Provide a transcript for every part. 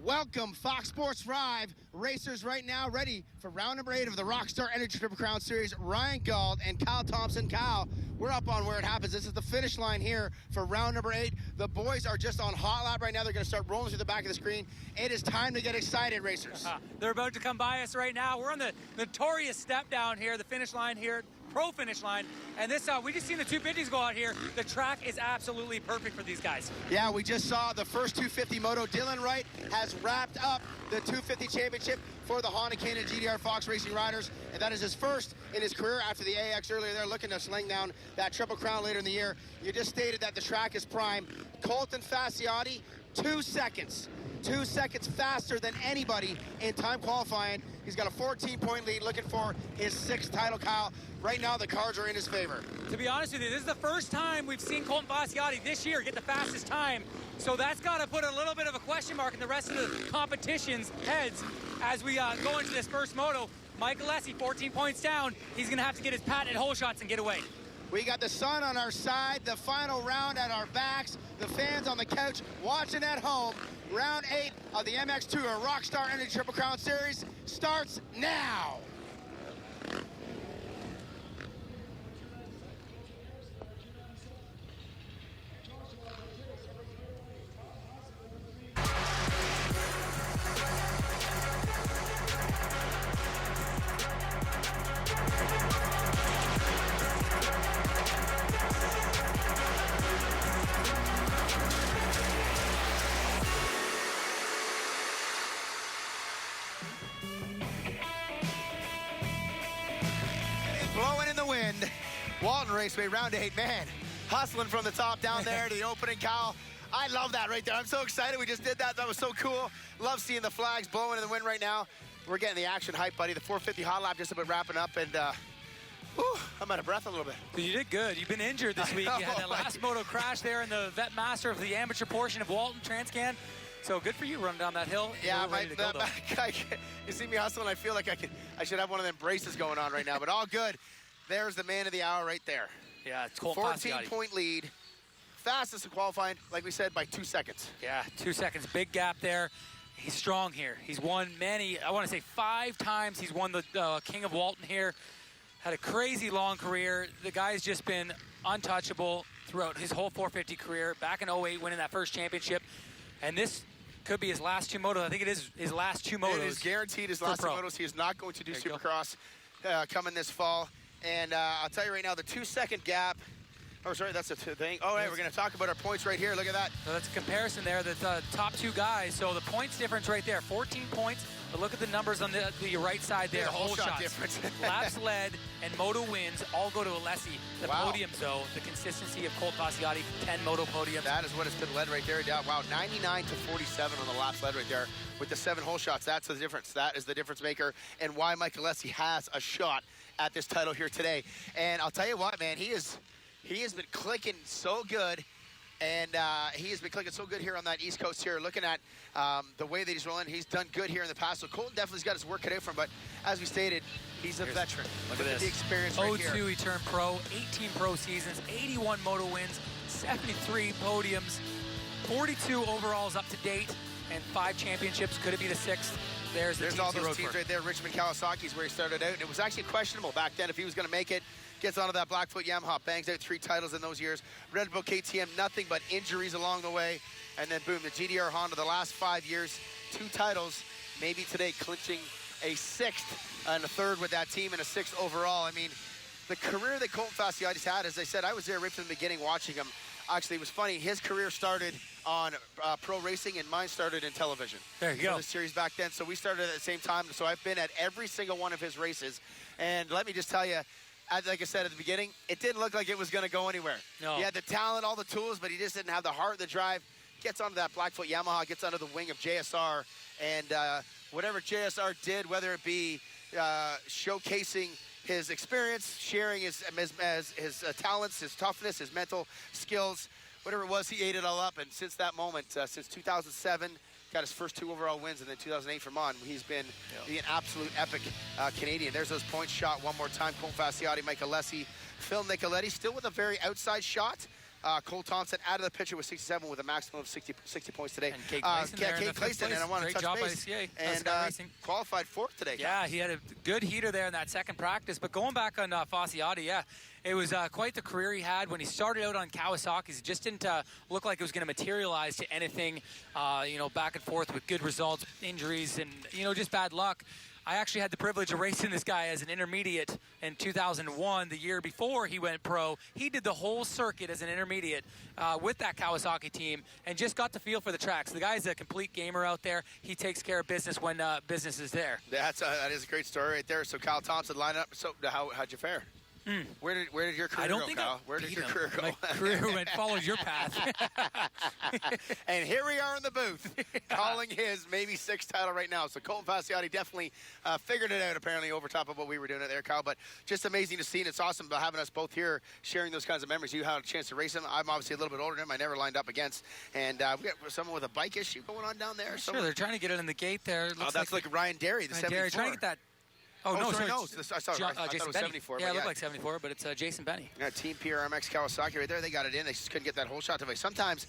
Welcome, Fox Sports Live. Racers right now ready for round number 8 of the Rockstar Energy Triple Crown Series. Ryan Gauld and Kyle Thompson. Kyle, we're up on where it happens. This is the finish line here for round number 8. The boys are just on hot lap right now. They're going to start rolling through the back of the screen. It is time to get excited, racers. They're about to come by us right now. We're on the notorious step down here, the finish line here, pro finish line. And this, we just seen the 250s go out here. The track is absolutely perfect for these guys. Yeah, we just saw the first 250 moto. Dylan Wright has wrapped up the 250 championship for the Honda Cane and GDR Fox Racing Riders, and that is his first in his career after the AX earlier. They're looking to sling down that Triple Crown later in the year. You just stated that the track is prime. Colton Fasciotti, 2 seconds. 2 seconds faster than anybody in time qualifying. He's got a 14-point lead, looking for his 6th title, Kyle. Right now, the cards are in his favor. To be honest with you, this is the first time we've seen Colton Fasciotti this year get the fastest time. So that's got to put a little bit of a question mark in the rest of the competition's heads as we go into this first moto. Michael Alessi, 14 points down. He's going to have to get his patented hole shots and get away. We got the sun on our side, the final round at our backs, the fans on the couch watching at home. Round 8 of the MX2 or Rockstar Energy Triple Crown Series starts now. Blowing in the wind. Walton Raceway, round 8, man. Hustling from the top down there to the opening, Kyle. I love that right there. I'm so excited we just did that. That was so cool. Love seeing the flags blowing in the wind right now. We're getting the action hype, buddy. The 450 hot lap just about wrapping up, and I'm out of breath a little bit. You did good. You've been injured this week. You had that last moto crash there in the vet master of the amateur portion of Walton Transcan. So good for you running down that hill. Yeah, you see me hustling, I feel like I should have one of them braces going on right now, but all good. There's the man of the hour right there. Yeah, it's Colton Fasciotti. 14-point lead. Fastest in qualifying, like we said, by 2 seconds. Yeah, 2 seconds. Big gap there. He's strong here. He's won many, I want to say 5 times. He's won the King of Walton here. Had a crazy long career. The guy's just been untouchable throughout his whole 450 career. Back in 08, winning that first championship. And this could be his last 2 motos. I think it is his last 2 motos. It is guaranteed his last 2 motos. He is not going to do Supercross coming this fall. And I'll tell you right now, the 2-second gap. Oh, sorry, that's the thing. Oh, hey, we're going to talk about our points right here. Look at that. So that's a comparison there. The top 2 guys. So the points difference right there, 14 points. But look at the numbers on the right side there. The whole shot shots. Difference. Laps led and moto wins all go to Alessi. The podiums, though, the consistency of Colton Fasciotti, 10 moto podiums. That is what it's been led right there. Wow, 99 to 47 on the laps led right there with the 7 hole shots. That's the difference. That is the difference maker and why Michael Alessi has a shot at this title here today. And I'll tell you what, man, he has been clicking so good. And he has been clicking so good here on that East Coast here. Looking at the way that he's rolling, he's done good here in the past. So Colton definitely's got his work cut out for him. But as we stated, he's a veteran. Look at this. The experience right here. 02, he turned pro, 18 pro seasons, 81 moto wins, 73 podiums, 42 overalls up to date, and 5 championships. Could it be the 6th? There's all those teams right there. Richmond Kawasaki's where he started out. And it was actually questionable back then if he was going to make it. Gets onto that Blackfoot Yamaha, bangs out 3 titles in those years. Red Bull KTM, nothing but injuries along the way. And then boom, the GDR Honda, the last 5 years, 2 titles. Maybe today clinching a 6th and a 3rd with that team and a 6th overall. I mean, the career that Colton Fasciotti's had, as I said, I was there right from the beginning watching him. Actually, it was funny. His career started on pro racing, and mine started in television. There you go. The series back then. So we started at the same time. So I've been at every single one of his races. And let me just tell you, like I said at the beginning, it didn't look like it was going to go anywhere. No. He had the talent, all the tools, but he just didn't have the heart, the drive. Gets onto that Blackfoot Yamaha, gets under the wing of JSR, and whatever JSR did, whether it be showcasing his experience, sharing his talents, his toughness, his mental skills, whatever it was, he ate it all up. And since that moment, since 2007, got his first 2 overall wins, and then 2008 from on, he's been an absolute epic Canadian. There's those points shot one more time. Colton Fasciotti, Michael Alessi, Phil Nicoletti, still with a very outside shot. Cole Thompson out of the picture with 67 with a maximum of 60 points today. And Kate Clayson there in the fifth place. And I want to Great touch job by base. CA. And qualified fourth today. Yeah, he had a good heater there in that second practice. But going back on Fasciotti, yeah, it was quite the career he had. When he started out on Kawasaki's, it just didn't look like it was going to materialize to anything, back and forth with good results, injuries, and, just bad luck. I actually had the privilege of racing this guy as an intermediate in 2001, the year before he went pro. He did the whole circuit as an intermediate with that Kawasaki team and just got the feel for the tracks. The guy's a complete gamer out there. He takes care of business when business is there. That is a great story right there. So Kyle Thompson lined up. So how'd you fare? Where did your career go, Kyle? Where did your career go? My career followed your path. And here we are in the booth, calling his maybe sixth title right now. So Colton Fasciotti definitely figured it out, apparently, over top of what we were doing there, Kyle. But just amazing to see, and it's awesome having us both here sharing those kinds of memories. You had a chance to race him. I'm obviously a little bit older than him. I never lined up against. And we got someone with a bike issue going on down there. Sure, they're trying to get it in the gate there. That's like Ryan Derry, the 74. Derry, trying to get that. Oh, no, sorry. No, I saw it was Jason 74. Yeah, it looked like 74, but it's Jason Benny. Yeah, Team PRMX Kawasaki right there. They got it in. They just couldn't get that whole shot device. Sometimes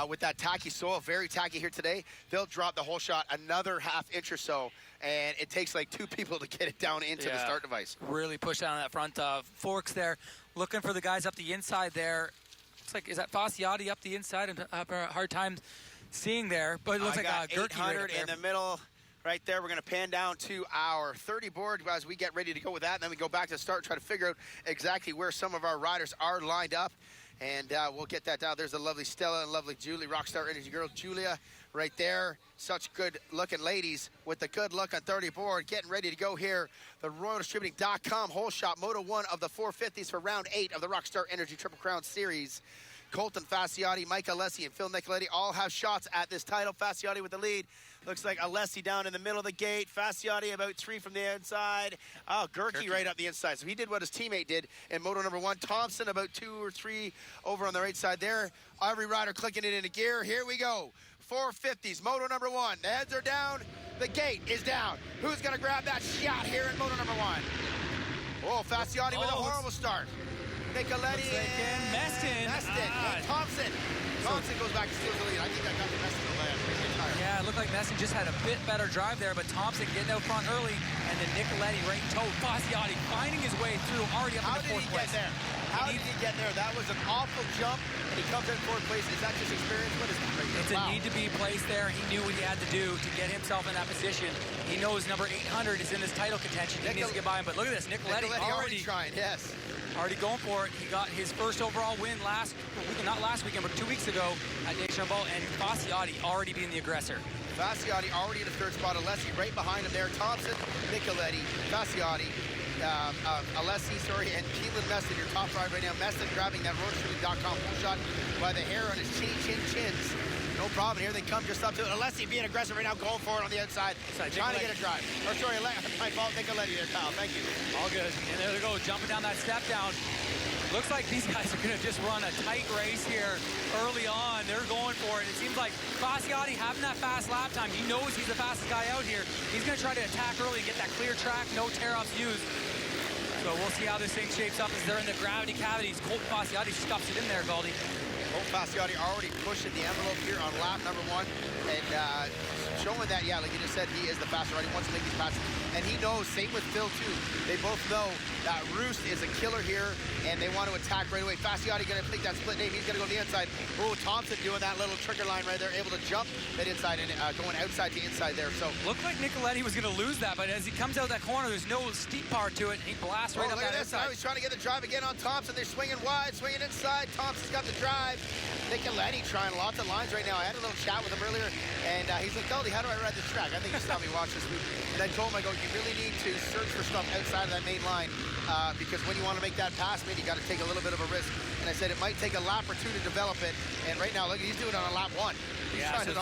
with that tacky soil, very tacky here today, they'll drop the whole shot another half inch or so, and it takes like two people to get it down into the start device. Really push down on that front forks there. Looking for the guys up the inside there. Looks like, is that Fasciotti up the inside? And have a hard time seeing there, but it looks like Gerke 800 right in the middle. Right there, we're going to pan down to our 30 board as we get ready to go with that. And then we go back to the start and try to figure out exactly where some of our riders are lined up. And we'll get that down. There's the lovely Stella and lovely Julie, Rockstar Energy girl Julia right there. Such good-looking ladies with the good look on 30 board. Getting ready to go here. The RoyalDistributing.com whole shot Moto 1 of the 450s for round 8 of the Rockstar Energy Triple Crown Series. Colton Fasciotti, Mike Alessi, and Phil Nicoletti all have shots at this title. Fasciotti with the lead. Looks like Alessi down in the middle of the gate. Fasciotti about 3 from the inside. Oh, Gerke right up the inside. So he did what his teammate did in Moto number 1. Thompson about 2 or 3 over on the right side there. Every rider clicking it into gear. Here we go. 450s, Moto number 1. The heads are down. The gate is down. Who's going to grab that shot here in Moto number 1? Oh, Fasciotti with a horrible start. Nicoletti and Meston. Thompson goes back and steals the lead. I think that got the Meston to land. Yeah, it looked like Meston just had a bit better drive there, but Thompson getting out front early, and then Nicoletti right in tow. Fasciotti finding his way through, already up in the fourth place. How did he get there? That was an awful jump, and he comes in fourth place. Is that just experience? What is that right there? It's a need-to-be place there. He knew what he had to do to get himself in that position. He knows number 800 is in this title contention. He needs to get by him, but look at this. Nicoletti already trying, yes. Already going for it. He got his first overall win not last weekend, but 2 weeks ago at Deschambault, and Fasciotti already being the aggressor. Fasciotti already in the third spot. Alessi right behind him there. Thompson, Nicoletti, Fasciotti, Alessi, and Keelan Meston, your top five right now. Meston grabbing that RoadStreaming.com full shot by the hair on his chins. No problem here. They come just up to it. Alessi being aggressive right now, going for it on the outside. Trying to get a drive. My fault, Nicoletti there, Kyle. Thank you. All good. And there they go, jumping down that step down. Looks like these guys are going to just run a tight race here early on. They're going for it. It seems like Fasciotti having that fast lap time. He knows he's the fastest guy out here. He's going to try to attack early and get that clear track, no tear-offs used. So we'll see how this thing shapes up as they're in the gravity cavities. Colton Fasciotti stuffs it in there, Galdi. Colton Fasciotti already pushing the envelope here on lap number 1. And showing that, like you just said, he is the faster rider. He wants to make these passes. And he knows, same with Phil, too. They both know that Roost is a killer here, and they want to attack right away. Fasciotti going to take that split name. He's going to go to the inside. Oh, Thompson doing that little trigger line right there, able to jump that inside and going outside to inside there. So looked like Nicoletti was going to lose that, but as he comes out that corner, there's no steep part to it. He blasts right up that inside. Now he's trying to get the drive again on Thompson. They're swinging wide, swinging inside. Thompson's got the drive. Nicoletti trying lots of lines right now. I had a little chat with him earlier, and he's like, Goldie, how do I ride this track? I think he saw me watch this movie. And I told him, I go, you really need to search for stuff outside of that main line because when you want to make that pass, maybe you got to take a little bit of a risk. And I said it might take a lap or 2 to develop it. And right now, look, he's doing it on lap 1.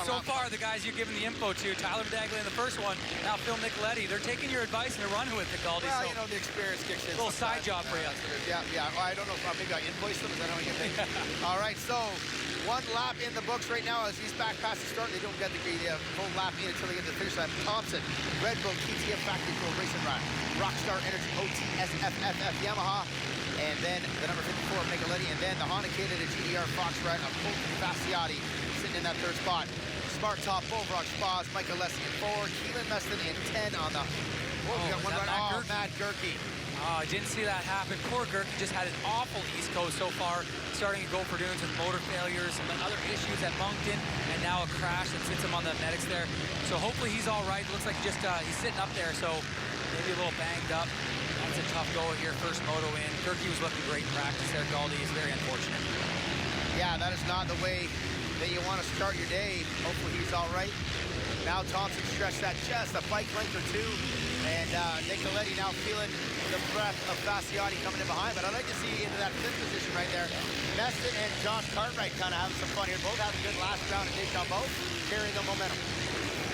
So far, the guys you're giving the info to, Tyler Dagley in the first one, now Phil Nicoletti, they're taking your advice and they're running with it, Galdi. Well, so, the experience kicks in. A little side job for you. Yeah. Well, I don't know if maybe I invoice them. Is that how I get paid? All right, so 1 lap in the books right now as he's back past the start. They don't get the full lap in until they get to the finish line. Thompson, Red Bull, KTM Factory Pro Racing Ride, Rockstar Energy, OTSFFF, Yamaha, and then the number 54 of Nicoletti, and then the Honda Canada GDR Fox Ride of Colton Fasciotti sitting in that third spot. Smart Top Bullfrog Spas, Michael Leslie in 4, Keelan Meston in 10 on the... Oh, we got one right. Oh, Matt Gerke. Oh, I didn't see that happen. Poor Gerke just had an awful East Coast so far, starting to go for dunes with motor failures, some other issues at Moncton, and now a crash that sits him on the medics there. So hopefully he's all right. Looks like just he's sitting up there, so maybe a little banged up. That's a tough go here, first moto in. Gerke was looking great in practice there. Galdi is very unfortunate. Yeah, that is not the way that you want to start your day. Hopefully he's all right. Now Thompson stretched that chest a bike length or two, and Nicoletti now feeling the breath of Fasciotti coming in behind. But I'd like to see into that fifth position right there. Meston and Josh Cartwright kind of having some fun here. Both having a good last round of Deschamps, both carrying the momentum.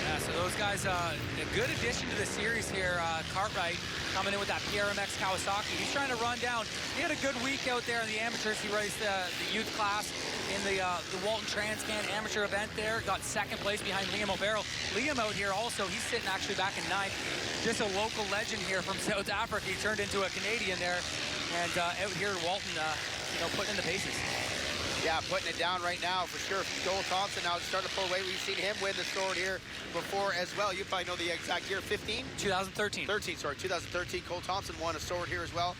Yeah, so those guys, a good addition to the series here. Cartwright coming in with that PRMX Kawasaki. He's trying to run down. He had a good week out there in the amateurs. He raced the youth class in the Walton Transcan amateur event there. Got second place behind Liam O'Barrell. Liam out here also, he's sitting actually back in ninth. Just a local legend here from South Africa. He turned into a Canadian there. And out here at Walton, putting in the paces. Yeah, putting it down right now for sure. Joel Thompson now starting to pull away. We've seen him win the sword here before as well. You probably know the exact year, 15? 2013. 2013. Cole Thompson won a sword here as well.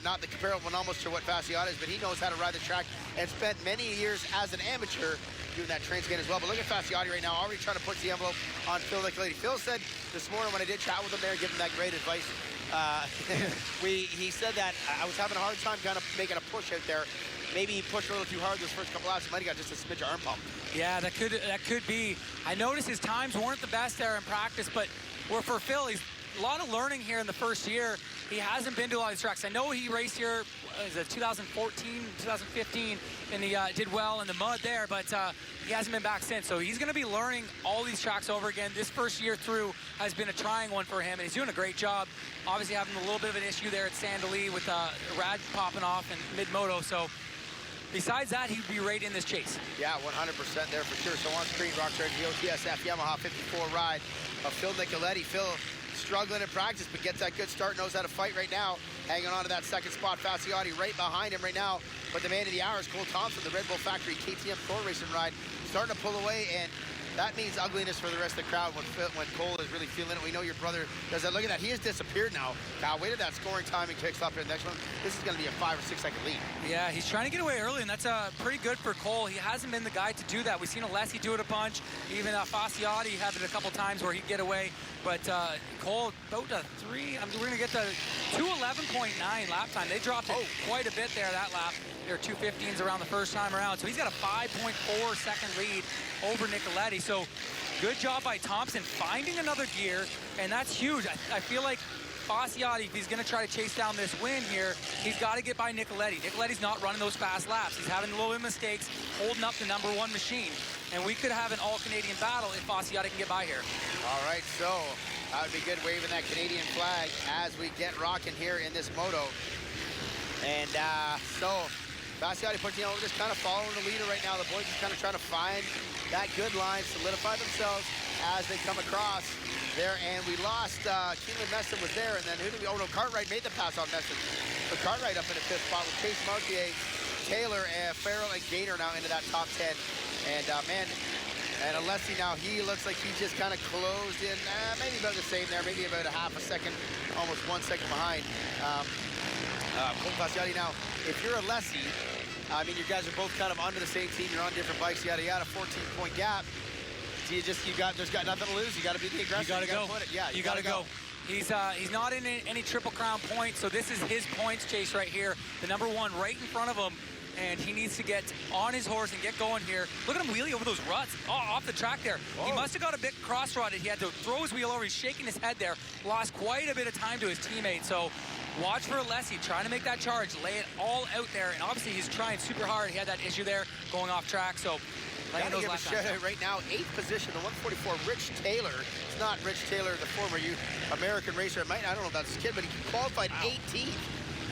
Not the comparable one almost to what Fasciotti is, but he knows how to ride the track and spent many years as an amateur doing that train scan as well. But look at Fasciotti right now, already trying to push the envelope on Phil Nicoletti. Phil said this morning when I did chat with him there, give him that great advice. He said that I was having a hard time kind of making a push out there. Maybe he pushed a little too hard those first couple laps. He might have got just a smidge of arm pump. Yeah, that could be. I noticed his times weren't the best there in practice, but for Phil, he's a lot of learning here in the first year. He hasn't been to a lot of these tracks. I know he raced here, is it 2014, 2015, and he did well in the mud there, but he hasn't been back since. So he's going to be learning all these tracks over again. This first year through has been a trying one for him, and he's doing a great job. Obviously having a little bit of an issue there at Sandali with Rad popping off in mid-moto. So besides that, he'd be right in this chase. Yeah, 100% there for sure. So on screen, Rockstar, the OTSF Yamaha 54 ride of Phil Nicoletti. Phil struggling in practice, but gets that good start, knows how to fight right now. Hanging on to that second spot, Fasciotti right behind him right now. But the man of the hour is Cole Thompson, the Red Bull Factory KTM Core Racing ride, starting to pull away, and that means ugliness for the rest of the crowd when Cole is really feeling it. We know your brother does that. Look at that. He has disappeared now. Kyle, wait till that scoring timing kicks off here in the next one. This is going to be a 5 or 6 second lead. Yeah, he's trying to get away early, and that's pretty good for Cole. He hasn't been the guy to do that. We've seen Alessi do it a bunch. Even Fasciotti had it a couple times where he'd get away. But Cole, about a 3, we're going to get the 2:11.9 lap time. They dropped it quite a bit there that lap. There are 2:15s around the first time around. So he's got a 5.4 second lead over Nicoletti. So good job by Thompson finding another gear, and that's huge. I feel like Fasciotti, if he's going to try to chase down this win here, he's got to get by Nicoletti. Nicoletti's not running those fast laps. He's having a little bit of mistakes, holding up the #1 machine. And we could have an all-Canadian battle if Fasciotti can get by here. All right, so that would be good, waving that Canadian flag as we get rocking here in this moto. And so Fasciotti pushing over, just kind of following the leader right now. The boys just kind of trying to find that good line, solidify themselves as they come across there. And we lost, Keelan Meston was there, and then who did we, Cartwright made the pass on Meston. So Cartwright up in the 5th spot with Chase Marquier, Taylor, Farrell, and Gaynor now into that top 10. And and Alessi now, he looks like he just kind of closed in, maybe about the same there, maybe about a half a second, almost 1 second behind. Cole Fasciotti now, if you're Alessi, I mean, you guys are both kind of under the same team, you're on different bikes, yada yada, 14-point gap. So there's got nothing to lose. You got to be the aggressor. You got to go. Put it. Yeah, you got to go. He's not in any Triple Crown points, so this is his points chase right here. The #1 right in front of him, and he needs to get on his horse and get going here. Look at him wheelie over those ruts off the track there. Whoa. He must have got a bit cross-rutted. He had to throw his wheel over. He's shaking his head there. Lost quite a bit of time to his teammate. So watch for Alessi trying to make that charge, lay it all out there, and obviously he's trying super hard. He had that issue there going off track, so gotta give a shout out right now, 8th position, the 144, Rich Taylor. It's not Rich Taylor, the former American racer. I don't know if that's his kid, but he qualified 18th.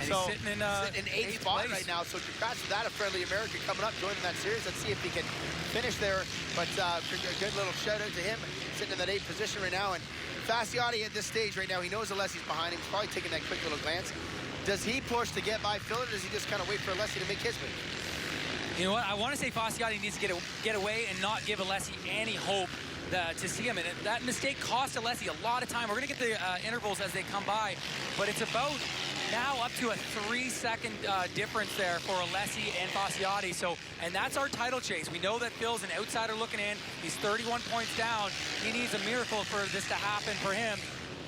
And so he's sitting in 8th spot right now. So congrats to that, a friendly American coming up, joining that series. Let's see if he can finish there. But a good little shout out to him, sitting in that 8th position right now. And Fasciotti at this stage right now, he knows Alessi's behind him. He's probably taking that quick little glance. Does he push to get by Phil, or does he just kind of wait for Alessi to make his move? You know what? I want to say Fasciotti needs to get away and not give Alessi any hope to see him. And that mistake cost Alessi a lot of time. We're going to get the intervals as they come by, but it's about now up to a 3-second difference there for Alessi and Fasciotti. So, and that's our title chase. We know that Phil's an outsider looking in. He's 31 points down. He needs a miracle for this to happen for him.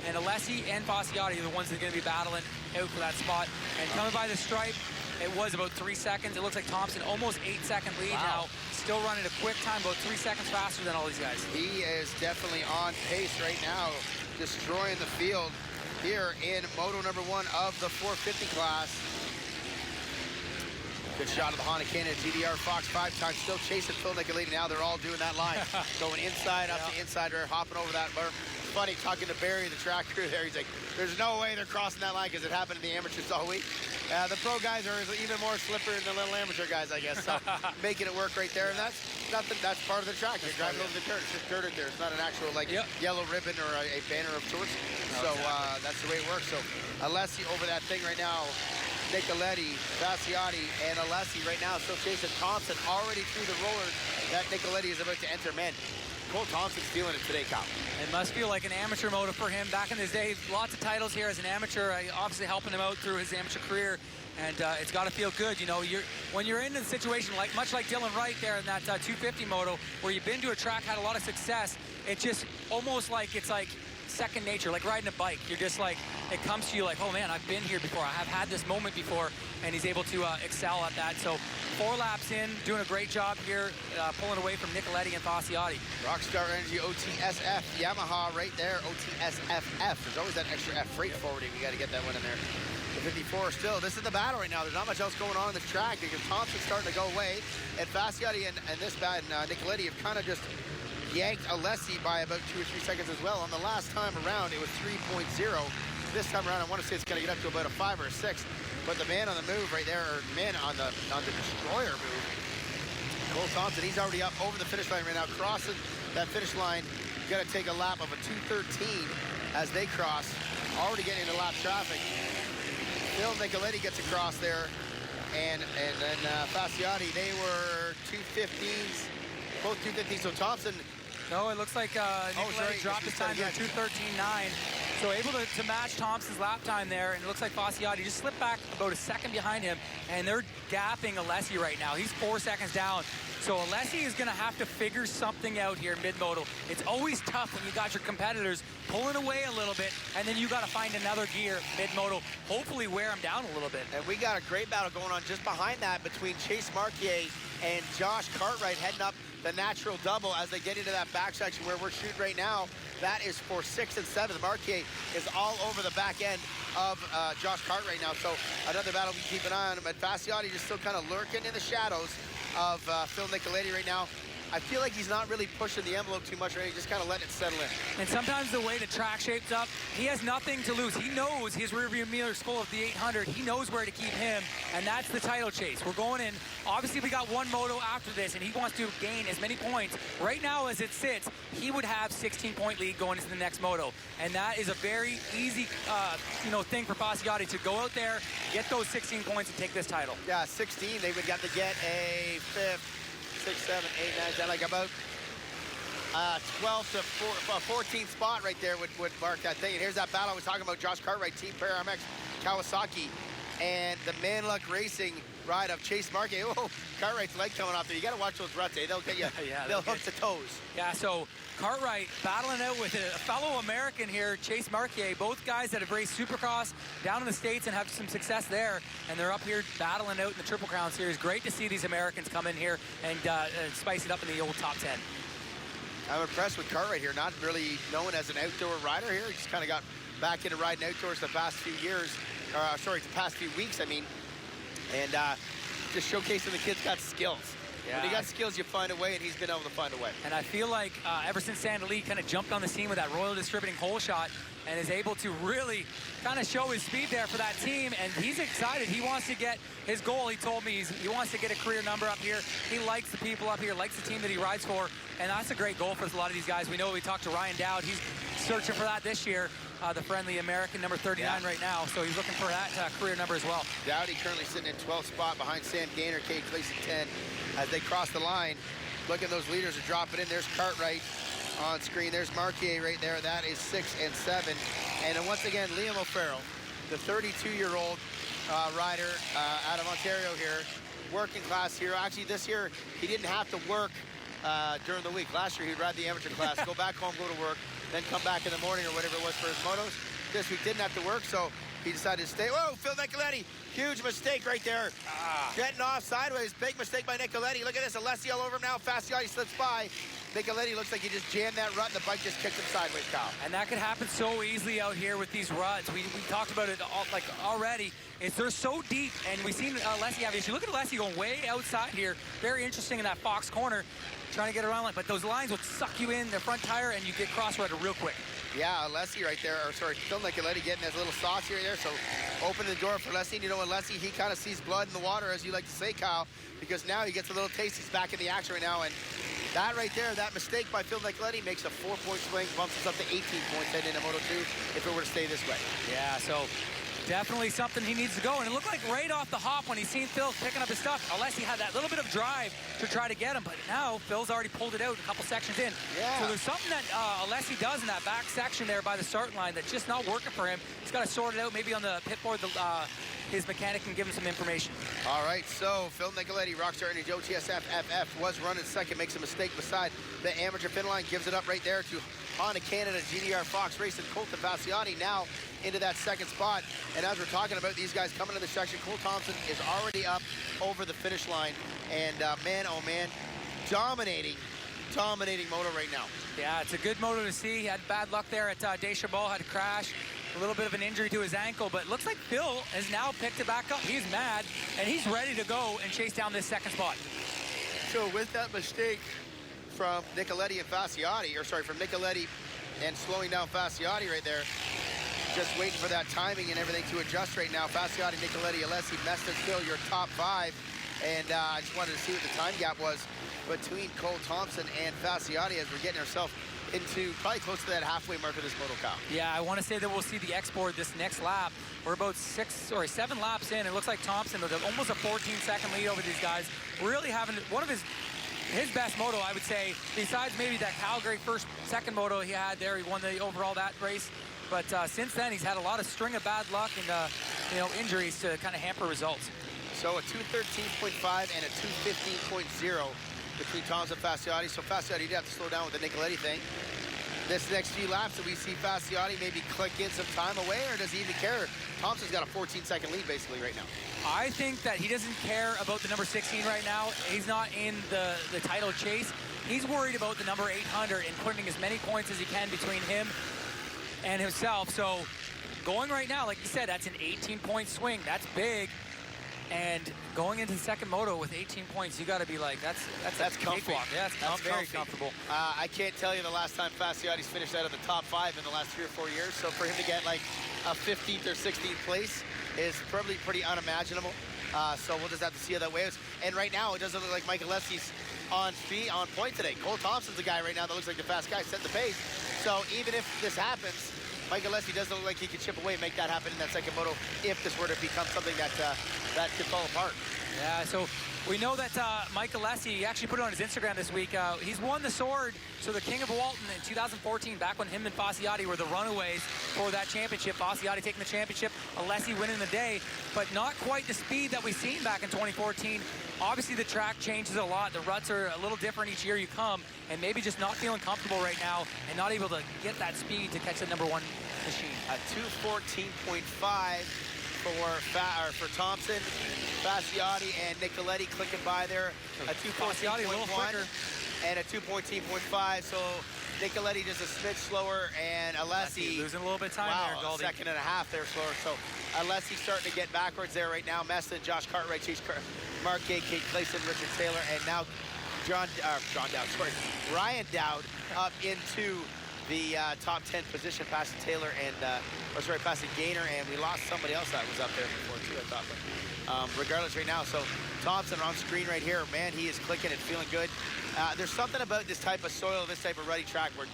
And Alessi and Fasciotti are the ones that are going to be battling out for that spot. And coming by the stripe, it was about 3 seconds. It looks like Thompson almost 8-second lead now. Still running a quick time, about 3 seconds faster than all these guys. He is definitely on pace right now, destroying the field here in Moto number 1 of the 450 class. Good shot of the Honda Canada GDR Fox 5 times, still chasing Phil Nicoletti. Now they're all doing that line, going inside up to inside, hopping over that bar. Funny talking to Barry, the track crew there. He's like, there's no way they're crossing that line because it happened in the amateurs all week. The pro guys are even more slippery than the little amateur guys, I guess. So making it work right there, and that's nothing. That's part of the track. You're driving over the dirt. It's just dirt out there. It's not an actual yellow ribbon or a banner of sorts. So that's the way it works. So Alessi over that thing right now. Nicoletti, Fasciotti, and Alessi right now still chasing Thompson already through the rollers that Nicoletti is about to enter. Man, Cole Thompson's feeling it today, Kyle. It must feel like an amateur moto for him. Back in his day, lots of titles here as an amateur, obviously helping him out through his amateur career. And it's got to feel good, you know. When you're in the situation, much like Dylan Wright there in that 250 moto, where you've been to a track, had a lot of success, it's just almost like it's like second nature, like riding a bike. You're just like, it comes to you like, oh man, I've been here before. I have had this moment before, and he's able to excel at that. So 4 laps in, doing a great job here, pulling away from Nicoletti and Fasciotti. Rockstar Energy OTSF, Yamaha right there, OTSFF. There's always that extra F, freight forwarding. We got to get that one in there. The 54 still, this is the battle right now. There's not much else going on in this track because Thompson's starting to go away, and Fasciotti and Nicoletti have kind of just yanked Alessi by about 2 or 3 seconds as well. On the last time around, it was 3.0. This time around, I want to say it's going to get up to about a 5 or a 6. But the man on the move right there, or man on the destroyer move, Cole Thompson, he's already up over the finish line right now, crossing that finish line. Got to take a lap of a 2:13 as they cross, already getting into lap traffic. Phil Nicoletti gets across there, and then Fasciotti, they were 2:15s, both 2:15s. So Thompson. No, it looks like Nicoletti dropped his time to 2:13.9. So able to match Thompson's lap time there, and it looks like Fasciotti just slipped back about a second behind him, and they're gapping Alessi right now. He's 4 seconds down. So Alessi is going to have to figure something out here mid-moto. It's always tough when you got your competitors pulling away a little bit, and then you got to find another gear mid-moto, hopefully wear them down a little bit. And we got a great battle going on just behind that between Chase Marquier and Josh Cartwright heading up the natural double as they get into that back section where we're shooting right now. That is for 6th and 7th. Marquier is all over the back end of Josh Cartwright now. So another battle we keep an eye on. But Fasciotti just still kind of lurking in the shadows of Phil Nicoletti right now. I feel like he's not really pushing the envelope too much, right? He's just kind of letting it settle in. And sometimes the way the track shapes up, he has nothing to lose. He knows his rearview mirror's full of the 800. He knows where to keep him, and that's the title chase. We're going in. Obviously, we got one moto after this, and he wants to gain as many points. Right now, as it sits, he would have 16-point lead going into the next moto, and that is a very easy, thing for Fasciotti to go out there, get those 16 points, and take this title. Yeah, 16. They would get to get a 5th. 6, 7, 8, 9, 10, like about 12 to 14th spot right there would mark that thing. And here's that battle I was talking about, Josh Cartwright, Team Paramex Kawasaki, and the Man Luck Racing ride of Chase Marquez. Oh, Cartwright's leg coming off there. You got to watch those ruts, eh? They'll get you, they'll hook the toes. Yeah, so Cartwright battling out with a fellow American here, Chase Marquier, both guys that have raced Supercross down in the States and have some success there, and they're up here battling out in the Triple Crown Series. Great to see these Americans come in here and spice it up in the old top 10. I'm impressed with Cartwright here, not really known as an outdoor rider here. He just kind of got back into riding outdoors the past few years, the past few weeks, I mean, and just showcasing the kid's got skills. Yeah. When you got skills, you find a way, and he's been able to find a way. And I feel like ever since Sandra Lee kind of jumped on the scene with that Royal Distributing hole shot and is able to really kind of show his speed there for that team, and he's excited. He wants to get his goal. He told me he wants to get a career number up here. He likes the people up here, likes the team that he rides for, and that's a great goal for a lot of these guys. We know we talked to Ryan Dowd. He's searching for that this year, the friendly American, number 39 right now, so he's looking for that career number as well. Dowdy currently sitting in 12th spot behind Sam Gaynor, Cade Clace in 10. As they cross the line, look at those leaders are dropping in. There's Cartwright on screen. There's Marquier right there. That is 6 and 7. And then once again, Liam O'Farrell, the 32-year-old rider out of Ontario here, working class here. Actually, this year, he didn't have to work during the week. Last year, he'd ride the amateur class, go back home, go to work, then come back in the morning or whatever it was for his motos. This week didn't have to work, so he decided to stay. Whoa, Phil Nicoletti, huge mistake right there. Getting off sideways, big mistake by Nicoletti. Look at this, Alessi all over him now. Fasciotti slips by. Nicoletti looks like he just jammed that rut and the bike just kicked him sideways, Kyle. And that could happen so easily out here with these ruts. We talked about it already. They're so deep, and we've seen Alessi have issues. Look at Alessi going way outside here. Very interesting in that Fox corner, trying to get around line. But those lines will suck you in the front tire, and you get cross-rutted real quick. Yeah, Alessi right there, or sorry, Phil Nicoletti getting his little sauce here there, so open the door for Alessi. You know what, Alessi, he kind of sees blood in the water, as you like to say, Kyle, because now he gets a little taste. He's back in the action right now, and that right there, that mistake by Phil Nicoletti makes a 4-point swing, bumps us up to 18 points heading into Moto2 if it were to stay this way. Yeah, so definitely something he needs to go. And it looked like right off the hop when he seen Phil picking up his stuff, Alessi had that little bit of drive to try to get him, but now Phil's already pulled it out a couple sections in. Yeah. So there's something that Alessi does in that back section there by the start line that's just not working for him. He's got to sort it out. Maybe on the pit board, his mechanic can give him some information. All right, so Phil Nicoletti, Rockstar Energy OTSF FF, was running second, makes a mistake beside the amateur pin line, gives it up right there to Honda Canada, GDR Fox Racing, Colton Fasciotti now into that second spot. And as we're talking about these guys coming to the section, Cole Thompson is already up over the finish line. And man, oh man, dominating moto right now. Yeah, it's a good moto to see. He had bad luck there at Deschambault, had a crash, a little bit of an injury to his ankle, but it looks like Phil has now picked it back up. He's mad, and he's ready to go and chase down this second spot. So with that mistake from Nicoletti and Fasciotti, or sorry, from Nicoletti and slowing down Fasciotti right there, just waiting for that timing and everything to adjust right now. Fasciotti, Nicoletti, Alessi, Meston, Phil, your top five. And I just wanted to see what the time gap was between Cole Thompson and Fasciotti as we're getting ourselves into probably close to that halfway mark of this moto, Kyle. Yeah, I want to say that we'll see the export this next lap. We're about 7 laps in. It looks like Thompson with almost a 14-second lead over these guys. Really having one of his best moto, I would say, besides maybe that Calgary second moto he had there. He won the overall that race. But since then, he's had a lot of string of bad luck and injuries to kind of hamper results. So a 213.5 and a 215.0 between Thompson and Fasciotti. So Fasciotti did have to slow down with the Nicoletti thing. This next few laps, do we see Fasciotti maybe click in some time away, or does he even care? Thompson's got a 14-second lead basically right now. I think that he doesn't care about the number 16 right now. He's not in the title chase. He's worried about the number 800 and putting as many points as he can between him and himself. So going right now, like you said, that's an 18-point swing. That's big. And going into the second moto with 18 points, you got to be like, that's comfy. Yeah, that's very comfortable. I can't tell you the last time Fasciotti's finished out of the top 5 in the last 3 or 4 years. So for him to get like a 15th or 16th place is probably pretty unimaginable. So we'll just have to see how that weighs. And right now, it doesn't look like Michael Alessi's on point today. Cole Thompson's the guy right now that looks like the fast guy, setting the pace. So even if this happens, Michael Alessi doesn't look like he can chip away and make that happen in that second moto if this were to become something that could fall apart. Yeah, so we know that Mike Alessi, he actually put it on his Instagram this week. He's won the sword, so the King of Walton in 2014, back when him and Fasciotti were the runaways for that championship. Fasciotti taking the championship, Alessi winning the day, but not quite the speed that we've seen back in 2014. Obviously, the track changes a lot. The ruts are a little different each year you come, and maybe just not feeling comfortable right now and not able to get that speed to catch the number 1 machine. A 214.5 for Thompson, Fasciotti, and Nicoletti clicking by there. A 214.1 and a 214.5. So Nicoletti just a smidge slower, and Alessi losing a little bit of time there, Goldie. Second and a half there slower. So Alessi starting to get backwards there right now. Meston, Josh Cartwright, Chase Mark Gay, Kate Clayson, Richard Taylor, and now Ryan Dowd up into the top 10 position, passing Taylor and, passing Gaynor, and we lost somebody else that was up there before too, I thought. But regardless, right now, so Thompson on screen right here, man, he is clicking and feeling good. There's something about this type of soil, this type of ruddy track where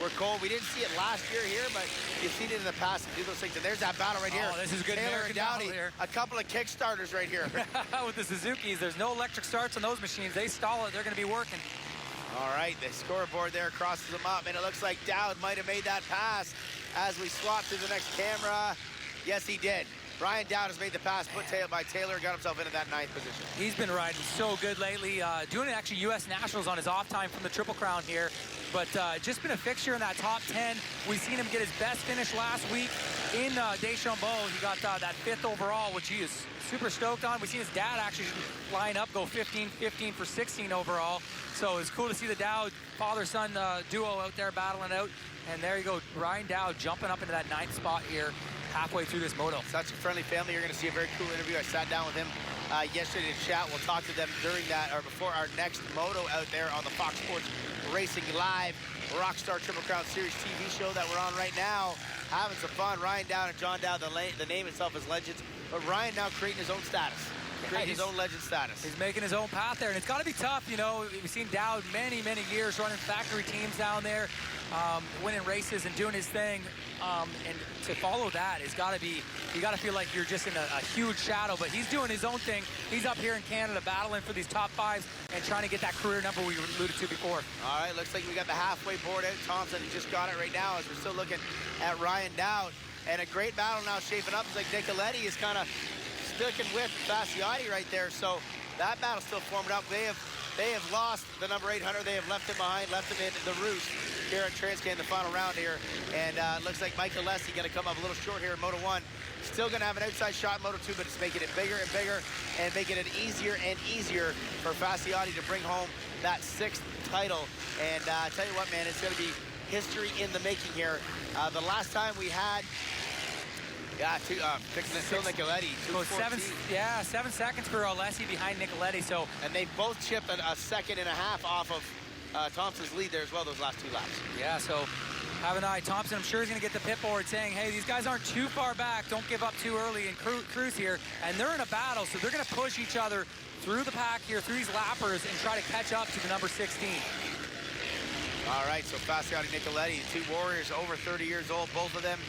we're cold. We didn't see it last year here, but you've seen it in the past and do those things. And there's that battle right here. Oh, this is a good Taylor and battle Dowdy, here. a couple of kickstarters right here. With the Suzukis, there's no electric starts on those machines. They stall it, they're going to be working. All right, the scoreboard there crosses them up, and it looks like Dowd might have made that pass as we swap to the next camera. Yes, he did. Ryan Dowd has made the pass, put by Taylor, got himself into that 9th position. He's been riding so good lately, doing actually U.S. Nationals on his off time from the Triple Crown here, but just been a fixture in that top 10. We've seen him get his best finish last week in Deschambault. He got that 5th overall, which he is super stoked on. We've seen his dad actually line up, go 15 for 16 overall. So it's cool to see the Dowd father-son duo out there battling out. And there you go, Ryan Dowd jumping up into that 9th spot here halfway through this moto. Such a friendly family. You're going to see a very cool interview. I sat down with him yesterday to chat. We'll talk to them during that or before our next moto out there on the Fox Sports Racing Live Rockstar Triple Crown Series TV show that we're on right now. Having some fun. Ryan Dowd and John Dowd, the name itself is Legends, but Ryan now creating his own status. Creating his own legend status. He's making his own path there, and it's got to be tough. You know, we've seen Dowd many years running factory teams down there, winning races and doing his thing. And to follow that, it's got to be, you got to feel like you're just in a huge shadow, but he's doing his own thing. He's up here in Canada battling for these top 5s and trying to get that career number we alluded to before. All right, looks like we got the halfway board out. Thompson, he just got it right now as we're still looking at Ryan Dowd. And a great battle now shaping up. It's like Nicoletti is kind of sticking with Fasciotti right there, so that battle's still forming up. They have lost the number 800. They have left him behind, left him in the roost here at Transcan, the final round here. And it looks like Michael Lessie going to come up a little short here in Moto 1. Still going to have an outside shot in Moto 2, but it's making it bigger and bigger and making it easier and easier for Fasciotti to bring home that 6th title. And I tell you what, man, it's going to be history in the making here. The last time we had Phil Nicoletti. 7 seconds for Alessi behind Nicoletti. So, and they both chipped a second and a half off of Thompson's lead there as well, those last 2 laps. Yeah, so have an eye. Thompson, I'm sure, is going to get the pit board saying, hey, these guys aren't too far back. Don't give up too early and cruise here. And they're in a battle, so they're going to push each other through the pack here, through these lappers, and try to catch up to the number 16. All right, so Fasciotti, Nicoletti, 2 warriors over 30 years old, both of them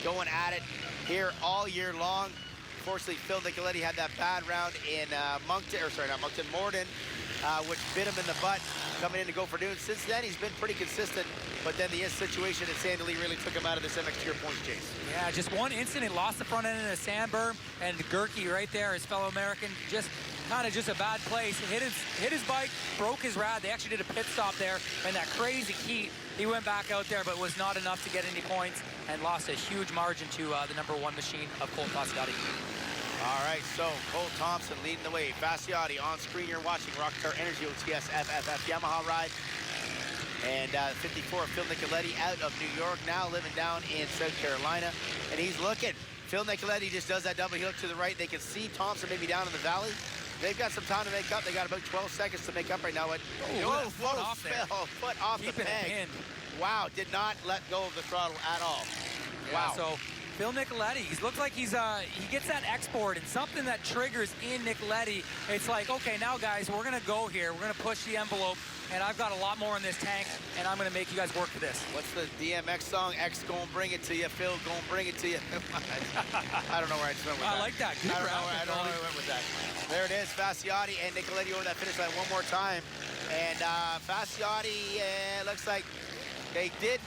going at it here all year long. Unfortunately, Phil Nicoletti had that bad round in Morden, which bit him in the butt coming in to go for noon. Since then, he's been pretty consistent, but then the situation at Sandali really took him out of this MX Tier points chase. Yeah, just one incident, lost the front end in a sand berm, and Gerke right there, his fellow American, just a bad place. Hit his bike, broke his rad. They actually did a pit stop there in that crazy heat. He went back out there, but was not enough to get any points and lost a huge margin to the number 1 machine of Colt Fasciotti. All right, so Colt Thompson leading the way. Fasciotti on screen. You're watching Rockstar Energy OTS FFF Yamaha ride. And 54, Phil Nicoletti out of New York, now living down in South Carolina. And he's looking. Phil Nicoletti just does that double heel to the right. They can see Thompson maybe down in the valley. They've got some time to make up. They got about 12 seconds to make up right now. Foot off there. Foot off the peg. Wow, did not let go of the throttle at all. Yeah, wow. So Phil Nicoletti, he looks like he gets that export, and something that triggers in Nicoletti, it's like, okay, now guys, we're gonna go here. We're gonna push the envelope, and I've got a lot more in this tank, and I'm gonna make you guys work for this. What's the DMX song? X gonna bring it to you, Phil gonna bring it to you. I don't know where I just went with that. I like that. I don't know where I went with that. There it is, Fasciotti and Nicoletti over that finish line one more time. And Fasciotti, looks like they did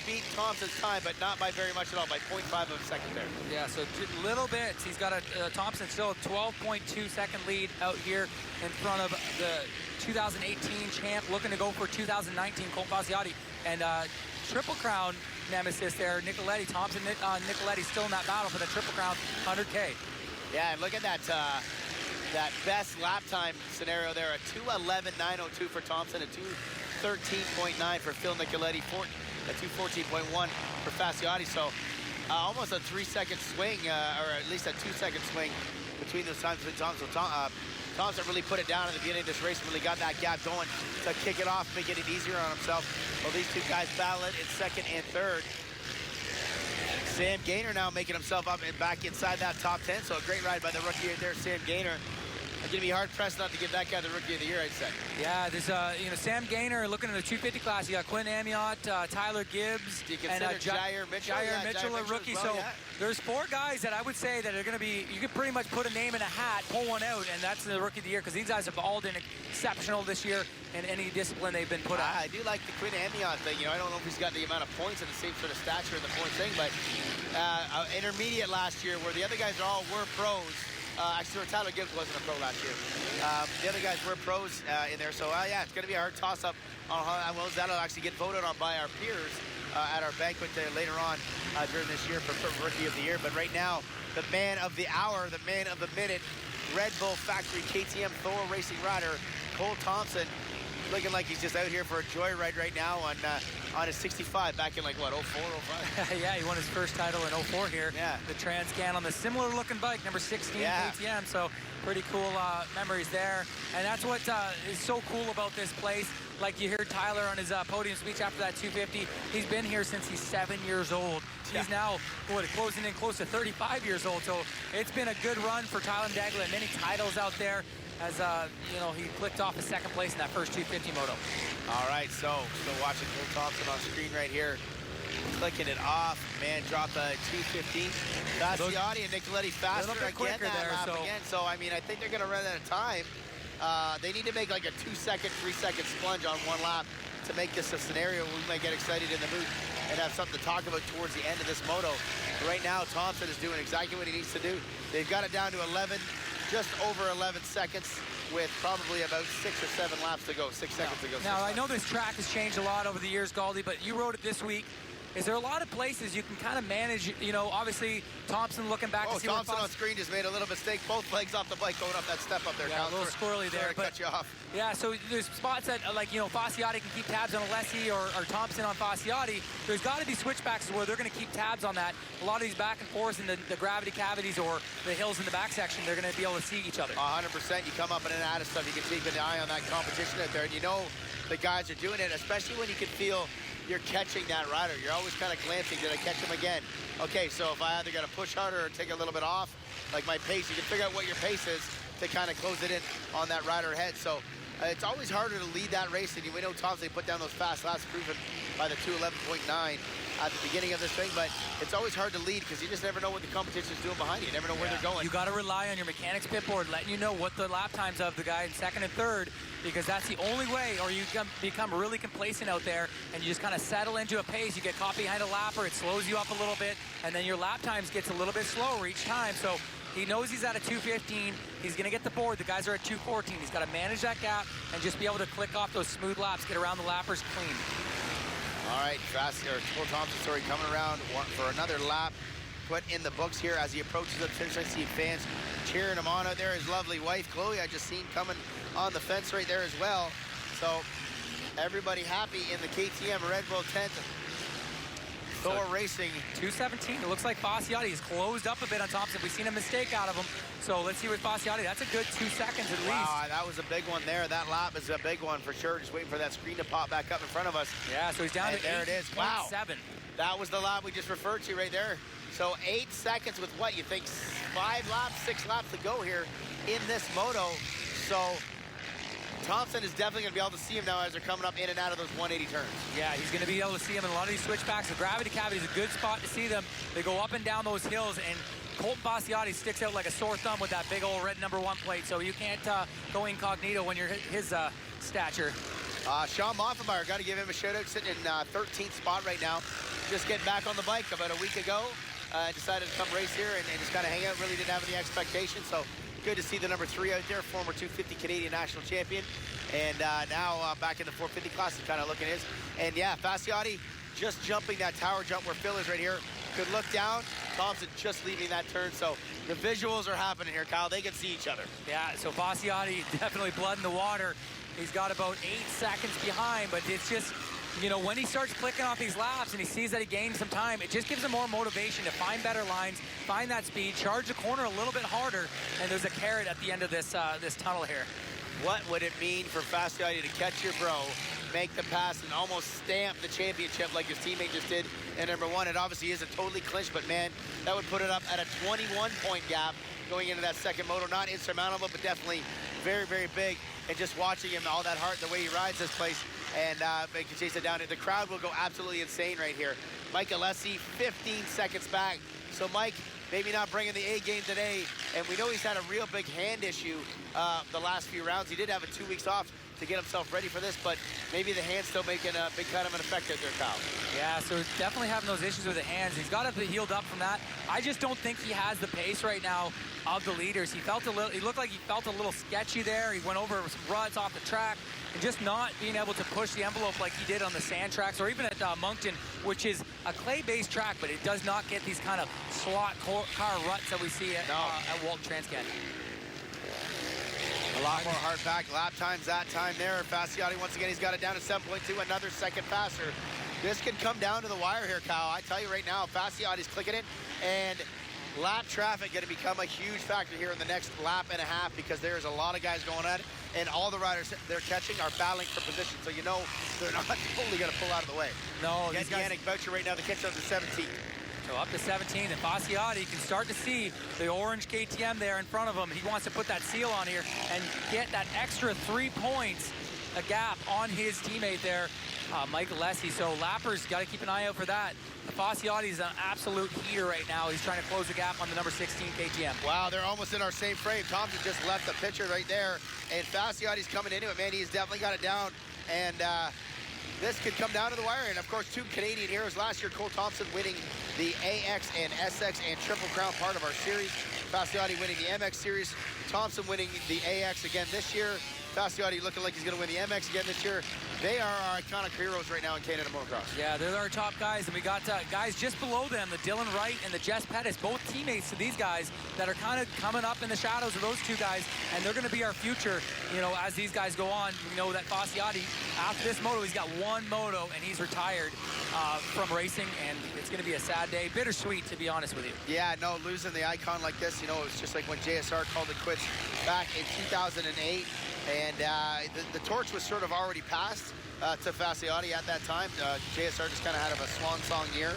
beat Thompson's time, but not by very much at all, by 0.5 of a second there. Yeah, so little bits. He's got Thompson still a 12.2 second lead out here in front of the 2018 champ, looking to go for 2019 Colt Fasciotti. And Triple Crown nemesis there, Nicoletti. Thompson, Nicoletti still in that battle for the Triple Crown 100K. Yeah, and look at that best lap time scenario there, a 2:11.902 for Thompson, a 2:13.9 for Phil Nicoletti, a 2:14.1 for Fasciotti. So almost a 3-second swing, or at least a 2-second swing between those times between Thompson. Thompson really put it down at the beginning of this race and really got that gap going to kick it off, make it easier on himself. Well, these two guys battle it in second and third. Sam Gaynor now making himself up and back inside that top 10. So a great ride by the rookie right there, Sam Gaynor. Going to be hard pressed not to give that guy the rookie of the year, I'd say. Yeah, there's Sam Gaynor looking in the 250 class. You got Quinn Amiot, Tyler Gibbs, and Jair Mitchell. Jair Mitchell, a rookie. Well, so yeah. there's 4 guys that I would say that are going to be. You could pretty much put a name in a hat, pull one out, and that's the rookie of the year because these guys have all been exceptional this year in any discipline they've been put on. I do like the Quinn Amiot thing. I don't know if he's got the amount of points and the same sort of stature in the point thing, but intermediate last year where the other guys all were pros. Actually, Tyler Gibbs wasn't a pro last year. The other guys were pros in there. So, yeah, it's going to be a hard toss-up on how well that'll actually get voted on by our peers at our banquet later on during this year for Rookie of the Year. But right now, the man of the hour, the man of the minute, Red Bull Factory KTM Thor Racing rider, Cole Thompson, looking like he's just out here for a joyride right now on his 65 back in, like, what, 04, 05? Yeah, he won his first title in 04 here. Yeah. The Transcan on the similar-looking bike, number 16 KTM. So pretty cool memories there. And that's what is so cool about this place. Like you heard Tyler on his podium speech after that 250. He's been here since he's 7 years old. He's now, closing in close to 35 years old. So it's been a good run for Tyler Degla. Many titles out there. As he clicked off a second place in that first 250 moto. All right, so still watching Cole Thompson on screen right here. Clicking it off. Man, dropped a 250. Fasciotti and Nicoletti faster again that lap again. So, I mean, I think they're going to run out of time. They need to make like a 2-second, 3-second splunge on one lap to make this a scenario where we might get excited in the booth and have something to talk about towards the end of this moto. Right now, Thompson is doing exactly what he needs to do. They've got it down to 11. Just over 11 seconds with probably about 6 or 7 laps to go, 6 seconds to go. Now, I know this track has changed a lot over the years, Galdi, but you rode it this week. Is there a lot of places you can kind of manage, obviously Thompson looking back to see Thompson on screen just made a little mistake. Both legs off the bike going up that step up there. Yeah, a little squirrely there. But cut you off. Yeah, so there's spots that, Fasciotti can keep tabs on Alessi or Thompson on Fasciotti. There's got to be switchbacks where they're going to keep tabs on that. A lot of these back and forths in the gravity cavities or the hills in the back section, they're going to be able to see each other. 100%. You come up in and out of stuff, you can keep an eye on that competition out there. And the guys are doing it, especially when you can feel you're catching that rider. You're always kind of glancing. Did I catch him again? Okay, so if I either got to push harder or take a little bit off, like my pace, you can figure out what your pace is to kind of close it in on that rider head. So it's always harder to lead that race. And we know Thompson put down those fast laps proven by the 2:11.9 at the beginning of this thing, but it's always hard to lead because you just never know what the competition's doing behind you. You never know where they're going. You got to rely on your mechanics pit board letting you know what the lap times of the guy in second and third, because that's the only way, or you become really complacent out there and you just kind of settle into a pace. You get caught behind a lapper, it slows you up a little bit, and then your lap times gets a little bit slower each time. So he knows he's at a 2:15. He's going to get the board. The guys are at 2:14. He's got to manage that gap and just be able to click off those smooth laps, get around the lappers clean. All right, Cole Thompson, coming around for another lap. Put in the books here as he approaches the finish. I see fans cheering him on out there. His lovely wife, Chloe, I just seen coming on the fence right there as well. So everybody happy in the KTM Red Bull tent. Thor Racing. 2:17. It looks like Fasciotti is closed up a bit on Thompson. We've seen a mistake out of him. So let's see with Fasciotti. That's a good 2 seconds at least. Wow, that was a big one there. That lap is a big one for sure. Just waiting for that screen to pop back up in front of us. Yeah, so he's down to there it is. Wow. 7. That was the lap we just referred to right there. So 8 seconds with what you think 5 laps, 6 laps to go here in this moto. So Thompson is definitely going to be able to see him now as they're coming up in and out of those 180 turns. Yeah, he's going to be able to see him in a lot of these switchbacks. The gravity cavity is a good spot to see them. They go up and down those hills, and Colton Fasciotti sticks out like a sore thumb with that big old red #1 plate, so you can't go incognito when you're his stature. Sean Moffenmeyer, got to give him a shout out, sitting in 13th spot right now. Just getting back on the bike about a week ago. Decided to come race here and just kind of hang out. Really didn't have any expectations, so good to see the #3 out there, former 250 Canadian national champion. And now back in the 450 class, he's kind of looking his. And yeah, Fasciotti just jumping that tower jump where Phil is right here. Could look down. Thompson just leaving that turn. So the visuals are happening here, Kyle. They can see each other. Yeah, so Fasciotti definitely blood in the water. He's got about 8 seconds behind, but it's just, you know, when he starts clicking off these laps and he sees that he gained some time, it just gives him more motivation to find better lines, find that speed, charge the corner a little bit harder, and there's a carrot at the end of this this tunnel here. What would it mean for Fasciotti to catch your bro, make the pass, and almost stamp the championship like his teammate just did in number 1? It obviously isn't totally clinched, but man, that would put it up at a 21-point gap going into that second moto. Not insurmountable, but definitely very, very big. And just watching him, all that heart, the way he rides this place, and they can chase it down. The crowd will go absolutely insane right here. Mike Alessi, 15 seconds back. So Mike, maybe not bringing the A game today, and we know he's had a real big hand issue the last few rounds. He did have 2 weeks off to get himself ready for this, but maybe the hand's still making a big kind of an effect out there, Kyle. Yeah, so he's definitely having those issues with the hands. He's got to be healed up from that. I just don't think he has the pace right now of the leaders. He looked like he felt a little sketchy there. He went over some ruts off the track, and just not being able to push the envelope like he did on the sand tracks, or even at Moncton, which is a clay-based track, but it does not get these kind of slot car ruts that we see at Walton Transcan. A lot more hard back lap times that time there. Fasciotti, once again, he's got it down to 7.2, another second faster. This can come down to the wire here, Kyle. I tell you right now, Fasciotti's clicking it, and lap traffic going to become a huge factor here in the next lap and a half, because there's a lot of guys going at it, and all the riders they're catching are battling for position, so you know they're not totally going to pull out of the way. No, these guys... Yannick Boucher right now, the catch up to 17. So up to 17, and Fasciotti can start to see the orange KTM there in front of him. He wants to put that seal on here and get that extra 3 points, a gap on his teammate there, Mike Alessi. So lappers, got to keep an eye out for that. Fasciotti's an absolute heater right now. He's trying to close the gap on the number 16 KTM. Wow, they're almost in our same frame. Thompson just left the picture right there, and Fasciotti's coming into it, man. He's definitely got it down, and this could come down to the wire. And of course, 2 Canadian heroes last year. Cole Thompson winning the AX and SX and Triple Crown part of our series. Fasciotti winning the MX series. Thompson winning the AX again this year. Fasciotti looking like he's going to win the MX again this year. They are our iconic heroes right now in Canada Motocross. Yeah, they're our top guys, and we got guys just below them, the Dylan Wright and the Jess Pettis, both teammates to these guys that are kind of coming up in the shadows of those 2 guys, and they're going to be our future, you know, as these guys go on. We know that Fasciotti, after this moto, he's got 1 moto, and he's retired from racing, and it's going to be a sad day. Bittersweet, to be honest with you. Yeah, no, losing the icon like this, you know, it's just like when JSR called it quits back in 2008. And the torch was sort of already passed to Fasciotti at that time. JSR just kind of had a swan song year.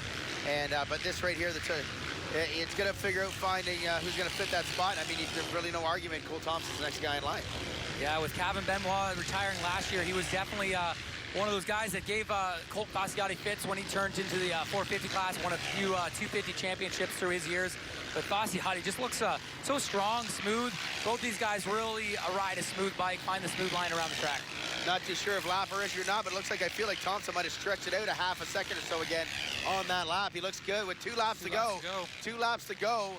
And but this right here, it's going to figure out finding who's going to fit that spot. I mean, there's really no argument. Cole Thompson's the next guy in line. Yeah, with Kevin Benoit retiring last year, he was definitely one of those guys that gave Colt Fasciotti fits when he turned into the 450 class, won a few 250 championships through his years. But Fasciotti just looks so strong, smooth. Both these guys really ride a smooth bike, find the smooth line around the track. Not too sure if lapper is or not, but it looks like I feel like Thompson might have stretched it out a half a second or so again on that lap. He looks good with 2 laps to go. 2 laps to go.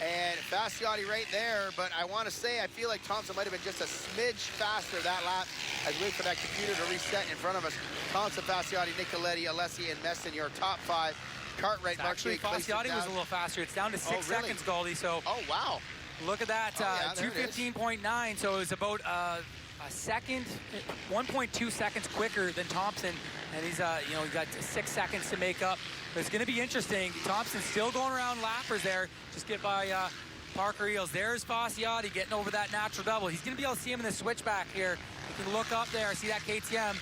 And Fasciotti right there, but I want to say I feel like Thompson might have been just a smidge faster that lap as we wait for that computer to reset in front of us. Thompson, Fasciotti, Nicoletti, Alessi, and Meston, your top 5. Cartwright, actually, Fasciotti was a little faster. It's down to 6 seconds, Goldie. So, oh, wow. Look at that, 2:15.9. So it was about a second, 1.2 seconds quicker than Thompson. And he's, you know, he got 6 seconds to make up. But it's going to be interesting. Thompson's still going around lappers there. Just get by Parker Eels. There's Fasciotti getting over that natural double. He's going to be able to see him in the switchback here. You can look up there, see that KTM.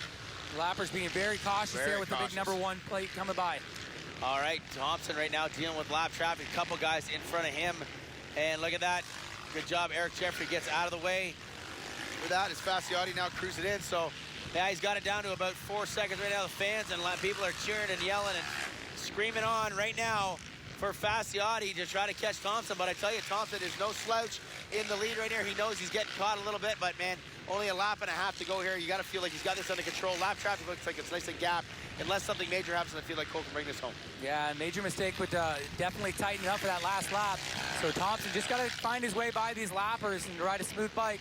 Lappers being very cautious there with the big number 1 plate coming by. All right, Thompson right now dealing with lap traffic. A couple guys in front of him. And look at that. Good job. Eric Jeffrey gets out of the way. For that is Fasciotti now cruising in. So, yeah, he's got it down to about 4 seconds right now. The fans and people are cheering and yelling and screaming on right now for Fasciotti to try to catch Thompson. But I tell you, Thompson is no slouch in the lead right here. He knows he's getting caught a little bit, but, man, only a lap and a half to go here. You got to feel like he's got this under control. Lap traffic looks like it's nice and gapped. Unless something major happens, I feel like Cole can bring this home. Yeah, major mistake would definitely tighten up for that last lap. So Thompson just got to find his way by these lappers and ride a smooth bike,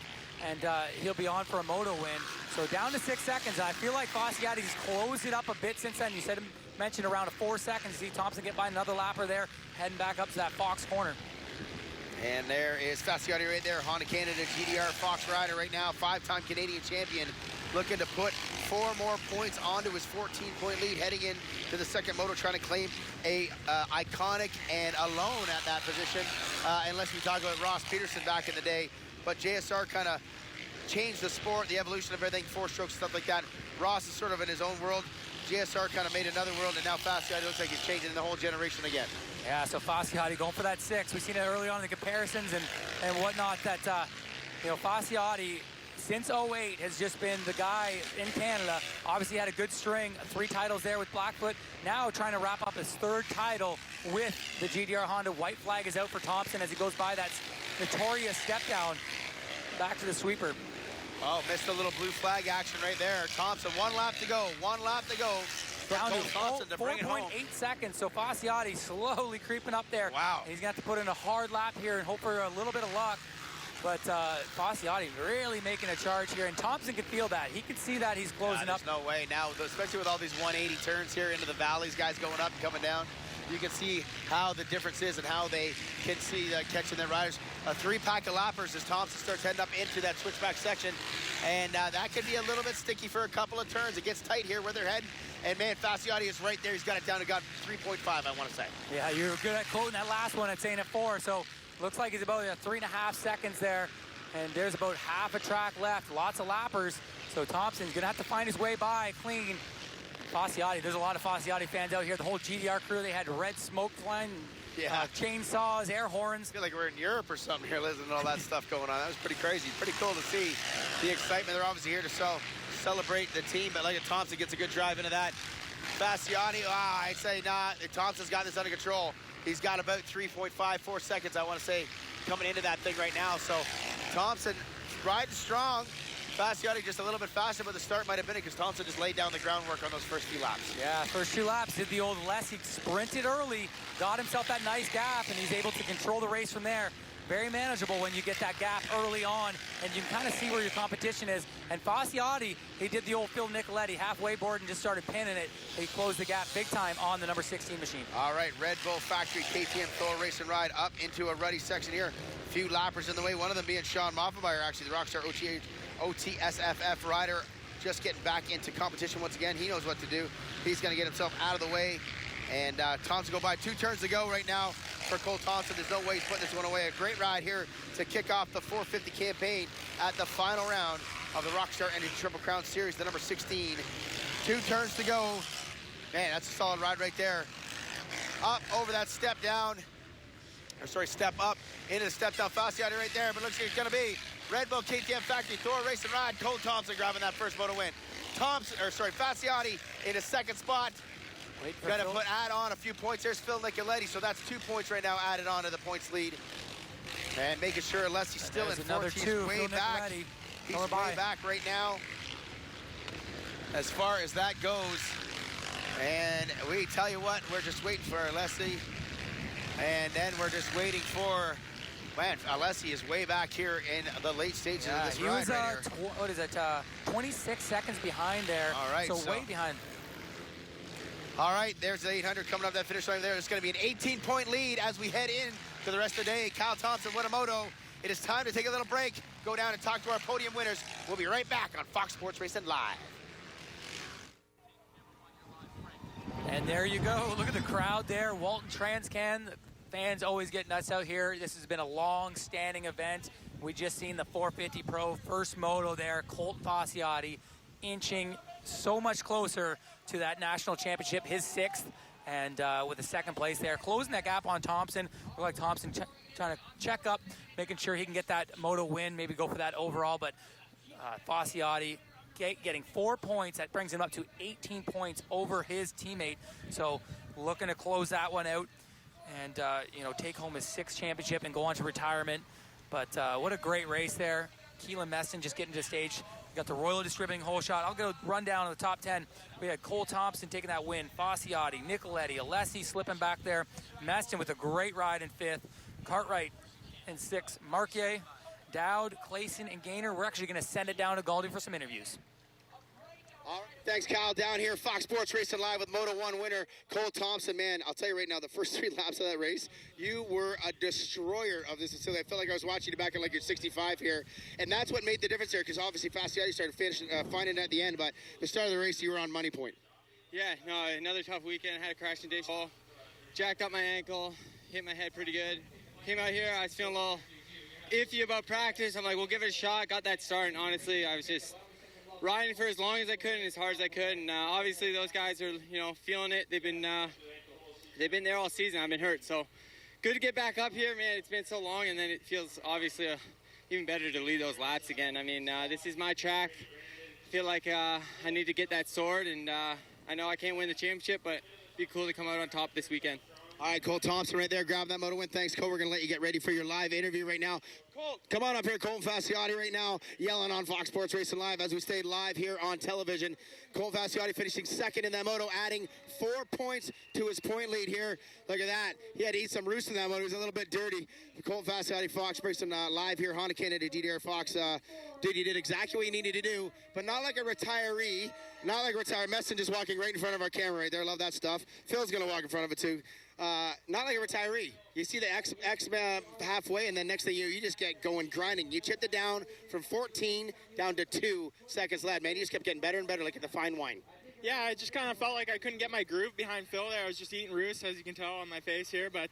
and he'll be on for a moto win. So down to 6 seconds. I feel like Fasciotti's closed it up a bit since then. You mentioned around 4 seconds. See Thompson get by another lapper there, heading back up to that Fox corner. And there is Fasciotti right there, Honda Canada GDR Fox rider right now, 5-time Canadian champion, looking to put 4 more points onto his 14-point lead, heading in to the second moto, trying to claim a iconic and alone at that position, unless we talk about Ross Peterson back in the day. But JSR kind of changed the sport, the evolution of everything, 4-strokes, stuff like that. Ross is sort of in his own world. JSR kind of made another world, and now Fasciotti looks like he's changing the whole generation again. Yeah, so Fasciotti going for that 6. We've seen it early on in the comparisons and whatnot that, you know, Fasciotti, since 08, has just been the guy in Canada. Obviously had a good string, 3 titles there with Blackfoot. Now trying to wrap up his 3rd title with the GDR Honda. White flag is out for Thompson as he goes by that notorious step down. Back to the sweeper. Oh, missed a little blue flag action right there. Thompson, 1 lap to go. 1 lap to go. Down to Thompson to bring it home. 4.8 seconds. So Fasciotti slowly creeping up there. Wow. He's going to have to put in a hard lap here and hope for a little bit of luck. But Fasciotti really making a charge here, and Thompson can feel that. He can see that he's closing up. There's no way now, especially with all these 180 turns here into the valleys, guys going up and coming down. You can see how the difference is and how they can see catching their riders. A 3-pack of lappers as Thompson starts heading up into that switchback section. And that could be a little bit sticky for a couple of turns. It gets tight here where they're heading. And, man, Fasciotti is right there. He's got it down to got 3.5, I want to say. Yeah, you're good at quoting that last one and saying it 4. So looks like he's about 3.5 seconds there. And there's about half a track left. Lots of lappers. So Thompson's going to have to find his way by clean. Fasciotti, there's a lot of Fasciotti fans out here. The whole GDR crew, they had red smoke flying, chainsaws, air horns. I feel like we're in Europe or something here, listening to all that stuff going on. That was pretty crazy. Pretty cool to see the excitement. They're obviously here to celebrate the team, but like Thompson gets a good drive into that. Fasciotti, I'd say not. Thompson's got this under control. He's got about 3.54 seconds, I want to say, coming into that thing right now. So Thompson riding strong. Fasciotti just a little bit faster, but the start might have been it because Thompson just laid down the groundwork on those first few laps. Yeah, first 2 laps, did the old Les. He sprinted early, got himself that nice gap, and he's able to control the race from there. Very manageable when you get that gap early on, and you can kind of see where your competition is. And Fasciotti, he did the old Phil Nicoletti, halfway board and just started pinning it. He closed the gap big time on the number 16 machine. All right, Red Bull Factory KTM Thor Race and Ride up into a ruddy section here. A few lappers in the way, one of them being Sean Moffenmeyer, actually, the Rockstar OTSFF rider, just getting back into competition once again. He knows what to do. He's going to get himself out of the way. And Thompson go by 2 turns to go right now for Cole Thompson. There's no way he's putting this one away. A great ride here to kick off the 450 campaign at the final round of the Rockstar Energy Triple Crown Series, the number 16. 2 turns to go. Man, that's a solid ride right there. Up over that step down. Or sorry, step up into the step down. Fasciotti right there, but looks like it's going to be Red Bull KTM Factory Thor Race and Ride. Cole Thompson grabbing that first moto win. Fasciotti in a second spot. Going to add on a few points. There's Phil Nicoletti, so that's 2 points right now added on to the points lead. And making sure Leslie's still in fourth. He's way back. He's way back right now as far as that goes. And we tell you what, we're just waiting for Leslie. And then we're just waiting for, man, Alessi is way back here in the late stages of this ride right here. What is it, 26 seconds behind there. All right, so way behind. All right, there's the 800 coming up that finish line there. It's going to be an 18-point lead as we head in to the rest of the day. Kyle Thompson, Winamoto. It is time to take a little break, go down and talk to our podium winners. We'll be right back on Fox Sports Racing Live. And there you go. Look at the crowd there. Walton Transcan. Fans always get nuts out here. This has been a long-standing event. We just seen the 450 Pro first moto there. Colt Fasciotti inching so much closer to that national championship, his 6th, and with the 2nd place there. Closing that gap on Thompson. We're like Thompson trying to check up, making sure he can get that moto win, maybe go for that overall, but Fasciotti getting 4 points. That brings him up to 18 points over his teammate. So looking to close that one out and, you know, take home his 6th championship and go on to retirement. But what a great race there. Keelan Meston just getting to stage. We got the Royal Distributing Hole Shot. I'll go run down of the top 10. We had Cole Thompson taking that win. Fasciotti, Nicoletti, Alessi slipping back there. Meston with a great ride in 5th. Cartwright in 6th. Marquier, Dowd, Clayson, and Gaynor. We're actually going to send it down to Galdi for some interviews. All right. Thanks, Kyle. Down here, Fox Sports Racing Live with Moto 1 winner Cole Thompson. Man, I'll tell you right now, the first 3 laps of that race, you were a destroyer of this facility. I felt like I was watching you back at like you're 65 here. And that's what made the difference there, because obviously Fasciotti started finding it at the end. But the start of the race, you were on money point. Yeah, no, another tough weekend. Had a crash in day fall. Jacked up my ankle, hit my head pretty good. Came out here, I was feeling a little iffy about practice. I'm like, we'll give it a shot. Got that start, and honestly, I was just riding for as long as I could and as hard as I could. And obviously, those guys are, feeling it. They've been there all season. I've been hurt, so good to get back up here, man. It's been so long, and then it feels obviously even better to lead those laps again. I mean, this is my track. I feel like I need to get that sword, and I know I can't win the championship, but it'd be cool to come out on top this weekend. All right, Cole Thompson right there, grab that moto win. Thanks, Cole. We're going to let you get ready for your live interview right now. Cole, come on up here, Colton Fasciotti right now, yelling on Fox Sports Racing Live as we stay live here on television. Colton Fasciotti finishing second in that moto, adding 4 points to his point lead here. Look at that. He had to eat some roost in that moto. He was a little bit dirty. Colton Fasciotti, Fox Racing Live here. Honda Canada, DDR Fox. Dude, you did exactly what you needed to do, but not like a retiree. Not like a retired. Messon just walking right in front of our camera right there. Love that stuff. Phil's going to walk in front of it, too. Not like a retiree. You see the X halfway, and then next thing you just get going grinding. You chipped it down from 14 down to 2 seconds left, man. You just kept getting better and better, like at the fine wine. Yeah, I just kind of felt like I couldn't get my groove behind Phil there. I was just eating roost, as you can tell on my face here, but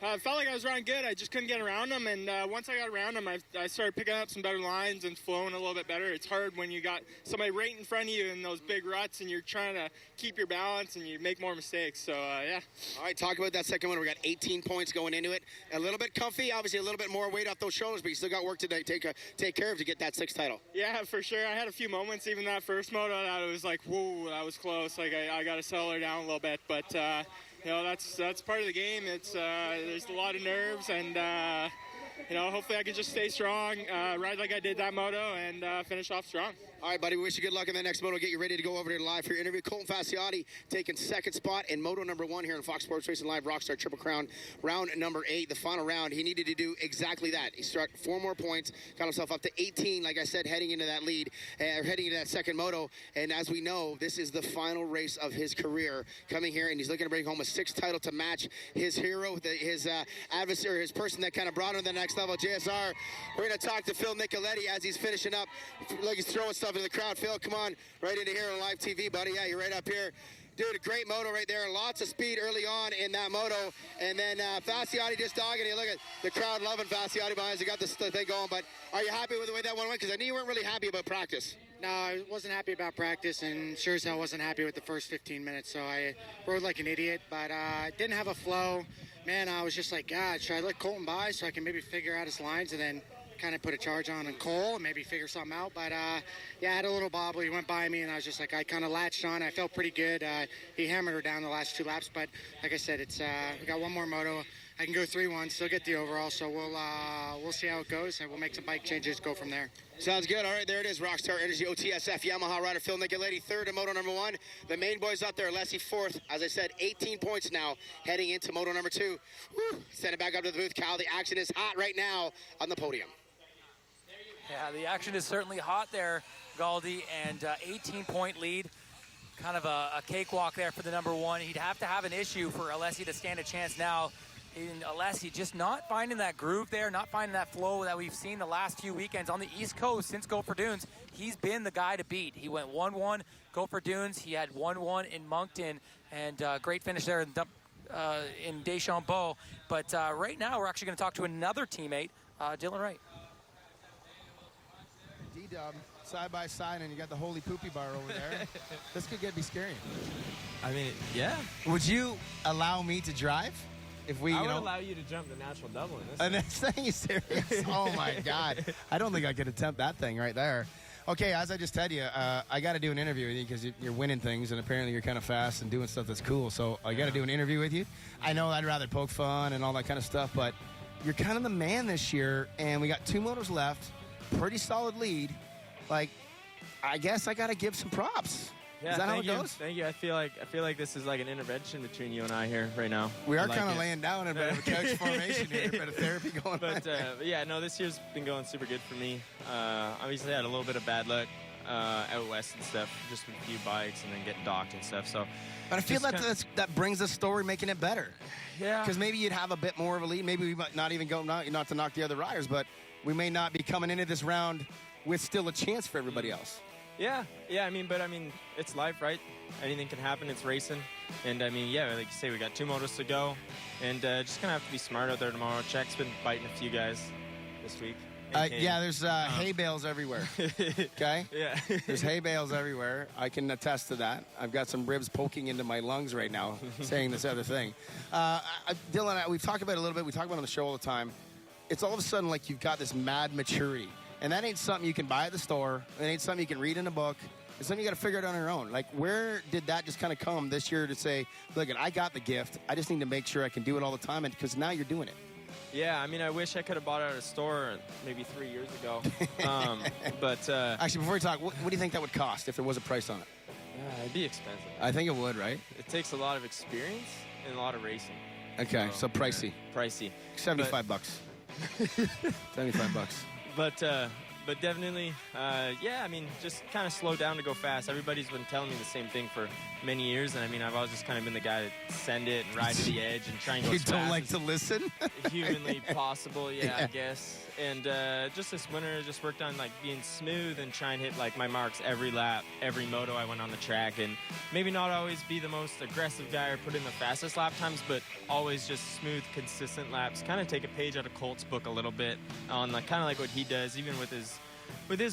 I felt like I was running good. I just couldn't get around him, and once I got around him, I started picking up some better lines and flowing a little bit better. It's hard when you got somebody right in front of you in those big ruts, and you're trying to keep your balance, and you make more mistakes, so yeah. All right, talk about that second one. We got 18 points going into it. A little bit comfy, obviously a little bit more weight off those shoulders, but you still got work to take care of to get that 6th title. Yeah, for sure. I had a few moments, even that first moto, that it was like, whoa, that was close. Like, I got to settle her down a little bit, but that's part of the game. It's there's a lot of nerves, and hopefully I can just stay strong, ride like I did that moto, and finish off strong. All right, buddy, we wish you good luck in the next moto. Get you ready to go over to live for your interview. Colton Fasciotti taking 2nd spot in moto number 1 here on Fox Sports Racing Live, Rockstar Triple Crown, round number 8, the final round. He needed to do exactly that. He struck 4 more points, got himself up to 18, like I said, heading into that lead, or heading into that second moto. And as we know, this is the final race of his career coming here, and he's looking to bring home a 6th title to match his hero, his adversary, his person that kind of brought him to the next level, JSR. We're going to talk to Phil Nicoletti as he's finishing up. Like he's throwing stuff into the crowd. Phil, come on, right into here on live TV, buddy. Yeah, you're right up here. Dude, a great moto right there. Lots of speed early on in that moto. And then Fasciotti just dogging it. Look at the crowd loving Fasciotti behind us. He got this thing going. But are you happy with the way that one went? Because I knew you weren't really happy about practice. No, I wasn't happy about practice, and sure as hell wasn't happy with the first 15 minutes. So I rode like an idiot, but I didn't have a flow. Man, I was just like, God, should I let Colton by so I can maybe figure out his lines and then kind of put a charge on Cole and maybe figure something out. But yeah, I had a little bobble. He went by me, and I was just like, I kind of latched on. I felt pretty good. He hammered her down the last 2 laps, but like I said, it's we got one more moto. I can go 3-1, still get the overall, so we'll see how it goes, and we'll make some bike changes, go from there. Sounds good. All right, there it is. Rockstar Energy OTSF Yamaha rider Phil Nicoletti, 3rd in moto number 1. The main boys up there, Alessi 4th. As I said, 18 points now heading into moto number 2. Woo. Send it back up to the booth. Cal, the action is hot right now on the podium. Yeah, the action is certainly hot there, Galdi, and 18-point lead. Kind of a cakewalk there for the number 1. He'd have to have an issue for Alessi to stand a chance now. And Alessi just not finding that groove there, not finding that flow that we've seen the last few weekends on the East Coast since Gopher Dunes. He's been the guy to beat. He went 1-1 Gopher Dunes. He had 1-1 in Moncton, and great finish there in Deschambault. But right now, we're actually going to talk to another teammate, Dylan Wright. D-Dub, side by side, and you got the holy poopy bar over there. This could be scary. I mean, yeah. Would you allow me to drive? If we, I would allow you to jump the natural double in this and this thing is serious. Oh my God. I don't think I could attempt that thing right there. Okay, as I just told you, I got to do an interview with you because you're winning things, and apparently you're kind of fast and doing stuff that's cool. So I got to do an interview with you. I know I'd rather poke fun and all that kind of stuff, but you're kind of the man this year, and we got 2 motos left. Pretty solid lead. Like, I guess I got to give some props. Yeah, is that how it goes? Thank you. I feel like this is like an intervention between you and I here right now. We are kind of laying down in a bit of a couch formation here, a bit of therapy going on. But yeah, no, this year's been going super good for me. Obviously, I had a little bit of bad luck out west and stuff, just with a few bikes and then getting docked and stuff. So, But I feel just that brings the story making it better. yeah, Because maybe you'd have a bit more of a lead. Maybe we might not even go, not to knock the other riders, but we may not be coming into this round with still a chance for everybody else. yeah. I mean, it's life, right? Anything can happen. It's racing, and I mean, yeah, like you say, we got 2 motos to go, and just gonna have to be smart out there tomorrow. Jack's been biting a few guys this week. Yeah, there's hay bales everywhere. Okay? Yeah. There's hay bales everywhere. I can attest to that. I've got some ribs poking into my lungs right now saying this other thing. Dylan, we've talked about it a little bit. We talk about it on the show all the time. It's all of a sudden like you've got this mad maturity. And that ain't something you can buy at the store. It ain't something you can read in a book. It's something you got to figure out on your own. Like, where did that just kind of come this year to say, look, I got the gift. I just need to make sure I can do it all the time, and because now you're doing it. Yeah, I mean, I wish I could have bought it at a store maybe 3 years ago. But Actually, before we talk, what do you think that would cost if there was a price on it? it'd be expensive. I think it would, right? It takes a lot of experience and a lot of racing. Okay, so pricey. Pricey. $75. $75. But definitely, yeah, I mean, just kind of slow down to go fast. Everybody's been telling me the same thing for many years, and I mean, I've always just kind of been the guy to send it and ride to the edge and try and go You as don't fast like as to listen? humanly possible, Yeah. I guess. And just this winter, I just worked on like being smooth and try and hit like my marks every lap, every moto I went on the track, and maybe not always be the most aggressive guy or put in the fastest lap times, but always just smooth, consistent laps. Kind of take a page out of Colt's book a little bit on like kind of like what he does, even with his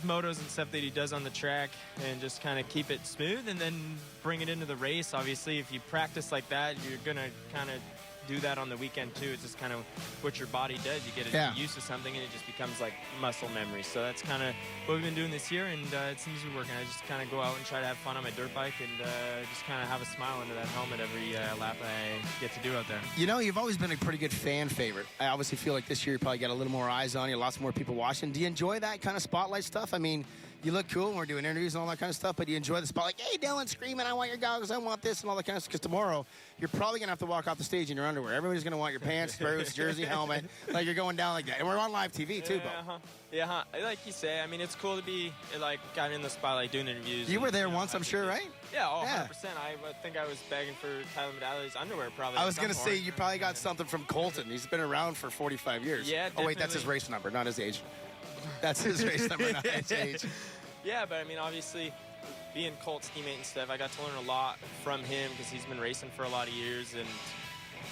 motos and stuff that he does on the track, and just kind of keep it smooth and then bring it into the race. Obviously, if you practice like that, you're gonna kind of do that on the weekend too. It's just kind of what your body does. You get used to something and it just becomes like muscle memory. So that's kind of what we've been doing this year, and it seems to be working. I just kind of go out and try to have fun on my dirt bike and just kind of have a smile into that helmet every lap I get to do out there. You know, you've always been a pretty good fan favorite. I obviously feel like this year you probably got a little more eyes on you, lots more people watching. Do you enjoy that kind of spotlight stuff? I mean, you look cool when we're doing interviews and all that kind of stuff, but you enjoy the spotlight. Like, hey, Dylan, screaming, I want your goggles, I want this, and all that kind of stuff. Because tomorrow, you're probably going to have to walk off the stage in your underwear. Everybody's going to want your pants, boots, jersey, helmet. Like, you're going down like that. And we're on live TV, too, Bo. Yeah, like you say, I mean, it's cool to be, like, got in the spotlight doing interviews. You were there once, I'm sure, right? Yeah, 100%. I think I was begging for Tyler Medalli's underwear probably. I was going to say, you probably got something from Colton. He's been around for 45 years. Yeah, Oh, wait, that's his race number, not his age. That's his race number, not his age. Yeah, but I mean, obviously, being Colt's teammate and stuff, I got to learn a lot from him because he's been racing for a lot of years. And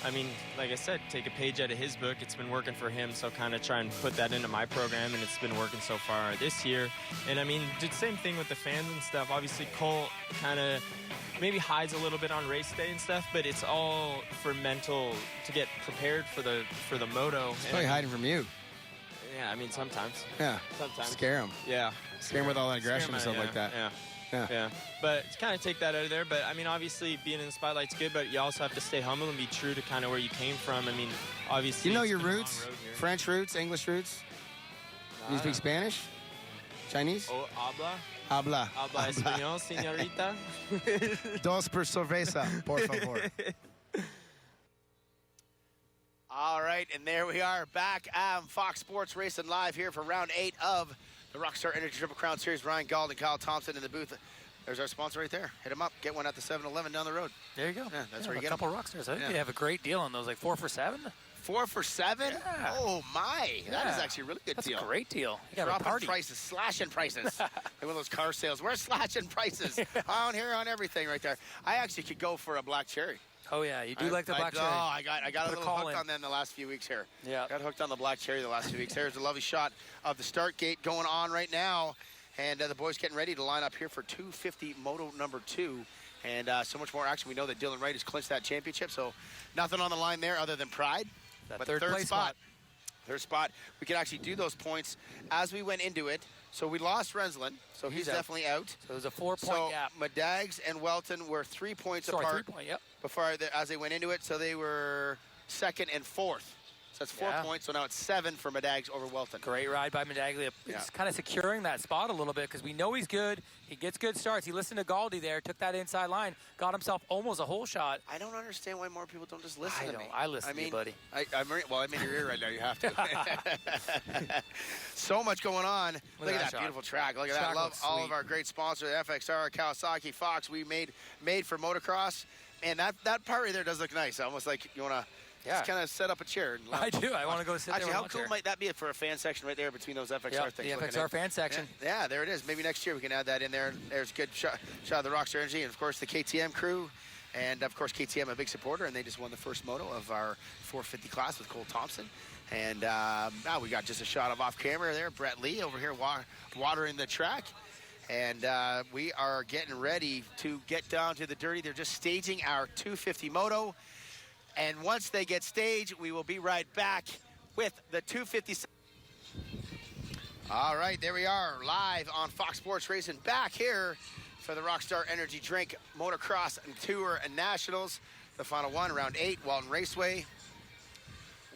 I mean, like I said, take a page out of his book. It's been working for him, so kind of try and put that into my program, and it's been working so far this year. And I mean, did the same thing with the fans and stuff. Obviously, Colt kind of maybe hides a little bit on race day and stuff, but it's all for mental to get prepared for the moto. He's probably hiding from you. Yeah, I mean, sometimes. Yeah. Sometimes. Scare him. Yeah. Scare him with all that aggression and stuff like that. Yeah. But kind of take that out of there. But I mean, obviously, being in the spotlight's good, but you also have to stay humble and be true to kind of where you came from. I mean, obviously. You know it's your been a long roots? road here. French roots, English roots? You speak Spanish? Chinese? Oh, Habla. habla español, señorita. Dos per cerveza, por favor. All right, and there we are back at Fox Sports Racing Live here for round 8 of the Rockstar Energy Triple Crown Series. Ryan Gauld and Kyle Thompson in the booth. There's our sponsor right there. Hit them up. Get one at the 7-Eleven down the road. There you go. Yeah, that's where you a get couple Rockstars. I think they have a great deal on those, like 4 for $7. 4 for $7? Yeah. Oh, my. That is Yeah. actually a really good That's deal. a great deal. You got a Dropping party. prices, slashing prices. Like one of those car sales. We're slashing prices on here on everything right there. I actually could go for a black cherry. Oh, yeah. You do like the black cherry. Oh, I got a Put a little call hooked in. on them the last few weeks here. Yeah. Got hooked on the black cherry the last few weeks. There's a lovely shot of the start gate going on right now. And the boys getting ready to line up here for 250 Moto number 2. And so much more action. We know that Dylan Wright has clinched that championship. So nothing on the line there other than pride. That But third place spot. Third spot. We can actually do those points as we went into it. So we lost Rensland. So he's out. definitely out. So there's a 4-point So gap. Madags and Welton were 3 points Sorry, apart 3-point, yep. before as they went into it. So they were second and fourth. So that's 4 Yeah. points. So now it's 7 for Medags over Walton. Great ride by Medaglia. Yeah. He's kind of securing that spot a little bit because we know he's good. He gets good starts. He listened to Galdi there, took that inside line, got himself almost a whole shot. I don't understand why more people don't just listen I to don't. me. I listen to you, buddy. I'm in your ear right now. You have to. So much going on. Look at that shot. beautiful track. Look at that. Track Love looks all sweet. of our great sponsors, FXR, Kawasaki, Fox. We made for motocross. And that part right there does look nice. Almost like you want to just kind of set up a chair. And I do. I want to go sit Actually, there. how and cool watch might that be for a fan section right there between those FXR Yep, things? the looking FXR at- fan section. Yeah, there it is. Maybe next year we can add that in there. There's a good shot of the Rockstar Energy, and of course the KTM crew. And of course KTM, a big supporter, and they just won the first moto of our 450 class with Cole Thompson. And now we got just a shot of off camera there. Brett Lee over here watering the track. And we are getting ready to get down to the dirty. They're just staging our 250 moto. And once they get staged, we will be right back with the 250. All right, there we are, live on Fox Sports Racing, back here for the Rockstar Energy Drink Motocross and Tour and Nationals. The final one, round 8, Walton Raceway.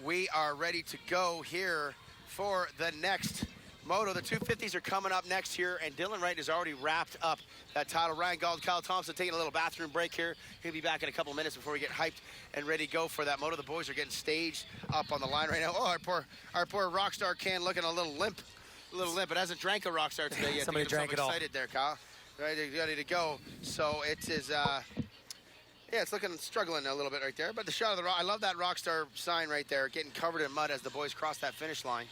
We are ready to go here for the next moto. The 250s are coming up next here, and Dylan Wright has already wrapped up that title. Ryan Gauld, Kyle Thompson taking a little bathroom break here. He'll be back in a couple minutes before we get hyped and ready to go for that moto. The boys are getting staged up on the line right now. Oh, our poor Rockstar can looking a little limp. It hasn't drank a Rockstar today yet. Somebody drank it all. Excited there, Kyle. Ready to go. So it is, yeah, it's struggling a little bit right there. But the shot of I love that Rockstar sign right there, getting covered in mud as the boys cross that finish line.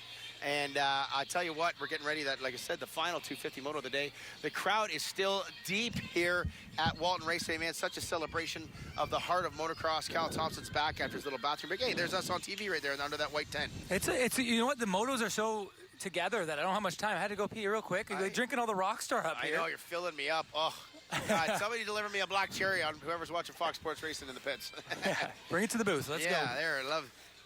And I tell you what, we're getting ready. That, like I said, the final 250 moto of the day. The crowd is still deep here at Walton Raceway, man. Such a celebration of the heart of motocross. Kyle Thompson's back after his little bathroom break. Hey, there's us on TV right there under that white tent. It's you know what, the motos are so together that I don't have much time. I had to go pee real quick. You're drinking all the Rockstar up here. I know, you're filling me up. Oh, God, somebody deliver me a black cherry on whoever's watching Fox Sports Racing in the pits. Bring it to the booth. Let's go. Yeah, there,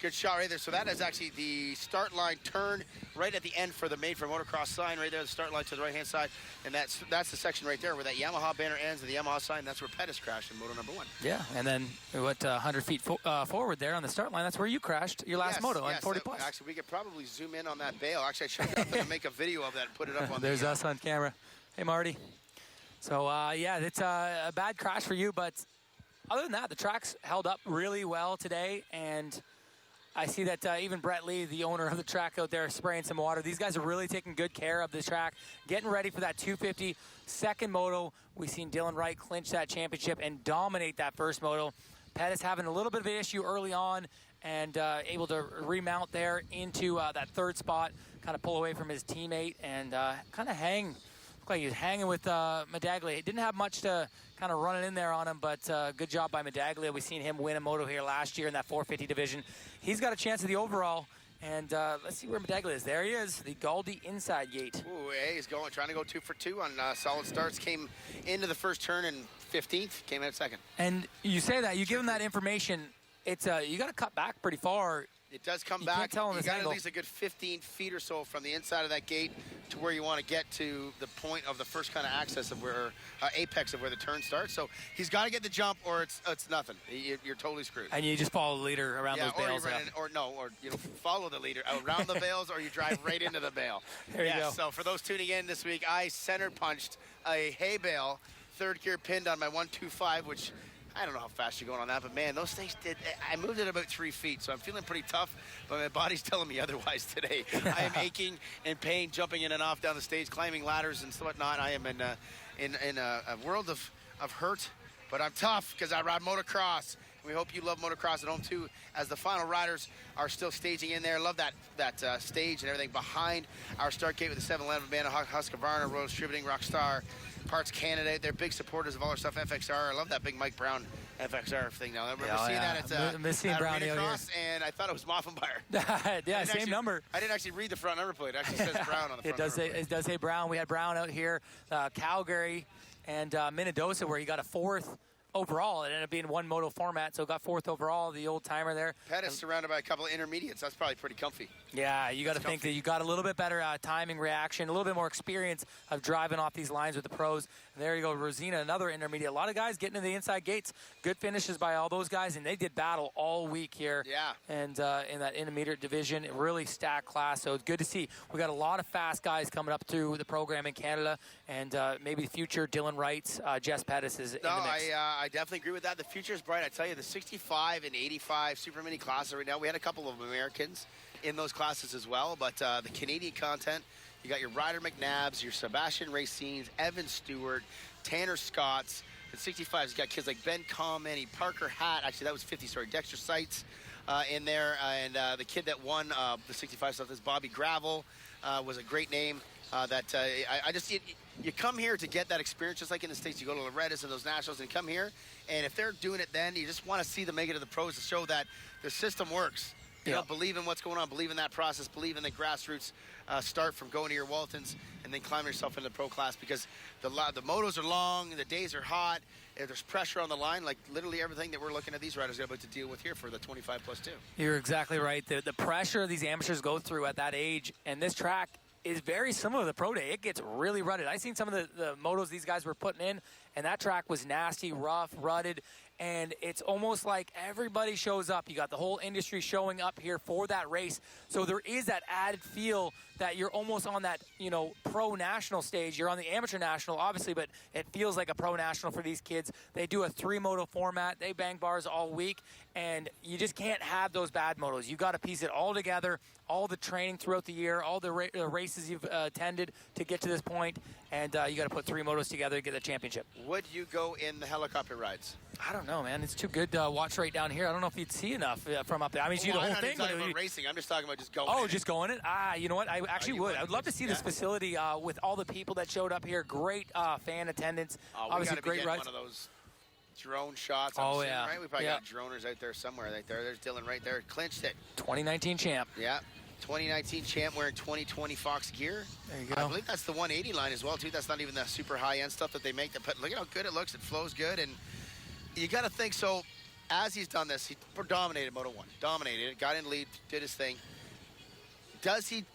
good shot right there. So that is actually the start line turn right at the end for the Made for Motocross sign right there, the start line to the right-hand side. And that's the section right there where that Yamaha banner ends and the Yamaha sign. That's where Pettis crashed in moto number 1. Yeah, and then we went 100 feet forward there on the start line. That's where you crashed your last moto on 40 plus. Actually, we could probably zoom in on that bale. Actually, I should have to make a video of that and put it up on There's us on camera. Hey, Marty. So, yeah, it's a bad crash for you, but other than that, the track's held up really well today, and I see that even Brett Lee, the owner of the track out there, spraying some water. These guys are really taking good care of this track, getting ready for that 250 second moto. We've seen Dylan Wright clinch that championship and dominate that first moto. Pettis having a little bit of an issue early on and able to remount there into that third spot, kind of pull away from his teammate and kind of hang. Looked like he was hanging with Medaglia. He didn't have much to kind of run it in there on him, but good job by Medaglia. We've seen him win a moto here last year in that 450 division. He's got a chance at the overall, and let's see where Medaglia is. There he is, the Galdi inside gate. Ooh, hey, he's trying to go 2 for 2 on solid starts. Came into the first turn in 15th, came out second. And you say that, you give him that information, it's you got to cut back pretty far. It does come You back. can't tell in You this got at angle. least a good 15 feet or so from the inside of that gate to where you want to get to the point of the first kind of access of where apex of where the turn starts. So he's got to get the jump, or it's nothing. You're totally screwed. And you just follow the leader around those bales. or follow the leader around the bales, or you drive right into the bale. There you go. So for those tuning in this week, I center punched a hay bale, third gear pinned on my 125, which I don't know how fast you're going on that, but man, those things I moved it about 3 feet, so I'm feeling pretty tough, but my body's telling me otherwise today. I am aching and pain, jumping in and off down the stage, climbing ladders and whatnot. I am in a world of hurt, but I'm tough because I ride motocross. We hope you love motocross at home too, as the final riders are still staging in there. Love that stage and everything behind our start gate with the 7-Eleven band, Husqvarna, Royal Distributing, Rockstar, Parts Canada. They're big supporters of all our stuff. FXR. I love that big Mike Brown FXR thing now. I remember seeing that at seeing Brownie out here. and I thought it was Moffenbauer. Yeah, same number. I didn't actually read the front number plate. It actually says Brown on the front It does say Brown. We had Brown out here, Calgary, and Minnedosa, where he got a 4th overall. It ended up being one moto format, so got 4th overall, the old timer there. Pettis surrounded by a couple of intermediates. That's probably pretty comfy. Yeah, you got to think that you got a little bit better timing, reaction, a little bit more experience of driving off these lines with the pros. And there you go, Rosina, another intermediate. A lot of guys getting to the inside gates. Good finishes by all those guys, and they did battle all week here. Yeah. And in that intermediate division, really stacked class. So it's good to see. We got a lot of fast guys coming up through the program in Canada, and maybe future Dylan Wrights, Jess Pettis is in the mix. I definitely agree with that. The future is bright. I tell you, the 65 and 85 super mini classes right now, we had a couple of Americans in those classes as well, but the Canadian content, you got your Ryder McNabbs, your Sebastian Racines, Evan Stewart, Tanner Scotts. The 65s, you got kids like Ben Comeni, Parker Hatt, actually that was 50, sorry, Dexter Seitz in there, and the kid that won the 65 stuff is Bobby Gravel, was a great name. You come here to get that experience, just like in the States. You go to Loretta's and those nationals and come here, and if they're doing it then, you just want to see them make it to the pros to show that the system works. You know, believe in what's going on, believe in that process, believe in the grassroots start from going to your Waltons and then climbing yourself into the pro class, because the motos are long, the days are hot, there's pressure on the line, like literally everything that we're looking at these riders are about to deal with here for the 25+2. You're exactly right. The pressure these amateurs go through at that age, and this track is very similar to the pro day. It gets really rutted. I seen some of the motos these guys were putting in, and that track was nasty, rough, rutted, and it's almost like everybody shows up. You got the whole industry showing up here for that race. So there is that added feel that you're almost on that, pro national stage. You're on the amateur national, obviously, but it feels like a pro national for these kids. They do a 3-moto format. They bang bars all week, and you just can't have those bad motos. You got to piece it all together, all the training throughout the year, all the races you've attended to get to this point, and you got to put 3 motos together to get the championship. Would you go in the helicopter rides? I don't know, man. It's too good to watch right down here. I don't know if you'd see enough from up there. I mean, you see the whole thing. I'm not talking about racing. I'm just talking about just going. Oh, just going it? You know what? I actually would. I would love to see this facility with all the people that showed up here. Great fan attendance. Obviously, great rides. One of those drone shots. Yeah. Right? We probably got droners out there somewhere. Right there. There's Dylan right there. Clinched it. 2019 champ. Yeah. 2019 champ wearing 2020 Fox gear. There you go. I believe that's the 180 line as well, too. That's not even the super high-end stuff that they make. But look at how good it looks. It flows good. And you got to think, so as he's done this, he dominated Moto 1. Dominated it. Got in lead. Did his thing. Does he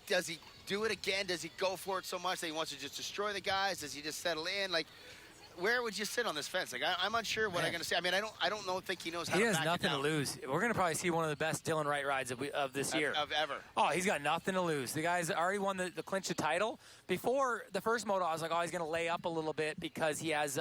do it again? Does he go for it so much that he wants to just destroy the guys? Does he just settle in? Like, where would you sit on this fence? Like, I'm unsure what I'm going to say. I mean, I don't think he knows how to back it down. He has nothing to lose. We're going to probably see one of the best Dylan Wright rides of this year. Of ever. Oh, he's got nothing to lose. The guy's already won the clinch the title. Before the first moto, I was like, oh, he's going to lay up a little bit because he has,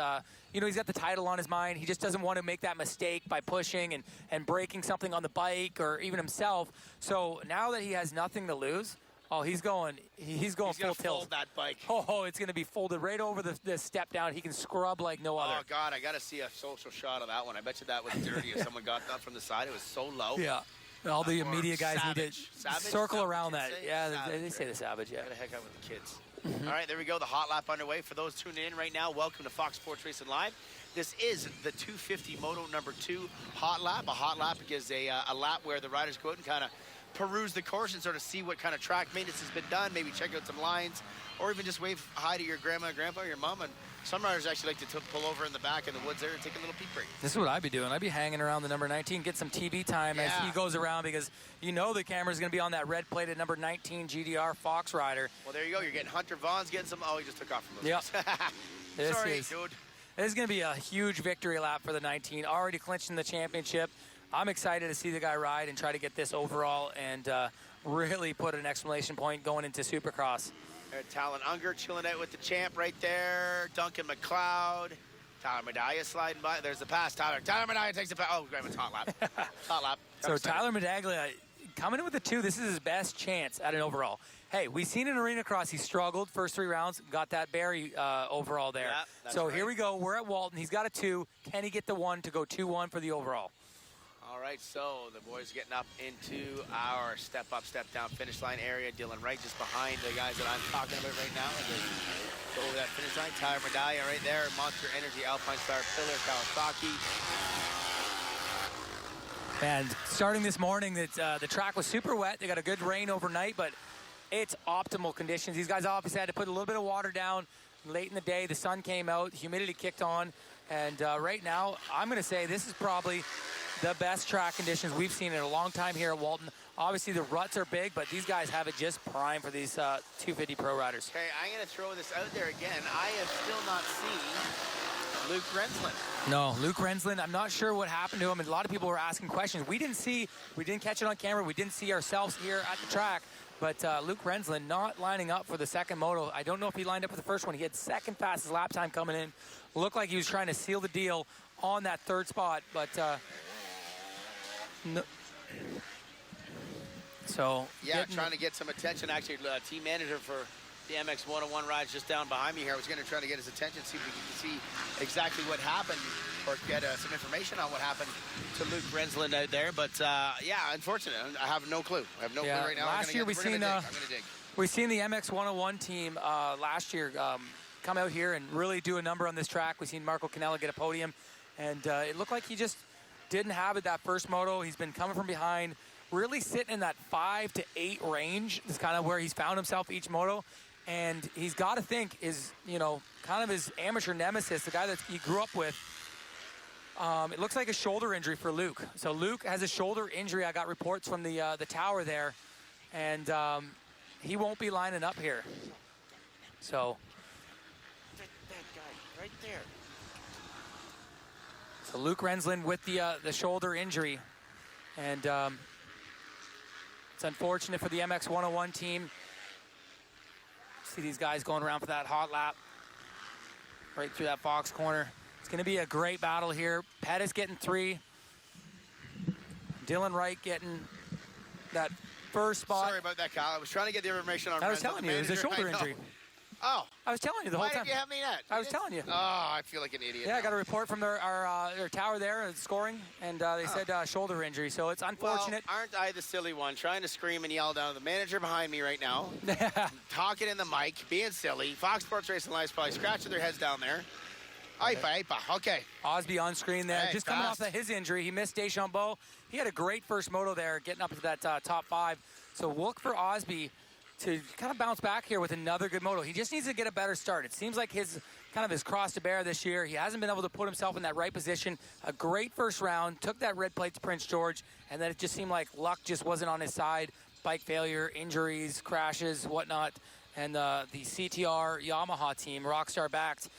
he's got the title on his mind. He just doesn't want to make that mistake by pushing and breaking something on the bike or even himself. So now that he has nothing to lose, oh, he's going full tilt. Fold that bike. Oh, it's going to be folded right over the step down. He can scrub like no other. Oh, God, I got to see a social shot of that one. I bet you that was dirty if someone got that from the side. It was so low. Yeah. All the media guys need to Savage? circle around that. Say? Yeah, Savage, they say the Savage, yeah. Get the heck out with the kids. All right, there we go. The hot lap underway. For those tuning in right now, welcome to Fox Sports Racing Live. This is the 250 Moto number 2 hot lap. A hot lap is a lap where the riders go out and kind of peruse the course and sort of see what kind of track maintenance has been done, maybe check out some lines, or even just wave hi to your grandma, grandpa, your mom. And some riders actually like to pull over in the back in the woods there and take a little peek break. This is what I'd be doing. I'd be hanging around the number 19, get some TV time as he goes around, because the camera's going to be on that red-plated number 19 GDR Fox rider. Well, there you go. You're getting Hunter Vaughn's getting some. Oh, he just took off from those. Yep. Sorry, dude. This is going to be a huge victory lap for the 19. Already clinching the championship. I'm excited to see the guy ride and try to get this overall and really put an exclamation point going into Supercross. Talon Unger chilling out with the champ right there. Duncan McLeod. Tyler Medaglia sliding by. There's the pass, Tyler. Tyler Medaglia takes the pass. Oh, grab a hot lap. Hot lap. So Tyler Medaglia coming in with the 2. This is his best chance at an overall. Hey, we've seen in Arena Cross, he struggled first 3 rounds, got that Barry overall there. Yeah, so here we go. We're at Walton. He's got a 2. Can he get the 1 to go 2-1 for the overall? All right, so the boys getting up into our step up, step down finish line area. Dylan Wright just behind the guys that I'm talking about right now. As they go over that finish line. Tyler Medaglia right there. Monster Energy, Alpine Star, Pillar, Kawasaki. And starting this morning, the track was super wet. They got a good rain overnight, but it's optimal conditions. These guys obviously had to put a little bit of water down late in the day. The sun came out, humidity kicked on, And right now, I'm going to say this is probably the best track conditions we've seen in a long time here at Walton. Obviously, the ruts are big, but these guys have it just prime for these 250 Pro riders. Okay, I'm going to throw this out there again. I have still not seen Luke Rensland. No, Luke Rensland, I'm not sure what happened to him. And a lot of people were asking questions. We didn't catch it on camera. We didn't see ourselves here at the track. But Luke Rensland not lining up for the second moto. I don't know if he lined up for the first one. He had second fastest lap time coming in. Looked like he was trying to seal the deal on that third spot. But no. So yeah, trying to get some attention. Actually, team manager for the MX 101 rides just down behind me here. I was going to try to get his attention, see if we can see exactly what happened or get some information on what happened to Luke Rensland out there. But yeah, unfortunate. I have no clue. I have no clue right now. Last year we've seen the MX 101 team last year come out here and really do a number on this track. We've seen Marco Canella get a podium, and it looked like he just didn't have it that first moto. He's been coming from behind, really sitting in that 5 to 8 range. Is kind of where he's found himself each moto. And he's got to think is, kind of his amateur nemesis, the guy that he grew up with. It looks like a shoulder injury for Luke. So Luke has a shoulder injury. I got reports from the tower there, and he won't be lining up here. So that guy right there. So Luke Rensland with the shoulder injury, and it's unfortunate for the MX 101 team. See these guys going around for that hot lap right through that box corner. It's going to be a great battle here. Pettis getting 3. Dylan Wright getting that first spot. Sorry about that, Kyle. I was trying to get the information on. I was telling you, it was a shoulder injury. Oh. I was telling you the whole time. Why did you have me that? I was telling you. Oh, I feel like an idiot. Yeah, now. I got a report from their tower there, scoring, and they said shoulder injury. So it's unfortunate. Well, aren't I the silly one trying to scream and yell down to the manager behind me right now? Talking in the mic, being silly. Fox Sports Racing Live's probably scratching their heads down there. Okay. Osby on screen there. Hey, just coming off his injury. He missed Deschambault. He had a great first moto there, getting up into that top 5. So look for Osby to kind of bounce back here with another good moto. He just needs to get a better start. It seems like his cross to bear this year. He hasn't been able to put himself in that right position. A great first round, took that red plate to Prince George, and then it just seemed like luck just wasn't on his side. Bike failure, injuries, crashes, whatnot. And the CTR Yamaha team, Rockstar backed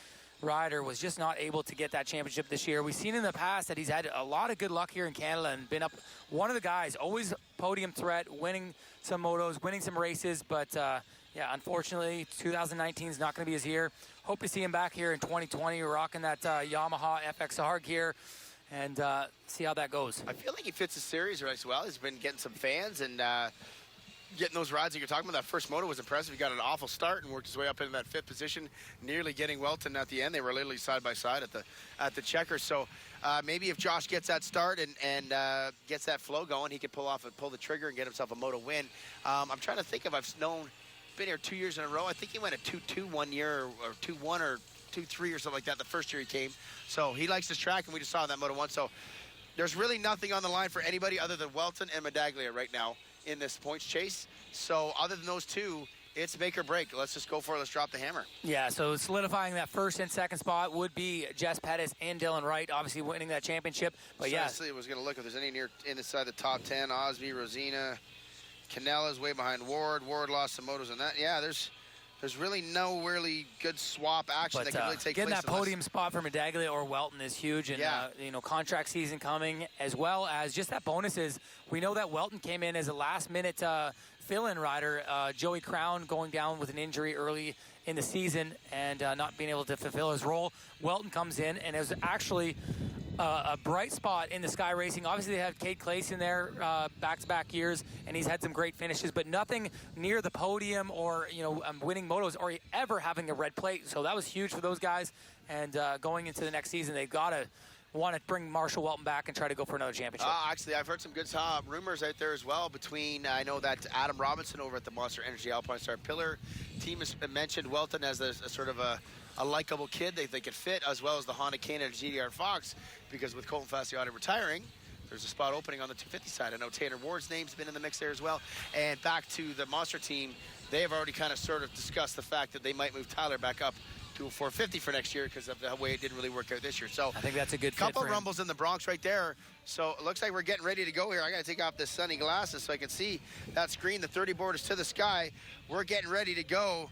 rider, was just not able to get that championship this year. We've seen in the past that he's had a lot of good luck here in Canada and been up one of the guys, always podium threat, winning some motos, winning some races, but yeah, unfortunately 2019 is not going to be his year. Hope to see him back here in 2020 rocking that Yamaha FXR gear and see how that goes. I feel like he fits the series right as well. He's been getting some fans and getting those rides that you're talking about. That first moto was impressive. He got an awful start and worked his way up into that 5th position, nearly getting Walton at the end. They were literally side by side at the checker. So maybe if Josh gets that start and gets that flow going, he can pull the trigger and get himself a moto win. I'm trying to think if I've been here 2 years in a row. I think he went a 2-2 one year or 2-1 or 2-3 or something like that the first year he came. So he likes this track, and we just saw that Moto 1. So there's really nothing on the line for anybody other than Walton and Medaglia right now in this points chase. So other than those two, it's make or break. Let's just go for it. Let's drop the hammer. Yeah, so solidifying that first and second spot would be Jess Pettis and Dylan Wright, obviously winning that championship. But yeah, I was going to look if there's any near inside the top 10. Osby, Rosina, Canella's way behind Ward. Ward lost some motos on that. Yeah, there's really no really good swap action that can really take getting place. Getting that podium spot for Medaglia or Welton is huge, and contract season coming, as well as just that bonuses. We know that Welton came in as a last-minute fill-in rider. Joey Crown going down with an injury early in the season and not being able to fulfill his role. Welton comes in and is actually a bright spot in the Sky Racing. Obviously, they have Cade Clace in there back-to-back years, and he's had some great finishes, but nothing near the podium or winning motos or ever having a red plate. So that was huge for those guys. And going into the next season, they've got to want to bring Marshall Welton back and try to go for another championship. Actually, I've heard some good rumors out there as well between, I know that Adam Robinson over at the Monster Energy Alpine Star Pillar team has mentioned Welton as a sort of a likable kid they could fit, as well as the Honda Cane and GDR Fox, because with Colton Fasciotti retiring, there's a spot opening on the 250 side. I know Tanner Ward's name's been in the mix there as well. And back to the Monster team, they have already kind of sort of discussed the fact that they might move Tyler back up dual 450 for next year because of the way it didn't really work out this year. So I think that's a good fit couple for him. rumbles in the Bronx right there. So it looks like we're getting ready to go here. I got to take off this sunny glasses so I can see that screen. The 30 board is to the sky. We're getting ready to go.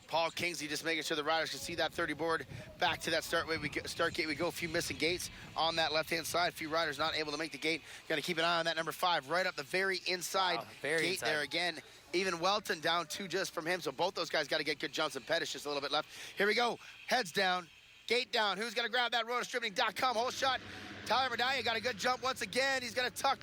Paul Kingsley just making sure the riders can see that 30 board back to that start gate. We go. A few missing gates on that left-hand side. A few riders not able to make the gate. Got to keep an eye on that number 5 right up the very inside gate there again. Even Walton down 2 just from him. So both those guys got to get good jumps, and Pettis just a little bit left. Here we go. Heads down. Gate down. Who's going to grab that? Rotostripping.com. Whole shot. Tyler Medallia got a good jump once again. He's going to tuck.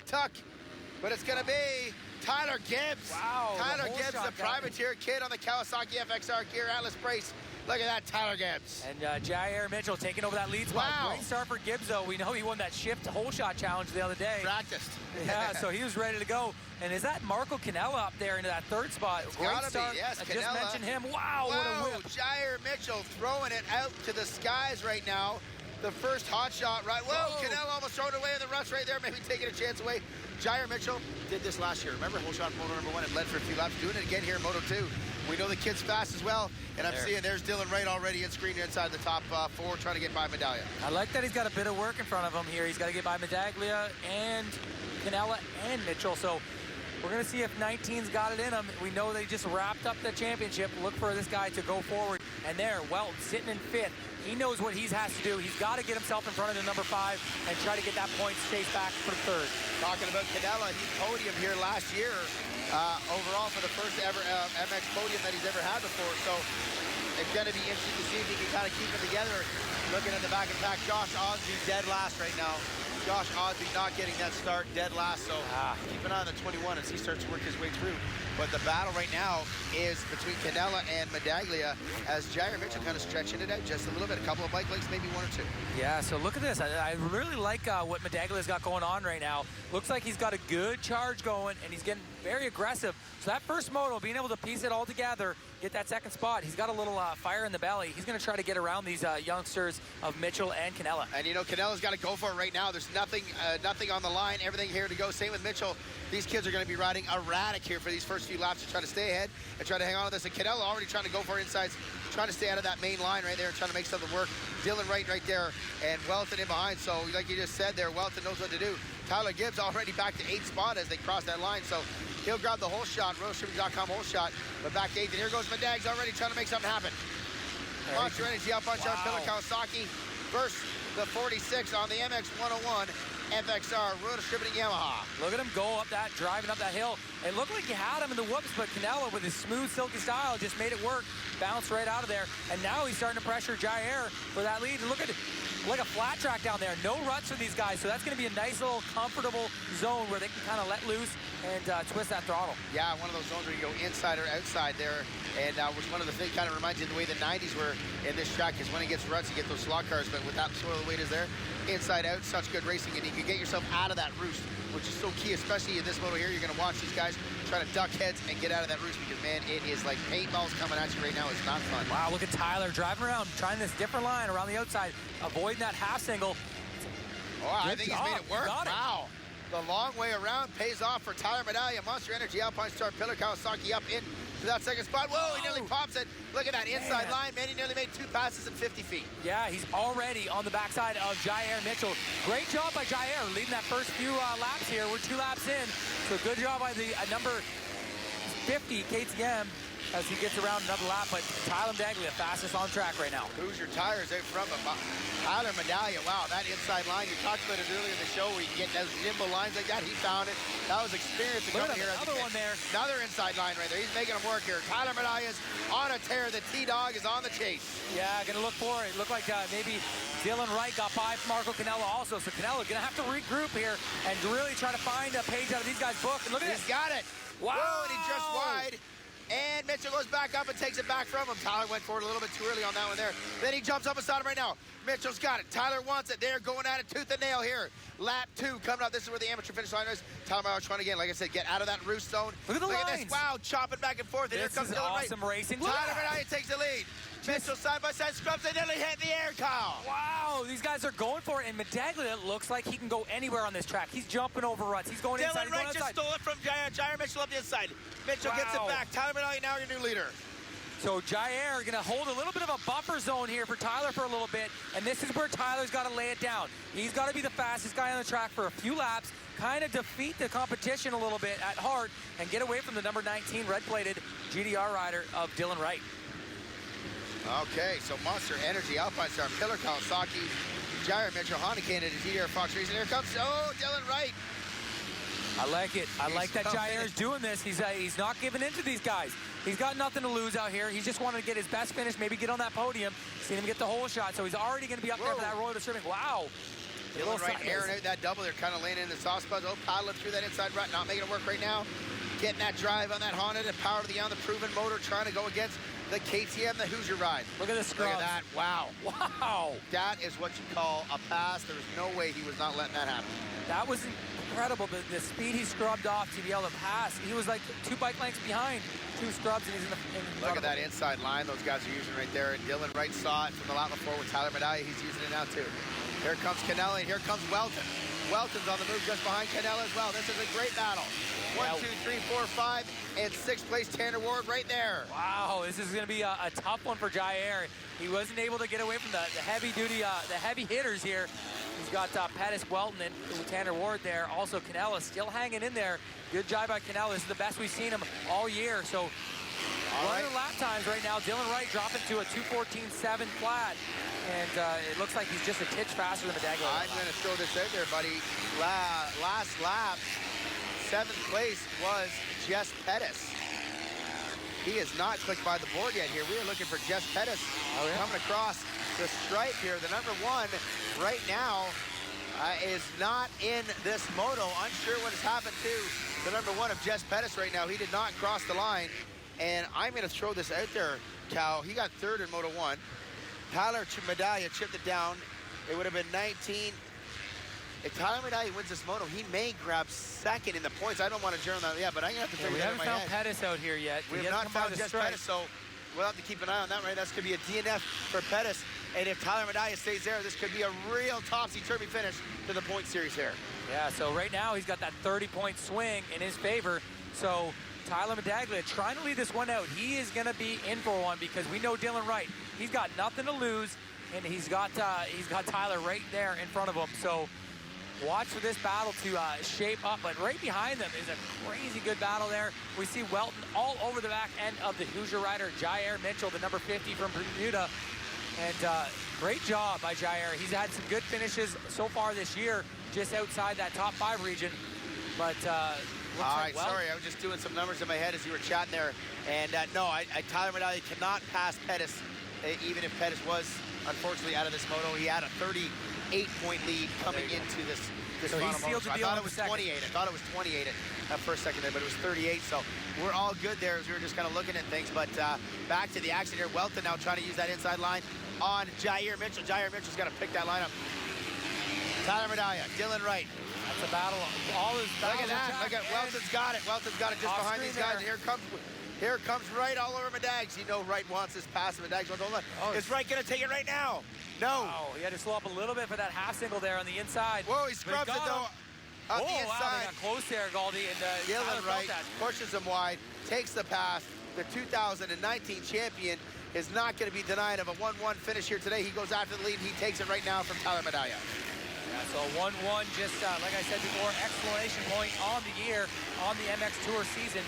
But it's going to be Tyler Gibbs. Wow. Tyler Gibbs, the privateer kid on the Kawasaki FXR gear Atlas brace. Look at that, Tyler Gibbs. And Jair Mitchell taking over that lead spot. Wow. Great start for Gibbs, though. We know he won that shift hole shot challenge the other day. Practiced. Yeah, so he was ready to go. And is that Marco Canella up there into that 3rd spot? It's Great gotta start. be, yes, I just Canella. mentioned him. Wow, what a whip. Jair Mitchell throwing it out to the skies right now. The first hot shot, right? Whoa, Canella almost thrown it away in the rush right there, maybe taking a chance away. Jair Mitchell did this last year. Remember, whole shot Moto number 1 and led for a few laps. Doing it again here in Moto 2. We know the kid's fast as well. And I'm seeing there's Dylan Wright already in screen inside the top 4 trying to get by Medallia. I like that he's got a bit of work in front of him here. He's got to get by Medaglia and Canella and Mitchell. So we're going to see if 19's got it in him. We know they just wrapped up the championship. Look for this guy to go forward. And there, Welton sitting in 5th. He knows what he has to do. He's got to get himself in front of the number 5 and try to get that point chase back for 3rd. Talking about Canella, he podium here last year overall for the first ever MX podium that he's ever had before. So it's going to be interesting to see if he can kind of keep it together. Looking at the back of the pack, Josh Osby dead last right now. Josh Osby not getting that start, dead last. So keep an eye on the 21 as he starts to work his way through. But the battle right now is between Canella and Medaglia as Jair Mitchell kind of stretching it out just a little bit. A couple of bike legs, maybe 1 or 2. Yeah, so look at this. I really like what Medaglia's got going on right now. Looks like he's got a good charge going, and he's getting very aggressive. So that first moto, being able to piece it all together, get that 2nd spot, he's got a little fire in the belly. He's going to try to get around these youngsters of Mitchell and Canella. And, you know, Canella's got to go for it right now. There's nothing on the line, everything here to go. Same with Mitchell. These kids are going to be riding erratic here for these first few laps to try to stay ahead and try to hang on to this. And Canella already trying to go for insides, trying to stay out of that main line right there and trying to make something work. Dylan Wright right there and Welton in behind. So, like you just said there, Welton knows what to do. Tyler Gibbs already back to 8th spot as they cross that line. So he'll grab the whole shot, roadstripping.com whole shot. But back to 8th. And here goes Medags already trying to make something happen. Monster Energy out punch out Pillar Kawasaki versus the 46 on the MX 101 FXR Rotostripping Yamaha. Look at him go up that, driving up that hill. It looked like he had him in the whoops, but Canella with his smooth, silky style just made it work. Bounced right out of there. And now he's starting to pressure Jair for that lead. And look at it, like a flat track down there. No ruts for these guys. So that's going to be a nice little comfortable zone where they can kind of let loose and twist that throttle. Yeah, one of those zones where you go inside or outside there. And which one of the things kind of reminds you of the way the 90s were in this track is when it gets ruts, you get those slot cars. But with that sort of weight is there, inside out, such good racing. And you can get yourself out of that roost, which is so key, especially in this moto here. You're going to watch these guys try to duck heads and get out of that roost because, man, it is like paintballs coming at you right now. It's not fun. Wow, look at Tyler driving around, trying this different line around the outside, avoiding that half single. Oh, I think he's made it work. Wow. The long way around pays off for Tyler Medallia. Monster Energy Alpine Star Pillar Kawasaki up in to that 2nd spot. Whoa, he nearly pops it. Look at that inside line, man. He nearly made 2 passes in 50 feet. Yeah, he's already on the backside of Jair Mitchell. Great job by Jair leading that first few laps here. We're 2 laps in. So good job by the number 50, KTM, as he gets around another lap. But Tyler Medaglia, fastest on track right now. Hoosier tires out from him. Tyler Medallia, wow, that inside line. You talked about it earlier in the show where you get those nimble lines like that. He found it. That was experience to come here. Another one there. Another inside line right there. He's making him work here. Tyler Medallia's on a tear. The T-Dog is on the chase. Yeah, gonna look for it. Looked like maybe Dylan Wright got by Marco Canella also. So Canella gonna have to regroup here and really try to find a page out of these guys' book. And look at this. He's got it. Wow. Whoa, and he just wide. And Mitchell goes back up and takes it back from him. Tyler went forward a little bit too early on that one there. Then he jumps up beside him right now. Mitchell's got it. Tyler wants it. They're going at it tooth and nail here. Lap 2 coming up. This is where the amateur finish line is. Tyler Medallia trying again, like I said, get out of that roost zone. Look at the lines. Look at this. Wow, chopping back and forth. And This here comes is Dylan Wright. awesome racing. Tyler Medallia takes the lead. Mitchell side by side scrubs. They nearly hit the air, Kyle. Wow, these guys are going for it. And Medaglia looks like he can go anywhere on this track. He's jumping over ruts. He's going inside. Dylan Wright just stole it from Jair. Jair Mitchell up the inside. Mitchell gets it back. Tyler Medallia now your new leader. So Jair going to hold a little bit of a buffer zone here for Tyler for a little bit, and this is where Tyler's got to lay it down. He's got to be the fastest guy on the track for a few laps, kind of defeat the competition a little bit at heart, and get away from the number 19 red-plated GDR rider of Dylan Wright. Okay, so Monster Energy, Alpine Star, Pillar Kawasaki, Jair Mitchell, Honda Canada, GDR Fox Racing. Here comes, Dylan Wright. I like it. I like that Jair's doing this. He's not giving in to these guys. He's got nothing to lose out here. He just wanted to get his best finish, maybe get on that podium. Seen him get the whole shot, so he's already going to be up there for that roller disturbing. Wow. Dylan Wright airing out that double. They're kind of laying in the soft spots. Paddling through that inside rut, not making it work right now. Getting that drive on that Honda, the power to the proven motor, trying to go against the KTM, the Hoosier ride. Look at this scrub. Look at that. Wow. Wow. That is what you call a pass. There's no way he was not letting that happen. That was incredible. The speed he scrubbed off to be able to pass. He was like 2 bike lengths behind, 2 scrubs, and he's in the Look at that inside line those guys are using right there. And Dylan Wright saw it from the lap before with Tyler Medaglia. He's using it now too. Here comes Canella, and here comes Walton. Welton's on the move just behind Canella as well. This is a great battle. 1, 2, 3, 4, 5, and 6th place Tanner Ward right there. Wow, this is going to be a tough one for Jair. He wasn't able to get away from the heavy duty, the heavy hitters here. He's got Pettis, Welton, and Tanner Ward there. Also, Canella still hanging in there. Good job by Canella. This is the best we've seen him all year. So, running lap times right now. Dylan Wright dropping to a 2:14.7 flat. And it looks like he's just a titch faster than Medaglia. I'm going to throw this out there, buddy. Last lap, 7th place was Jess Pettis. He is not clicked by the board yet here. We are looking for Jess Pettis coming across the stripe here. The number 1 right now is not in this moto. Unsure what has happened to the number 1 of Jess Pettis right now. He did not cross the line. And I'm going to throw this out there, Cal. He got 3rd in Moto 1. Tyler Medaglia chipped it down. It would have been 19. If Tyler Medaglia wins this moto, he may grab 2nd in the points. I don't want to journal that yet, but I'm going to have to figure that out in my head. We haven't found Pettis out here yet. We have not found Jess Pettis, so we'll have to keep an eye on that, right? That's going to be a DNF for Pettis. And if Tyler Medaglia stays there, this could be a real topsy-turvy finish to the point series here. Yeah, so right now he's got that 30-point swing in his favor. So Tyler Medaglia trying to lead this one out. He is going to be in for one because we know Dylan Wright. He's got nothing to lose, and he's got Tyler right there in front of him. So watch for this battle to shape up. But right behind them is a crazy good battle there. We see Welton all over the back end of the Hoosier rider, Jair Mitchell, the number 50 from Bermuda. And great job by Jair. He's had some good finishes so far this year, just outside that top 5 region. But all right, sorry, I was just doing some numbers in my head as you were chatting there. And no, Tyler Medaglia cannot pass Pettis, even if Pettis was unfortunately out of this moto. He had a 38-point lead coming into this so final moto. I thought it was 28. I thought it was 28 at first second there, but it was 38. So we're all good there as we were just kind of looking at things. But back to the action here. Welton now trying to use that inside line on Jair Mitchell. Jair Mitchell's got to pick that line up. Tyler Medaglia, Dylan Wright. That's a battle. All his Look at that. Look at Welton's got it. Welton's got it just behind these guys. And here comes Wright all over Medags. You know Wright wants this pass. Medags wants to hold on. Is Wright going to take it right now? No. Oh, he had to slow up a little bit for that half single there on the inside. Whoa, he scrubs it though. On the inside. Wow, they got close there, Galdi. And Dylan Wright pushes him wide, takes the pass. The 2019 champion is not going to be denied of a 1-1 finish here today. He goes after the lead. He takes it right now from Tyler Medaglia. Yeah, so 1-1, just like I said before, exclamation point on the year, on the MX Tour season.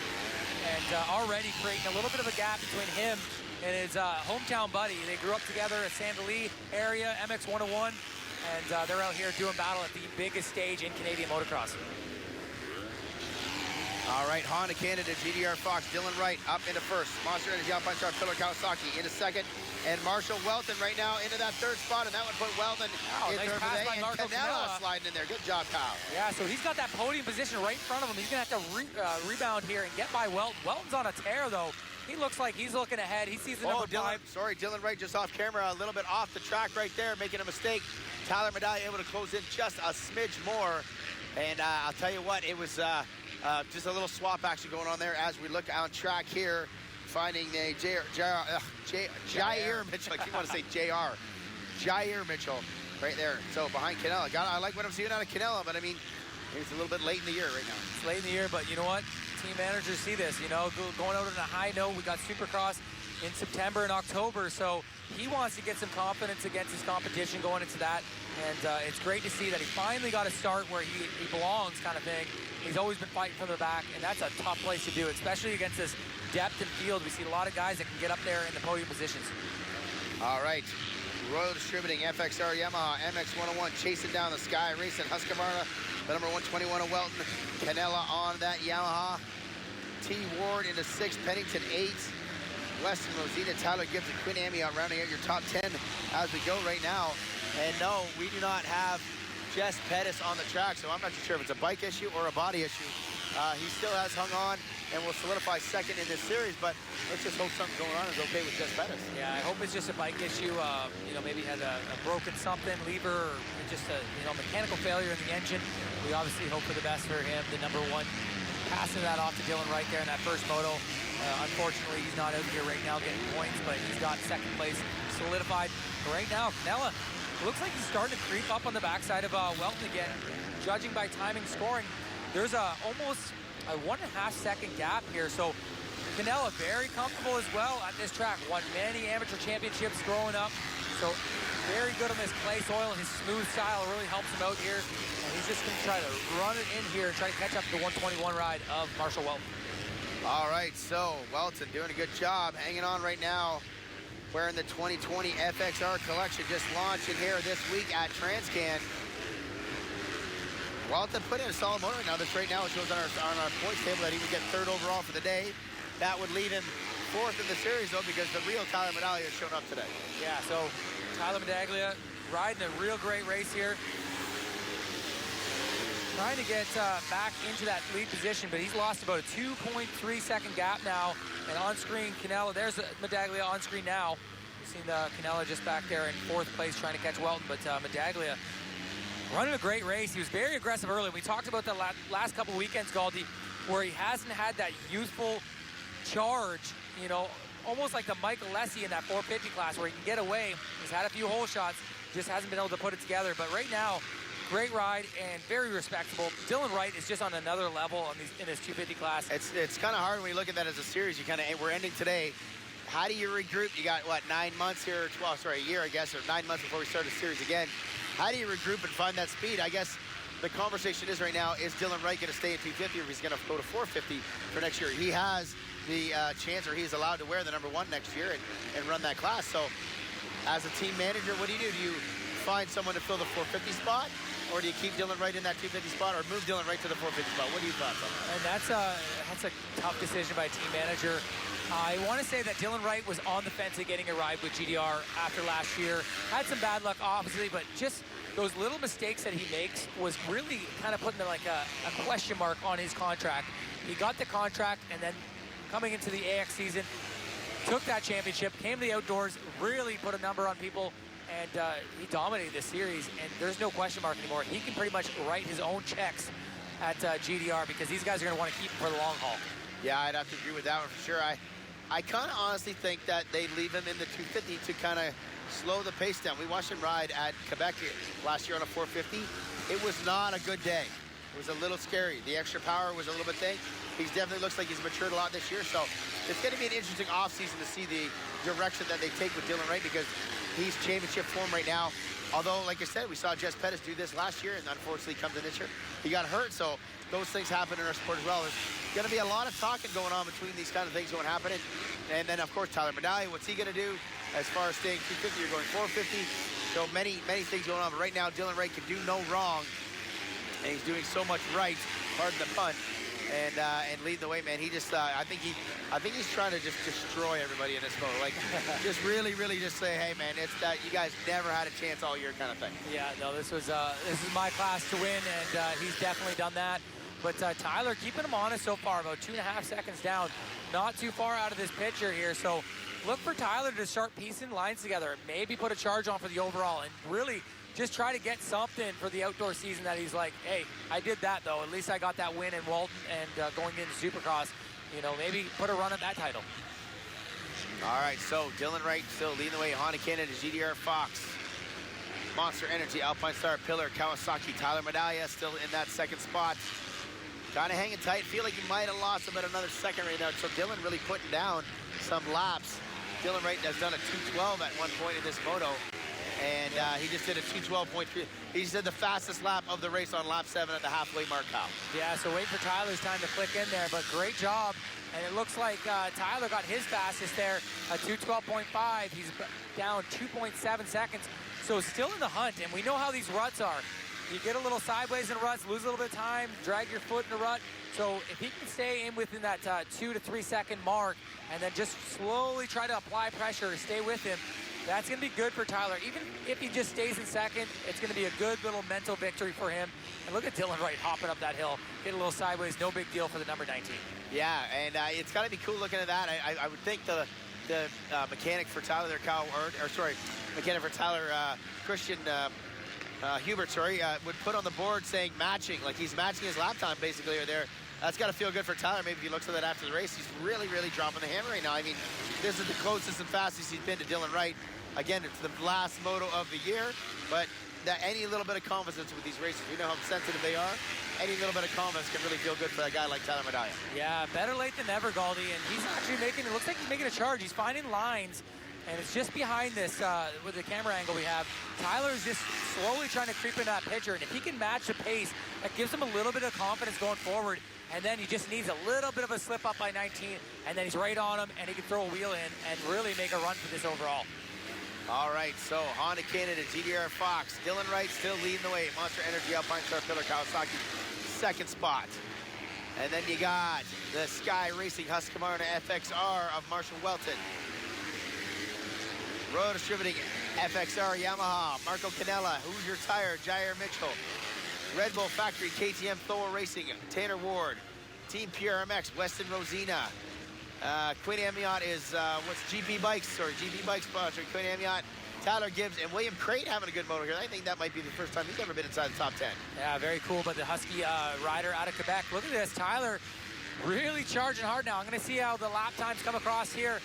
And already creating a little bit of a gap between him and his hometown buddy. They grew up together at Sandali area, MX 101, and they're out here doing battle at the biggest stage in Canadian motocross. All right, Honda Canada, GDR Fox, Dylan Wright up into 1st. Monster Energy Alpine Star, Pillar Kawasaki into 2nd. And Marshall Welton right now into that 3rd spot, and that would put Welton in nice 3rd pass today. by And Marco Canella sliding in there. Good job, Kyle. Yeah, so he's got that podium position right in front of him. He's going to have to rebound here and get by Welton. Welton's on a tear, though. He looks like he's looking ahead. He sees the number 5. Sorry, Dylan Wright just off camera, a little bit off the track right there, making a mistake. Tyler Medaglia able to close in just a smidge more. And I'll tell you what, it was just a little swap action going on there as we look on track here, finding a Jair Mitchell. I keep wanting to say JR. Jair Mitchell right there. So behind Canella. I like what I'm seeing out of Canella, but I mean, it's a little bit late in the year right now. It's late in the year, but you know what? Team managers see this, you know, going out on a high note. We got Supercross in September and October. So he wants to get some confidence against his competition going into that. And it's great to see that he finally got a start where he belongs, kind of thing. He's always been fighting from the back, and that's a tough place to do, especially against this depth in field. We see a lot of guys that can get up there in the podium positions. All right. Royal Distributing, FXR Yamaha, MX-101 chasing down the sky, racing Husqvarna, the number 121 of Walton, Canella on that Yamaha, T. Ward into 6th, Pennington 8th, Weston, Rosita, Tyler Gibbs, and Quinn Amy out rounding out your top 10 as we go right now. And no, we do not have Jess Pettis on the track, so I'm not too sure if it's a bike issue or a body issue. He still has hung on and will solidify second in this series, but let's just hope something going on is okay with Jess Pettis. Yeah, I hope it's just a bike issue. You know, maybe had a broken something, lever, or just a mechanical failure in the engine. We obviously hope for the best for him, the number 1. Passing that off to Dylan Wright there in that first moto. Unfortunately, he's not out here right now getting points, but he's got second place solidified. But right now, Canella looks like he's starting to creep up on the backside of Welton again. Judging by timing scoring, there's almost a 1.5 second gap here. So Canella very comfortable as well at this track. Won many amateur championships growing up. So very good on this clay soil. His smooth style really helps him out here. And he's just going to try to run it in here and try to catch up to the 121 ride of Marshall Welton. All right, so Welton doing a good job, hanging on right now, wearing the 2020 FXR collection, just launching here this week at Transcan. Welton put in a solid motor right now. This right now shows on our points table that he would get 3rd overall for the day. That would leave him 4th in the series, though, because the real Tyler Medaglia has shown up today. Yeah, so Tyler Medaglia riding a real great race here. Trying to get back into that lead position, but he's lost about a 2.3 second gap now. And on screen, Canella, there's Medaglia on screen now. You've seen Canella just back there in 4th place trying to catch Welton, but Medaglia running a great race. He was very aggressive early. We talked about the last couple weekends, Galdi, where he hasn't had that youthful charge, you know, almost like the Michael Lessie in that 450 class where he can get away. He's had a few hole shots, just hasn't been able to put it together. But right now, great ride and very respectable. Dylan Wright is just on another level on in this 250 class. It's kind of hard when you look at that as a series. We're ending today. How do you regroup? You got, what, 9 months here? Well, sorry, a year, I guess, or 9 months before we start the series again. How do you regroup and find that speed? I guess the conversation is right now, is Dylan Wright going to stay at 250 or he's going to go to 450 for next year? He has the chance, or he's allowed to wear the number 1 next year and run that class. So as a team manager, what do? Do you find someone to fill the 450 spot? Or do you keep Dylan Wright in that 250 spot, or move Dylan Wright to the 450 spot? What do you thought on that? And that's a tough decision by a team manager. I want to say that Dylan Wright was on the fence of getting a ride with GDR after last year. Had some bad luck, obviously, but just those little mistakes that he makes was really kind of putting like a question mark on his contract. He got the contract, and then coming into the AX season, took that championship, came to the outdoors, really put a number on people, and he dominated this series, and there's no question mark anymore. He can pretty much write his own checks at GDR because these guys are going to want to keep him for the long haul. Yeah, I'd have to agree with that one for sure. I kind of honestly think that they leave him in the 250 to kind of slow the pace down. We watched him ride at Quebec last year on a 450. It was not a good day. It was a little scary. The extra power was a little bit thick. He definitely looks like he's matured a lot this year, so it's going to be an interesting offseason to see the direction that they take with Dylan Wright, because he's championship form right now. Although, like I said, we saw Jess Pettis do this last year, and unfortunately comes in this year. He got hurt, so those things happen in our sport as well. There's going to be a lot of talking going on between these kind of things going happening. And then, of course, Tyler Medaglia, what's he going to do as far as staying 250 or going 450? So many things going on. But right now, Dylan Wright can do no wrong, and he's doing so much right, pardon the pun, and leading the way, man. He just, I think he's trying to just destroy everybody in this photo. Like, just really just say, hey, man, it's that you guys never had a chance all year kind of thing. Yeah, no, this is my class to win, and he's definitely done that. But Tyler keeping him honest so far, about 2.5 seconds down. Not too far out of this picture here, so look for Tyler to start piecing lines together. Maybe put a charge on for the overall, and really just try to get something for the outdoor season that he's like, hey, I did that, though. At least I got that win in Walton and going into Supercross. You know, maybe put a run at that title. All right, so Dylan Wright still leading the way. Honda Canada, GDR Fox, Monster Energy, Alpine Star, Pillar, Kawasaki, Tyler Medaglia still in that second spot. Kind of hanging tight. Feel like he might have lost about another second right now. So Dylan really putting down some laps Dylan Wright has done a 2:12 at one point in this moto. And he just did a 2:12.3. He just did the fastest lap of the race on lap 7 at the halfway mark, Kyle. Yeah, so wait for Tyler's time to click in there, but great job. And it looks like Tyler got his fastest there, a 2:12.5. He's down 2.7 seconds, so still in the hunt. And we know how these ruts are. You get a little sideways in ruts, lose a little bit of time, drag your foot in the rut. So if he can stay in within that 2 to 3 second mark and then just slowly try to apply pressure, stay with him, that's going to be good for Tyler. Even if he just stays in second, it's going to be a good little mental victory for him. And look at Dylan Wright hopping up that hill, get a little sideways, no big deal for the number 19. Yeah, and it's got to be cool looking at that. I would think the mechanic for Tyler there, mechanic for Tyler, Christian Hubert, would put on the board saying matching, like he's matching his lap time basically or there. That's got to feel good for Tyler. Maybe if he looks at that after the race, he's really, really dropping the hammer right now. I mean, this is the closest and fastest he's been to Dylan Wright. Again, it's the last moto of the year, but any little bit of confidence with these races, we know how sensitive they are. Any little bit of confidence can really feel good for that guy like Tyler Medaglia. Yeah, better late than never, Galdi, and he's actually making, it looks like he's making a charge. He's finding lines, and it's just behind this, with the camera angle we have. Tyler's just slowly trying to creep in that picture, and if he can match the pace, that gives him a little bit of confidence going forward. And then he just needs a little bit of a slip up by 19, and then he's right on him, and he can throw a wheel in and really make a run for this overall. All right, so Honda Canada, GDR Fox, Dylan Wright still leading the way. Monster Energy, Alpine Star Pillar, Kawasaki, second spot. And then you got the Sky Racing Husqvarna FXR of Marshall Welton. Royal Distributing FXR Yamaha, Marco Canella, Hoosier Tire, Jair Mitchell. Red Bull Factory, KTM Thor Racing, Tanner Ward. Team PRMX, Weston Rosina. Queen Amiot is, GP Bikes sponsor, Queen Amiot. Tyler Gibbs and William Crate having a good motor here. I think that might be the first time he's ever been inside the top 10. Yeah, very cool, but the Husky rider out of Quebec. Look at this, Tyler really charging hard now. I'm gonna see how the lap times come across here.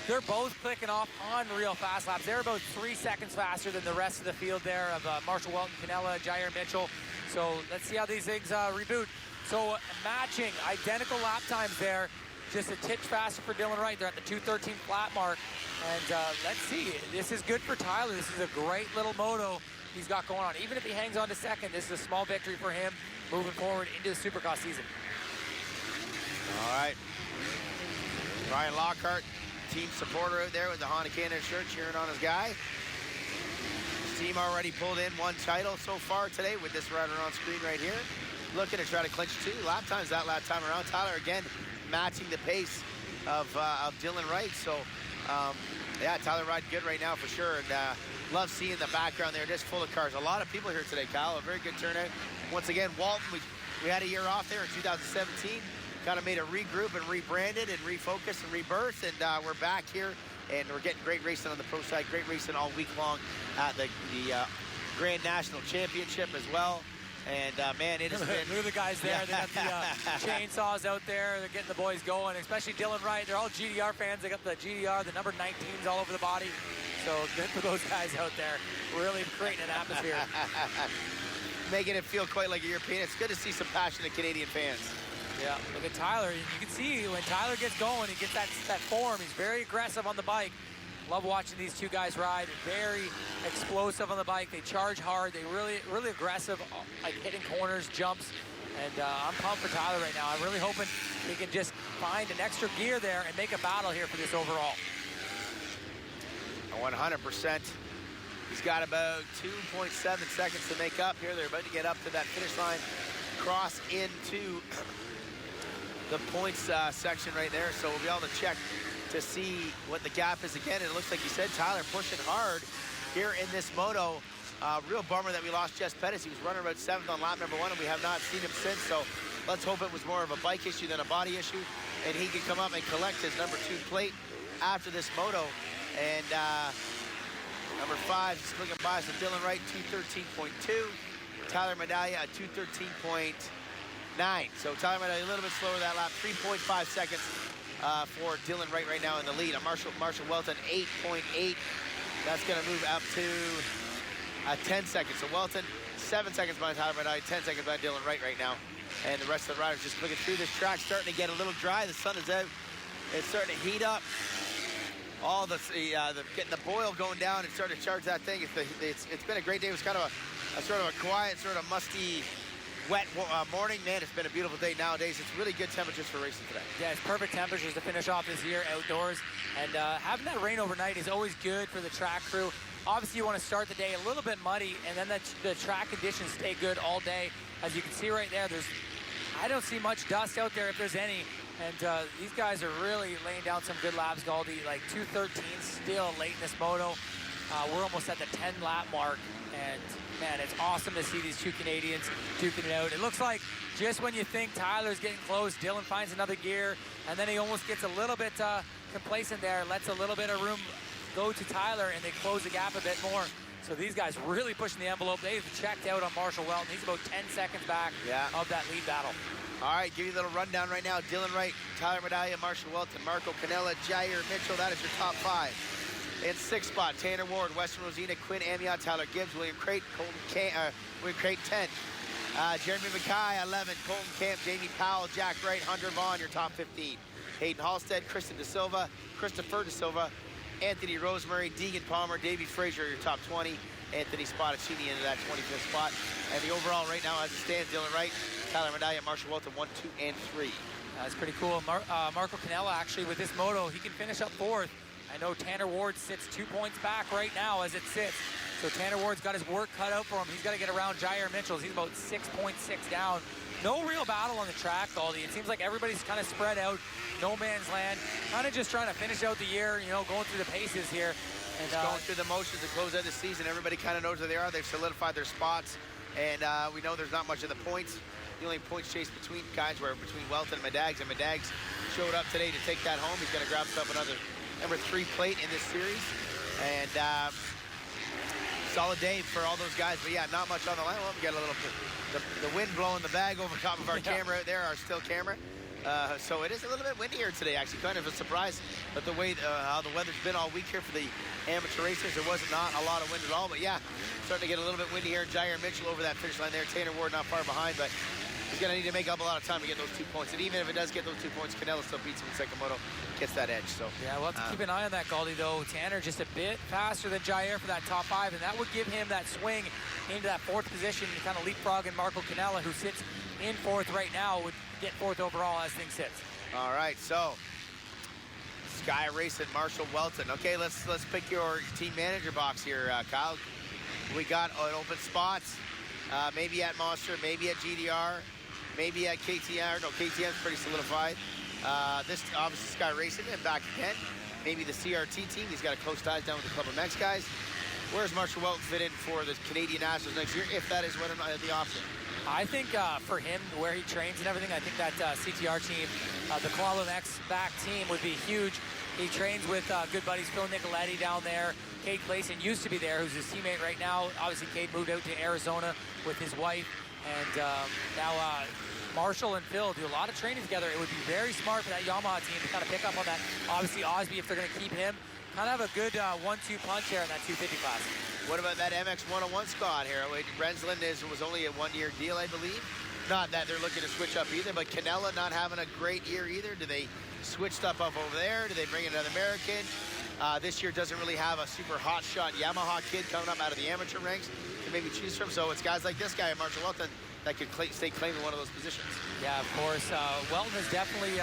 They're both clicking off on real fast laps. They're about 3 seconds faster than the rest of the field there of Marshall Welton, Canella, Jair Mitchell. So let's see how these things reboot. So matching identical lap times there. Just a titch faster for Dylan Wright. They're at the 2:13 flat mark. And let's see, this is good for Tyler. This is a great little moto he's got going on. Even if he hangs on to second, this is a small victory for him moving forward into the Supercross season. All right. Ryan Lockhart, team supporter out there with the Honda Canada shirt, cheering on his guy. His team already pulled in one title so far today with this rider on screen right here. Looking to try to clinch 2 lap times that lap time around. Tyler again matching the pace of Dylan Wright. So yeah, Tyler riding good right now for sure. And love seeing the background there, just full of cars. A lot of people here today, Kyle. A very good turnout. Once again, Walton, we had a year off there in 2017. Kind of made a regroup and rebranded and refocused and rebirth, and we're back here, and we're getting great racing on the pro side, great racing all week long at the Grand National Championship as well. And man, it has been. Look at the guys there. They got the chainsaws out there. They're getting the boys going, especially Dylan Wright. They're all GDR fans. They got the GDR, the number 19s all over the body. So good for those guys out there. Really creating an atmosphere. Making it feel quite like a European. It's good to see some passionate Canadian fans. Yeah, look at Tyler. You can see when Tyler gets going, he gets that form. He's very aggressive on the bike. Love watching these two guys ride. Very explosive on the bike. They charge hard. They really aggressive, like hitting corners, jumps. And I'm pumped for Tyler right now. I'm really hoping he can just find an extra gear there and make a battle here for this overall. 100%. He's got about 2.7 seconds to make up here. They're about to get up to that finish line, cross into the points section right there. So we'll be able to check to see what the gap is again. And it looks like you said, Tyler pushing hard here in this moto. Real bummer that we lost Jess Pettis. He was running about 7th on lap number 1, and we have not seen him since. So let's hope it was more of a bike issue than a body issue, and he can come up and collect his number 2 plate after this moto. And number 5, just looking by us, Dylan Wright, 2:13.2. Tyler Medaglia, 2:13.9. So Tyler Medaglia a little bit slower that lap, 3.5 seconds for Dylan Wright right now in the lead. Marshall Welton, 8.8. That's going to move up to 10 seconds. So Welton, 7 seconds behind Tyler Medaglia, 10 seconds behind Dylan Wright right now. And the rest of the riders just looking through this track, starting to get a little dry. The sun is out. It's starting to heat up. all the getting the boil going down and starting to charge that thing. It's been a great day. It was kind of a sort of a quiet, sort of musty, wet morning. Man, it's been a beautiful day nowadays. It's really good temperatures for racing today. Yeah, it's perfect temperatures to finish off this year outdoors. And having that rain overnight is always good for the track crew. Obviously, you want to start the day a little bit muddy, and then the track conditions stay good all day. As you can see right there, I don't see much dust out there if there's any. And these guys are really laying down some good laps, Galdi. Like 2:13 still late in this moto. We're almost at the 10-lap mark. And, man, it's awesome to see these two Canadians duking it out. It looks like just when you think Tyler's getting close, Dylan finds another gear, and then he almost gets a little bit complacent there, lets a little bit of room go to Tyler, and they close the gap a bit more. So these guys really pushing the envelope. They've checked out on Marshall Welton. He's about 10 seconds back of that lead battle. All right, give you a little rundown right now. Dylan Wright, Tyler Medaglia, Marshall Welton, Marco Canella, Jair Mitchell. That is your top 5. In 6th spot, Tanner Ward, Weston Rosina, Quinn Amiot, Tyler Gibbs, William Crate, William Crate 10. Jeremy Mackay, 11. Colton Camp, Jamie Powell, Jack Wright, Hunter Vaughn, your top 15. Hayden Halstead, Christopher De Silva, Anthony Rosemary, Deegan Palmer, Davey Frazier, your top 20. Anthony Spadaccini into that 25th spot. And the overall right now as it stands, Dylan Wright, Tyler Medaglia, Marshall Welton, 1, 2, and 3. That's pretty cool. Marco Canella, actually, with this moto, he can finish up 4th. I know Tanner Ward sits 2 points back right now as it sits. So Tanner Ward's got his work cut out for him. He's got to get around Jair Mitchell. He's about 6.6 down. No real battle on the track, Galdi. It seems like everybody's kind of spread out, no man's land, kind of just trying to finish out the year, going through the paces here. And going through the motions to close out the season. Everybody kind of knows where they are. They've solidified their spots. And we know there's not much of the points. The only points chase between guys were between Welton and Madags. And Madags showed up today to take that home. He's going to grab himself another number 3 plate in this series. And solid day for all those guys. But yeah, not much on the line. Well, we got a little the wind blowing the bag over top of our camera out there, our still camera. So it is a little bit windier today, actually. Kind of a surprise that the way how the weather's been all week here for the amateur racers. There was not a lot of wind at all, but yeah, starting to get a little bit windy here. Jair Mitchell over that finish line there. Tanner Ward not far behind, but he's going to need to make up a lot of time to get those 2 points. And even if it does get those 2 points, Canella still beats him in second moto, gets that edge. So yeah, we'll have to keep an eye on that, Galdi, though. Tanner just a bit faster than Jair for that top 5, and that would give him that swing into that 4th position, kind of leapfrogging Marco Canella, who sits in 4th right now, would get 4th overall as things sit. All right, so Sky Racing, Marshall Welton. Okay, let's pick your team manager box here, Kyle. We got open spots, maybe at Monster, maybe at GDR, maybe at KTM. No, KTM's pretty solidified. This obviously Sky Racing and back again. Maybe the CRT team. He's got a close ties down with the Club of Mex guys. Where does Marshall Welton fit in for the Canadian Nationals next year, if that is what the option? I think for him, where he trains and everything, I think that CTR team, the Club of Mex back team would be huge. He trains with good buddies, Phil Nicoletti down there. Cade Clayson used to be there, who's his teammate right now. Obviously, Cade moved out to Arizona with his wife. And now Marshall and Phil do a lot of training together. It would be very smart for that Yamaha team to kind of pick up on that. Obviously, Osby, if they're going to keep him, kind of have a good 1-2 punch here in that 250 class. What about that MX 101 squad here? Rensland was only a 1-year deal, I believe. Not that they're looking to switch up either, but Canella not having a great year either. Do they switch stuff up over there? Do they bring in another American? This year doesn't really have a super hot shot Yamaha kid coming up out of the amateur ranks to maybe choose from. So it's guys like this guy, Marshall Welton, that could stay claiming one of those positions. Yeah, of course. Welton has definitely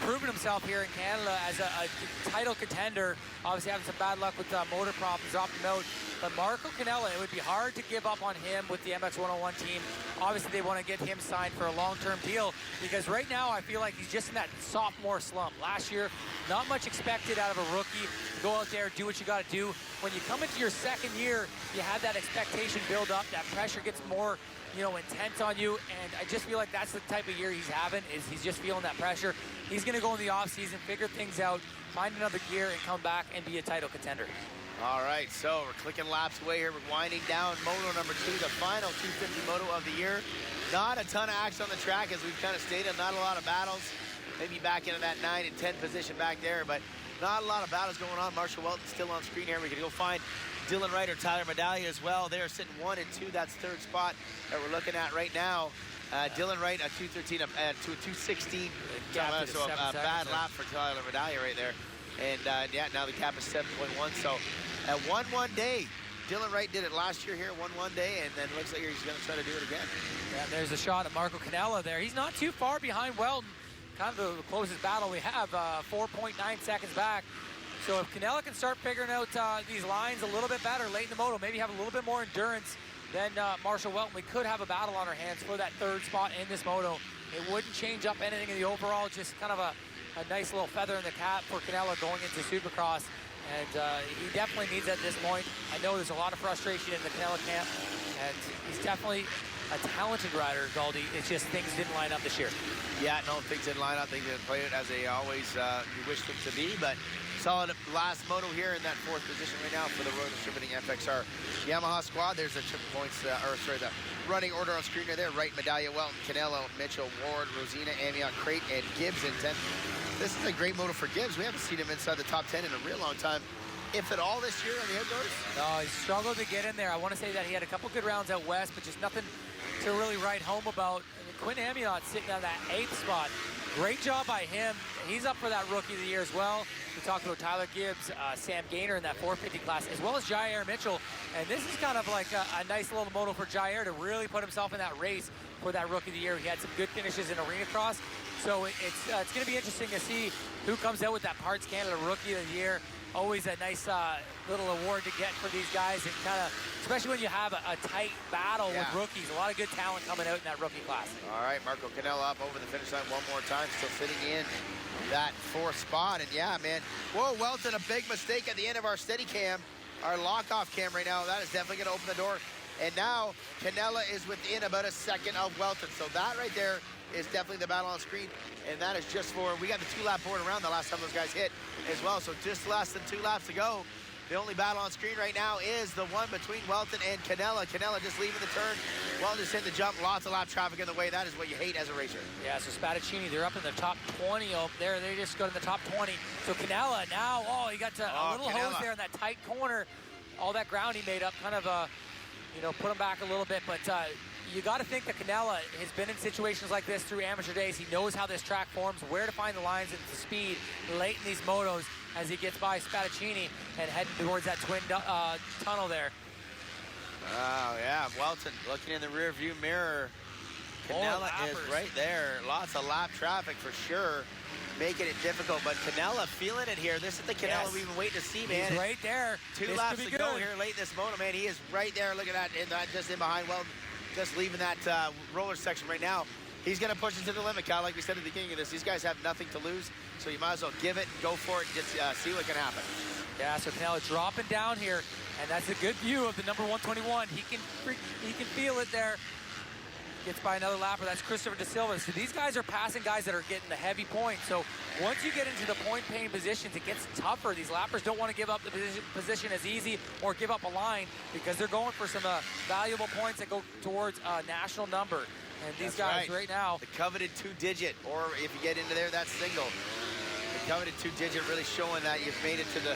proven himself here in Canada as a title contender. Obviously having some bad luck with motor problems, dropped him out. But Marco Canella, it would be hard to give up on him with the MX 101 team. Obviously they want to get him signed for a long-term deal because right now I feel like he's just in that sophomore slump. Last year, not much expected out of a rookie. Go out there, do what you got to do. When you come into your second year, you have that expectation build up, that pressure gets more intense on you, and I just feel like that's the type of year he's having, is he's just feeling that pressure. He's going to go in the off-season, figure things out, find another gear, and come back and be a title contender. All right, so we're clicking laps away here. We're winding down moto number 2, the final 250 moto of the year. Not a ton of action on the track, as we've kind of stated, not a lot of battles. Maybe back into that 9 and 10 position back there, but not a lot of battles going on. Marshall Welton still on screen here. We can go find Dylan Wright or Tyler Medaglia as well. They're sitting 1 and 2. That's third spot that we're looking at right now. Dylan Wright a 2:13 to a 2:16. So a bad lap for Tyler Medaglia right there. And yeah, now the gap is 7.1. So at 1-1 day, Dylan Wright did it last year here, 1-1 day, and then looks like he's going to try to do it again. Yeah, there's a shot at Marco Canella there. He's not too far behind Walton. Kind of the closest battle we have, 4.9 seconds back. So if Canella can start figuring out these lines a little bit better late in the moto, maybe have a little bit more endurance than Marshall Walton, we could have a battle on our hands for that third spot in this moto. It wouldn't change up anything in the overall, just kind of a nice little feather in the cap for Canella going into Supercross. And he definitely needs it at this point. I know there's a lot of frustration in the Canella camp, and he's definitely a talented rider, Galdi. It's just things didn't line up this year. Yeah, no, things didn't line up. Things didn't play it as they always you wish them to be, but solid last moto here in that fourth position right now for the Royal Distributing FXR Yamaha squad. There's the chip points, the running order on screen right there. Wright, Medallia, Welton, Canello, Mitchell, Ward, Rosina, Amiot, Crate, and Gibbs in 10th. This is a great moto for Gibbs. We haven't seen him inside the top 10 in a real long time, if at all, this year on the outdoors. No, he struggled to get in there. I want to say that he had a couple good rounds out west, but just nothing to really write home about. And Quinn Amiot sitting on that 8th spot. Great job by him. He's up for that Rookie of the Year as well. We talked about Tyler Gibbs, Sam Gaynor in that 450 class, as well as Jair Mitchell. And this is kind of like a nice little moto for Jair to really put himself in that race for that Rookie of the Year. He had some good finishes in Arena Cross. So it's going to be interesting to see who comes out with that Parts Canada Rookie of the Year. Always a nice little award to get for these guys, and kind of, especially when you have a tight battle with rookies. A lot of good talent coming out in that rookie class. All right, Marco Canella up over the finish line one more time, still sitting in that 4th spot. And yeah, man, whoa, Welton, a big mistake at the end of our steady cam, our lock-off cam right now. That is definitely going to open the door. And now Canella is within about a second of Welton. So that right there is definitely the battle on screen. And that is just for, we got the 2-lap board around the last time those guys hit as well. So just less than 2 laps to go. The only battle on screen right now is the one between Welton and Canella. Canella just leaving the turn. Welton just hit the jump. Lots of lap traffic in the way. That is what you hate as a racer. Yeah, so Spadaccini, they're up in the top 20 up there. They just go to the top 20. So Canella now, he got to a little hose there in that tight corner. All that ground he made up kind of, put him back a little bit. But you got to think that Canella has been in situations like this through amateur days. He knows how this track forms, where to find the lines and the speed late in these motos as he gets by Spadaccini and heading towards that twin tunnel there. Oh, yeah, Welton looking in the rear view mirror. Canella is right there. Lots of lap traffic for sure, making it difficult. But Canella feeling it here. This is the Canella we've been waiting to see, man. He's right there. 2 laps to go here late in this moto, man. He is right there. Look at that, just in behind Welton. Just leaving that roller section right now. He's going to push it to the limit, Kyle. Like we said at the beginning of this, these guys have nothing to lose, so you might as well give it, go for it, and just see what can happen. Yeah, so Canella dropping down here, and that's a good view of the number 121. He can feel it there. Gets by another lapper. That's Christopher De Silva. So these guys are passing guys that are getting the heavy points. So once you get into the point-paying positions, it gets tougher. These lappers don't want to give up the position as easy or give up a line because they're going for some valuable points that go towards a national number. And these guys right now, the coveted 2-digit, or if you get into there, that's single. The coveted 2-digit really showing that you've made it to the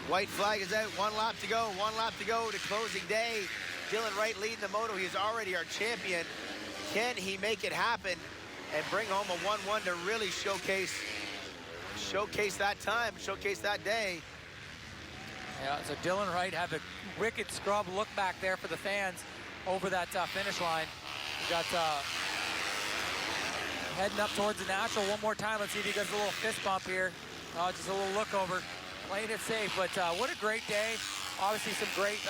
white flag is out. 1 lap to go. 1 lap to go to closing day. Dylan Wright leading the moto. He is already our champion. Can he make it happen and bring home a 1-1 to really showcase that time, showcase that day? Yeah, so Dylan Wright had a wicked scrub look back there for the fans over that finish line. We got heading up towards the natural one more time. Let's see if he gets a little fist bump here. Just a little look over, playing it safe. But what a great day. Obviously some great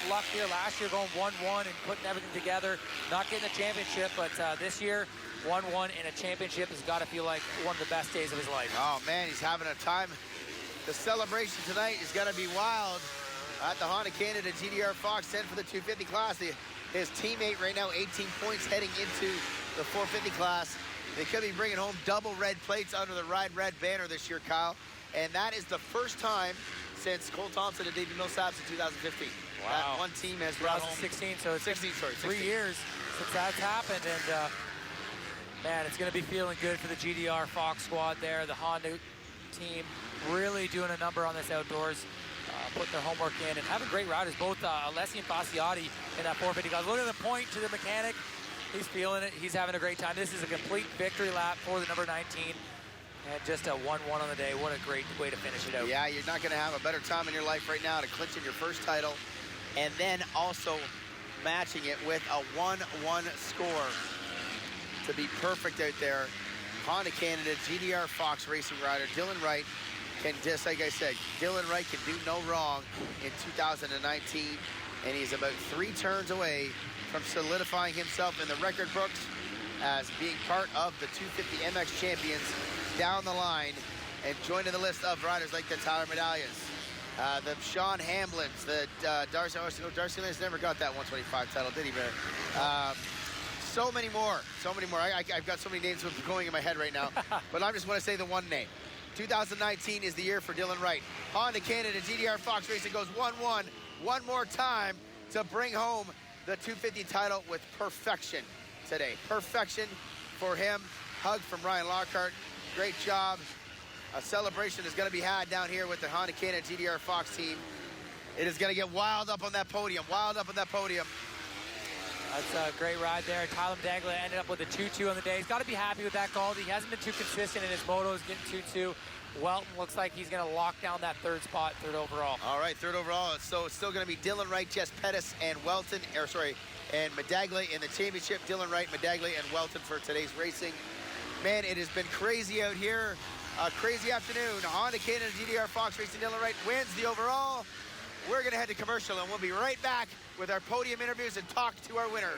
luck here last year going 1-1 and putting everything together. Not getting a championship, but this year 1-1 in a championship has got to feel like one of the best days of his life. Oh man, he's having a time. The celebration tonight is going to be wild at the Honda Canada GDR Fox 10 for the 250 class. His teammate right now 18 points heading into the 450 class. They could be bringing home double red plates under the Ride Red banner this year, Kyle. And that is the first time since Cole Thompson and David Millsaps in 2015. Wow. That one team has brought home 16, so it's 16, sorry, 16. 3 years since that's happened. And man, it's going to be feeling good for the GDR Fox squad there. The Honda team really doing a number on this outdoors. Putting their homework in and having great riders, both Alessi and Fasciotti in that 450 class. Look at the point to the mechanic. He's feeling it. He's having a great time. This is a complete victory lap for the number 19. And just a 1-1 on the day. What a great way to finish it out. Yeah, you're not going to have a better time in your life right now to clinch in your first title, and then also matching it with a 1-1 score to be perfect out there. Honda candidate, GDR Fox racing rider, Dylan Wright can, just like I said, Dylan Wright can do no wrong in 2019, and he's about 3 turns away from solidifying himself in the record books as being part of the 250 MX champions down the line and joining the list of riders like the Tyler Medallions, the Sean Hamlins, the Darcy Lance never got that 125 title, did he, Bear? So many more. I've got so many names going in my head right now, but I just want to say the one name. 2019 is the year for Dylan Wright. Honda Canada GDR Fox Racing goes 1-1 one more time to bring home the 250 title with perfection today. Perfection for him. Hug from Ryan Lockhart. Great job. A celebration is going to be had down here with the Honda Canada GDR Fox team. It is going to get wild up on that podium. That's a great ride there. Tyler Medaglia ended up with a 2-2 on the day. He's got to be happy with that call. He hasn't been too consistent in his motos, getting 2-2. Welton looks like he's going to lock down that third spot, third overall. All right, third overall. So it's still going to be Dylan Wright, Jess Pettis, and and Medaglia in the championship. Dylan Wright, Medaglia, and Welton for today's racing. Man, it has been crazy out here. A crazy afternoon. Honda Canada GDR Fox Racing. Dylan Wright wins the overall. We're going to head to commercial, and we'll be right back with our podium interviews and talk to our winners.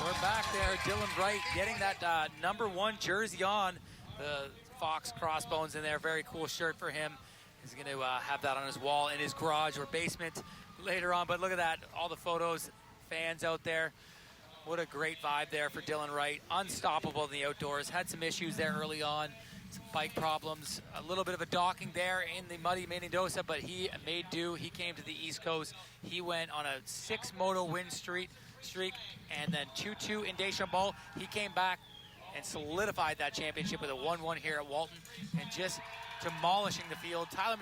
We're back there. Dylan Wright getting that #1 jersey on. The Fox Crossbones in there. Very cool shirt for him. He's going to have that on his wall in his garage or basement later on. But look at that. All the photos, fans out there. What a great vibe there for Dylan Wright. Unstoppable in the outdoors. Had some issues there early on. Some bike problems. A little bit of a docking there in the muddy Mendoza, but he made do. He came to the East Coast. He went on a 6-moto win streak, and then 2-2 in Deschambault. He came back and solidified that championship with a 1-1 here at Walton and just demolishing the field. Tyler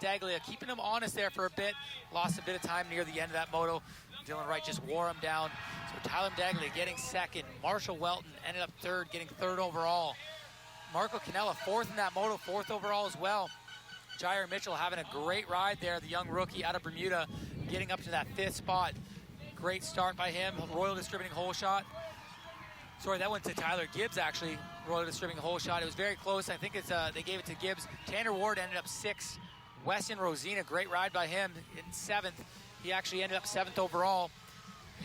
Medaglia keeping him honest there for a bit. Lost a bit of time near the end of that moto. Dylan Wright just wore him down. So Tyler Medaglia getting second. Marshall Welton ended up third, getting third overall. Marco Canella fourth in that moto, fourth overall as well. Jair Mitchell having a great ride there, the young rookie out of Bermuda, getting up to that 5th spot. Great start by him. Royal Distributing hole shot. Sorry, that went to Tyler Gibbs, actually. Royal Distributing hole shot. It was very close. I think it's they gave it to Gibbs. Tanner Ward ended up 6th. Weston Rosina, great ride by him in 7th. He actually ended up 7th overall.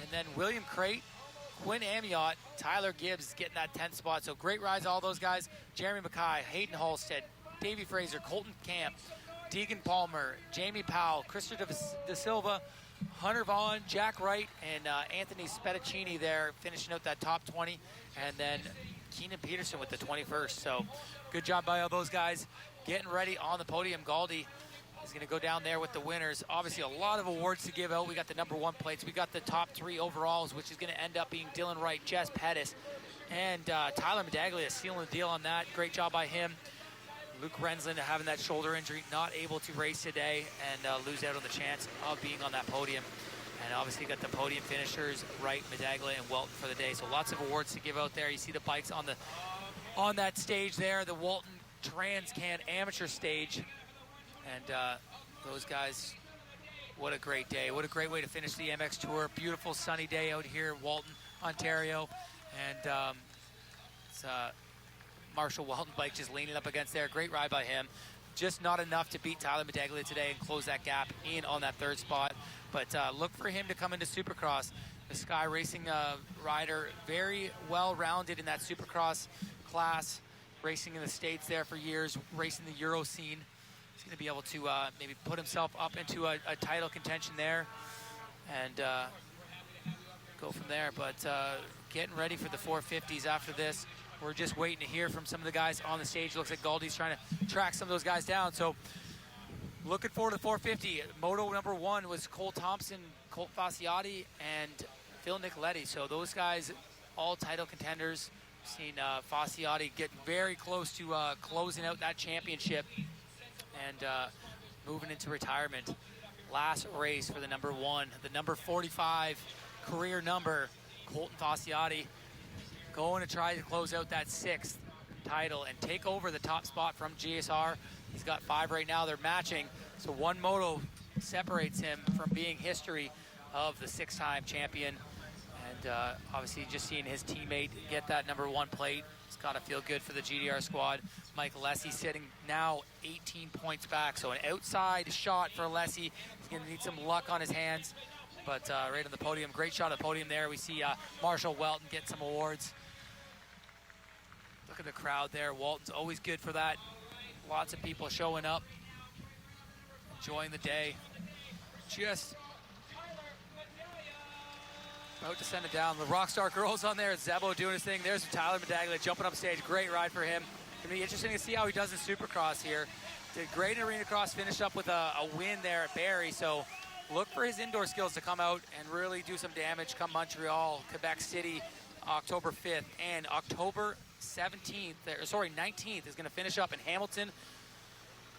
And then William Crate, Quinn Amiot, Tyler Gibbs getting that 10th spot. So great rides, all those guys. Jeremy Mackay, Hayden Halstead, Davey Fraser, Colton Camp, Deegan Palmer, Jamie Powell, Christopher De Silva, Hunter Vaughn, Jack Wright, and Anthony Spetticini there finishing out that top 20. And then Keenan Peterson with the 21st. So good job by all those guys getting ready on the podium. Galdi is going to go down there with the winners. Obviously, a lot of awards to give out. We got the #1 plates. We got the top 3 overalls, which is going to end up being Dylan Wright, Jess Pettis, and Tyler Medaglia sealing the deal on that. Great job by him. Luke Rensland having that shoulder injury, not able to race today and lose out on the chance of being on that podium. And obviously got the podium finishers, Wright, Medaglia, and Welton for the day. So lots of awards to give out there. You see the bikes on that stage there, the Walton Trans-Can Amateur stage. And those guys, what a great day. What a great way to finish the MX Tour. Beautiful sunny day out here in Walton, Ontario. And it's Marshall Walton bike just leaning up against there. Great ride by him. Just not enough to beat Tyler Medaglia today and close that gap in on that 3rd spot. But look for him to come into Supercross. The Sky Racing rider, very well-rounded in that Supercross class. Racing in the States there for years, racing the Euro scene. He's going to be able to maybe put himself up into a title contention there and go from there. But getting ready for the 450s after this. We're just waiting to hear from some of the guys on the stage. Looks like Galdy's trying to track some of those guys down. So looking forward to the 450. Moto number 1 was Cole Thompson, Colt Fasciotti, and Phil Nicoletti. So those guys, all title contenders. Seen Fasciotti get very close to closing out that championship and moving into retirement. Last race for the number 1, the number 45 career number, Colton Fasciotti, going to try to close out that 6th title and take over the top spot from GSR. He's got 5 right now. They're matching. So one moto separates him from being history of the 6-time champion. And obviously just seeing his teammate get that number 1 plate, it's got to feel good for the GDR squad. Mike Alessi sitting now 18 points back. So an outside shot for Alessi. He's going to need some luck on his hands. But right on the podium, great shot at the podium there. We see Marshall Walton get some awards. Look at the crowd there. Walton's always good for that. Lots of people showing up, enjoying the day. Just about to send it down. The Rockstar girls on there. Zebo doing his thing. There's Tyler Medaglia jumping up stage. Great ride for him. It's going to be interesting to see how he does in Supercross here. Did great in Arena Cross, finished up with a win there at Barrie. So look for his indoor skills to come out and really do some damage come Montreal, Quebec City, October 5th. And October 19th is going to finish up in Hamilton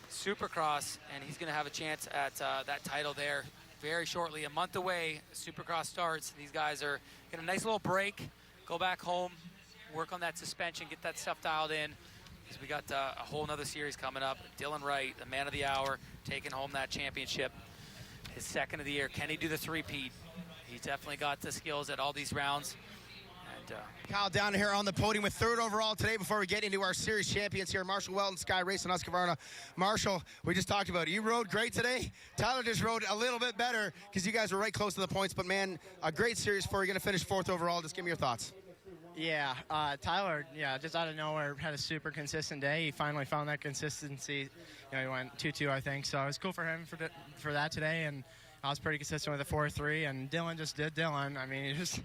Supercross, and he's going to have a chance at that title there very shortly. A month away, Supercross starts. These guys are getting a nice little break, go back home, work on that suspension, get that stuff dialed in, because we got a whole nother series coming up. Dylan Wright, the man of the hour, taking home that championship, his 2nd of the year. Can he do the 3-peat? He's definitely got the skills at all these rounds. Kyle down here on the podium with 3rd overall today before we get into our series champions here. Marshall Welton, Sky Racing, Husqvarna. Marshall, we just talked about it. You rode great today. Tyler just rode a little bit better because you guys were right close to the points. But, man, a great series for you. Going to finish 4th overall. Just give me your thoughts. Yeah, Tyler, just out of nowhere, had a super consistent day. He finally found that consistency. He went 2-2, I think. So it was cool for him for that today. And I was pretty consistent with a 4-3. And Dylan just did Dylan. I mean, he just...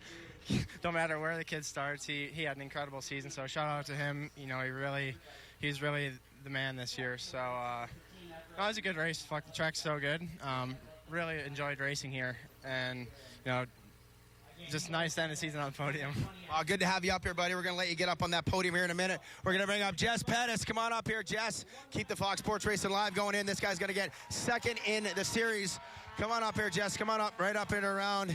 don't matter where the kid starts, he had an incredible season. So shout out to him. He's really the man this year. So it was a good race. Fuck, the track's so good. Really enjoyed racing here, and just nice to end the season on the podium. Good to have you up here, buddy. We're going to let you get up on that podium here in a minute. We're going to bring up Jess Pettis. Come on up here, Jess. Keep the Fox Sports Racing Live going in. This guy's going to get 2nd in the series. Come on up here, Jess. Come on up, right up and around.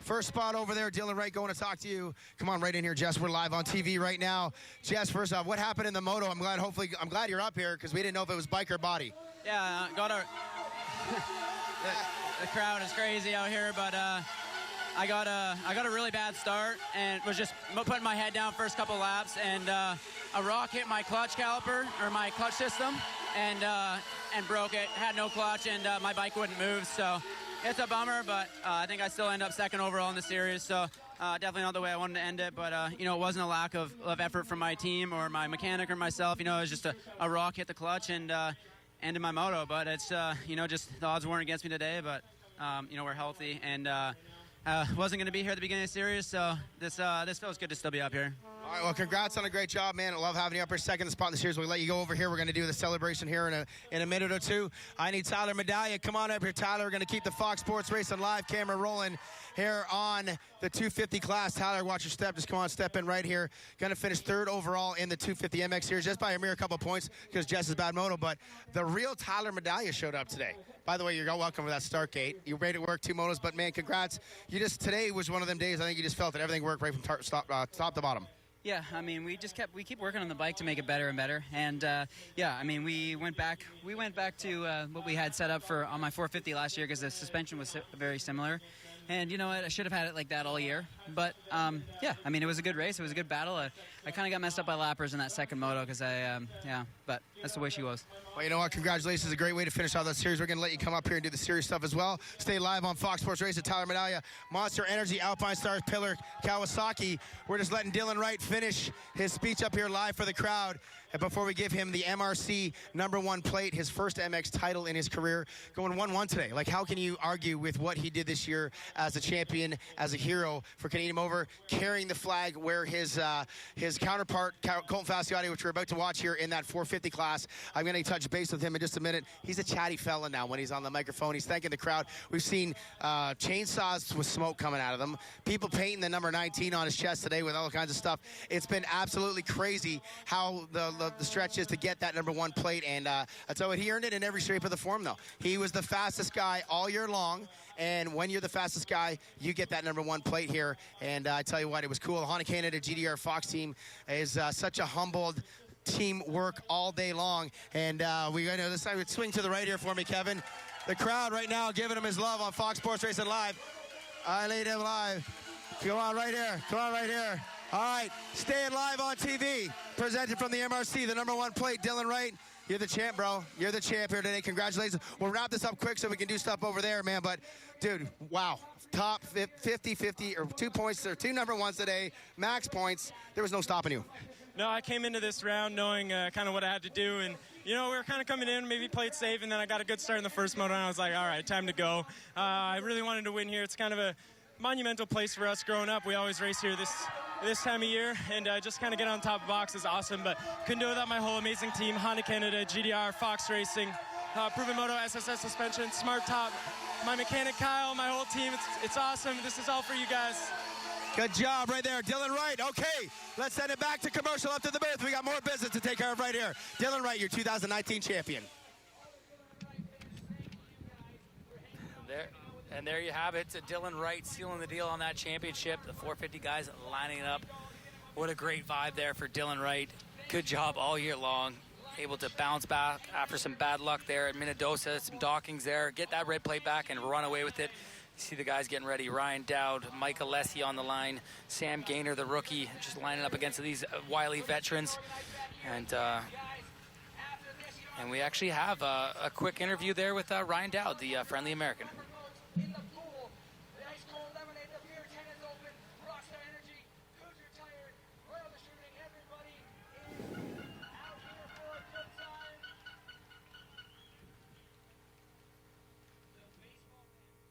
First spot over there, Dylan Wright going to talk to you. Come on right in here, Jess. We're live on TV right now. Jess, first off, what happened in the moto? I'm glad you're up here because we didn't know if it was bike or body. Yeah, the crowd is crazy out here, but I got a really bad start and was just putting my head down first couple laps, and a rock hit my clutch caliper or my clutch system and broke it. Had no clutch, and my bike wouldn't move. So it's a bummer, but I think I still end up 2nd overall in the series. So definitely not the way I wanted to end it, but it wasn't a lack of effort from my team or my mechanic or myself. It was just a rock hit the clutch and ended my moto. But it's just the odds weren't against me today. But we're healthy and wasn't going to be here at the beginning of the series. So this feels good to still be up here. All right, well, congrats on a great job, man. I love having you up here, 2nd spot in the series. We'll let you go over here. We're going to do the celebration here in a minute or two. I need Tyler Medaglia. Come on up here, Tyler. We're going to keep the Fox Sports Racing Live camera rolling here on the 250 class. Tyler, watch your step. Just come on, step in right here. Going to finish 3rd overall in the 250 MX series just by a mere couple points because Jess is bad moto. But the real Tyler Medaglia showed up today. By the way, you're welcome to that start gate. You made it work, 2 motos, but, man, congrats. Today was one of them days I think you just felt that everything worked right from top to bottom. Yeah, I mean, we keep working on the bike to make it better and better. And we went back to what we had set up for on my 450 last year because the suspension was very similar. And you know what, I should have had it like that all year. But it was a good race. It was a good battle. I kind of got messed up by lappers in that 2nd moto because but that's the way she was. Well, you know what? Congratulations. A great way to finish out that series. We're going to let you come up here and do the serious stuff as well. Stay live on Fox Sports Racing. Tyler Medaglia, Monster Energy, Alpine Stars, Pillar, Kawasaki. We're just letting Dylan Wright finish his speech up here live for the crowd. And before we give him the MRC #1 plate, his first MX title in his career, going 1-1 today. Like, how can you argue with what he did this year as a champion, as a hero for Canadian Motor, carrying the flag where his counterpart, Colton Fasciotti, which we're about to watch here in that 450 class. I'm going to touch base with him in just a minute. He's a chatty fella now when he's on the microphone. He's thanking the crowd. We've seen chainsaws with smoke coming out of them, people painting the number 19 on his chest today with all kinds of stuff. It's been absolutely crazy how the stretch is to get that #1 plate, and that's how he earned it in every shape of the form, though. He was the fastest guy all year long, and when you're the fastest guy, you get that #1 plate here. And I tell you what, it was cool. The Honda Canada GDR Fox team is such a humbled teamwork all day long. And we're going to this side. Swing to the right here for me, Kevin. The crowd right now giving him his love on Fox Sports Racing Live. I laid him live. Come on right here. Come on right here. All right, staying live on TV. Presented from the MRC, the #1 plate, Dylan Wright. You're the champ, bro. You're the champ here today. Congratulations. We'll wrap this up quick so we can do stuff over there, man. But, dude, wow. Top 50-50, or 2 points, or 2 #1s today. Max points. There was no stopping you. No, I came into this round knowing kind of what I had to do, and you know, we were kind of coming in, maybe played safe, and then I got a good start in the first moto, and I was like, all right, time to go. I really wanted to win here. It's kind of a monumental place for us growing up. We always race here this time of year, and just kind of get on top of box is awesome, but couldn't do it without my whole amazing team, Honda Canada, GDR, Fox Racing, Proven Moto, SSS Suspension, Smart Top, my mechanic Kyle, my whole team. It's awesome. This is all for you guys. Good job right there, Dylan Wright. Okay, let's send it back to commercial up to the booth. We got more business to take care of right here. Dylan Wright, your 2019 champion. There you have it. Dylan Wright sealing the deal on that championship. The 450 guys lining it up. What a great vibe there for Dylan Wright. Good job all year long. Able to bounce back after some bad luck there at Minnedosa, some dockings there, get that red plate back and run away with it. You see the guys getting ready. Ryan Dowd, Mike Alessi on the line, Sam Gaynor, the rookie, just lining up against these wily veterans. And we actually have a quick interview there with Ryan Dowd, the friendly American. In the pool, the ice cold lemonade, the beer tent is open. Rockstar Energy, who's retired? Royal Distributing, everybody is out here for a good time. The baseball fan.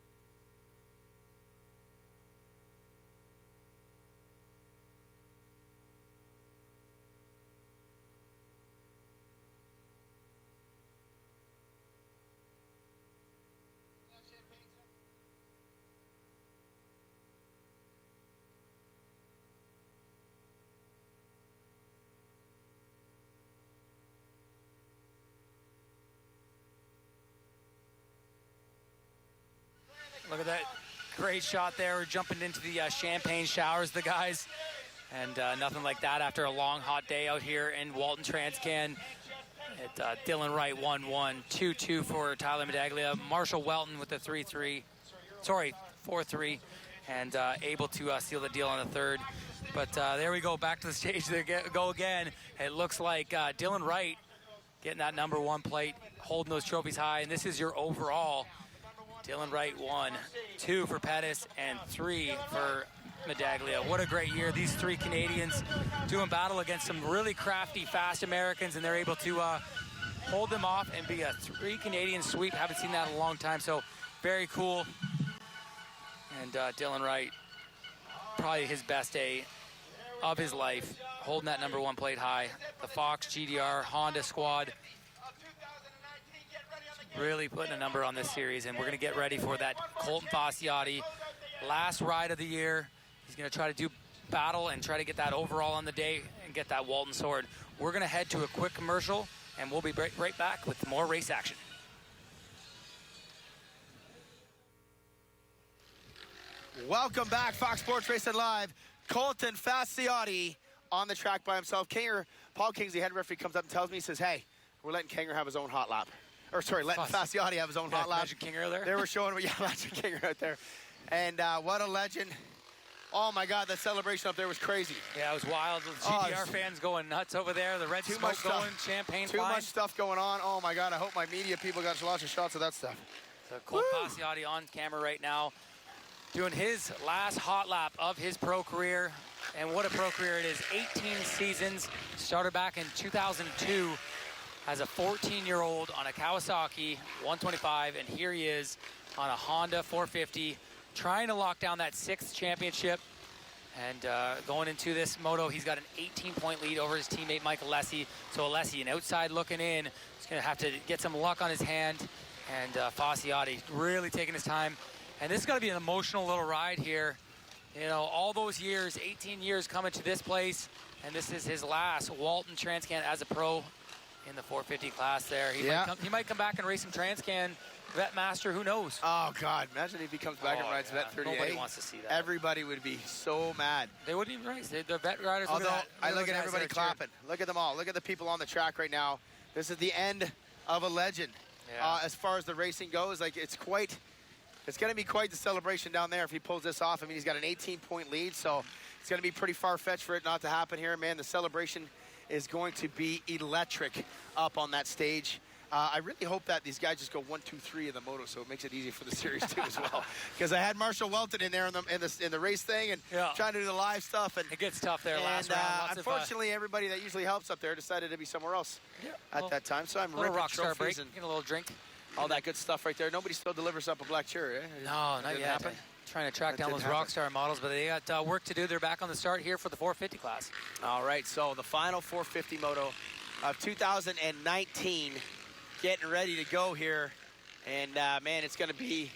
Look at that great shot there. We're jumping into the champagne showers, the guys. And nothing like that after a long, hot day out here in Walton Transcan. Dylan Wright 1-1, 2-2 for Tyler Medaglia. Marshall Welton with the 4-3, and able to seal the deal on the third. But there we go, back to the stage. They go again. It looks like Dylan Wright getting that #1 plate, holding those trophies high. And this is your overall. Dylan Wright 1, 2 for Pettis, and 3 for Medaglia. What a great year. These 3 Canadians doing battle against some really crafty, fast Americans, and they're able to hold them off and be a 3 Canadian sweep. Haven't seen that in a long time, so very cool. And Dylan Wright, probably his best day of his life, holding that #1 plate high. The Fox, GDR, Honda squad, really putting a number on this series, and we're going to get ready for that Colton Fasciotti last ride of the year. He's going to try to do battle and try to get that overall on the day and get that Walton sword. We're going to head to a quick commercial, and we'll be right back with more race action. Welcome back, Fox Sports Racing Live. Colton Fasciotti on the track by himself. Paul Kingsley, head referee, comes up and tells me, he says, hey, we're letting Kanger have his own hot lap. Or sorry, letting Fasciotti have his own hot lap. Magic Kinger there? They were showing, Magic Kinger out there. And what a legend. Oh my God, that celebration up there was crazy. Yeah, it was wild. The Oh, GTR fans going nuts over there. The red Too smoke much stuff. going, champagne Too flying. much stuff going on. Oh my God, I hope my media people got lots of shots of that stuff. So Colt Pasiotti on camera right now, doing his last hot lap of his pro career. And what a pro career it is. 18 seasons, started back in 2002 as a 14-year-old on a Kawasaki 125, and here he is on a Honda 450, trying to lock down that 6th championship. And going into this moto, he's got an 18-point lead over his teammate Mike Alessi. So Alessi, an outside looking in, he's going to have to get some luck on his hand. And Pasiotti really taking his time. And this is going to be an emotional little ride here. You know, all those years, 18 years coming to this place, and this is his last Walton Transcan as a pro in the 450 class there. He might come back and race some Transcan Vet Master, who knows? Oh God, imagine if he comes back and rides Vet 38. Nobody wants to see that. Everybody would be so mad. They wouldn't even race. The vet riders. Although, I look look at everybody clapping. Look at them all. Look at the people on the track right now. This is the end of a legend. Yeah. As far as the racing goes, like it's going to be quite the celebration down there if he pulls this off. I mean, he's got an 18-point lead, so it's going to be pretty far-fetched for it not to happen here, man. The celebration is going to be electric up on that stage. I really hope that these guys just go 1, 2, 3 in the moto, so it makes it easy for the series too as well. Because I had Marshall Welton in there in the race thing and trying to do the live stuff, and it gets tough there last round. Unfortunately, everybody that usually helps up there decided to be somewhere else at that time. So I'm a little ripping Rockstar break, trophies and get a little drink. all that good stuff right there. Nobody still delivers up a black cherry, eh? No, not yet. Happen? Trying to track That down those didn't Rockstar models, but they got work to do. They're back on the start here for the 450 class. All right, so the final 450 moto of 2019 getting ready to go here, and man, it's gonna be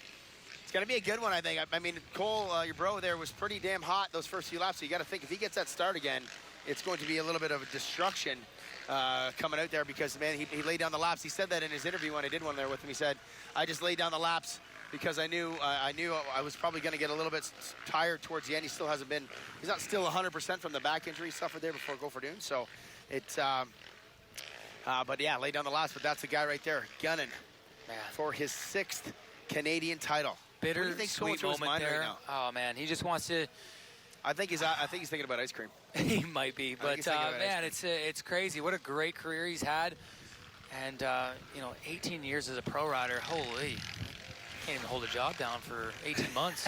a good one, I think. I mean, Cole, your bro there, was pretty damn hot those first few laps, so you got to think if he gets that start again, it's going to be a little bit of a destruction coming out there, because man, he laid down the laps. He said that in his interview when I did one there with him. He said, I just laid down the laps because I knew I was probably going to get a little bit tired towards the end. He's not still 100% from the back injury he suffered there before Gopher-Dune. So it's, but yeah, laid down the laps. But that's the guy right there, gunning for his 6th Canadian title. Bitter, what do you think's going sweet through his moment mind there. right now? Oh man, he just wants to. I think he's thinking about ice cream. He might be, but man, it's crazy. What a great career he's had, and 18 years as a pro rider. Holy, can't even hold a job down for 18 months.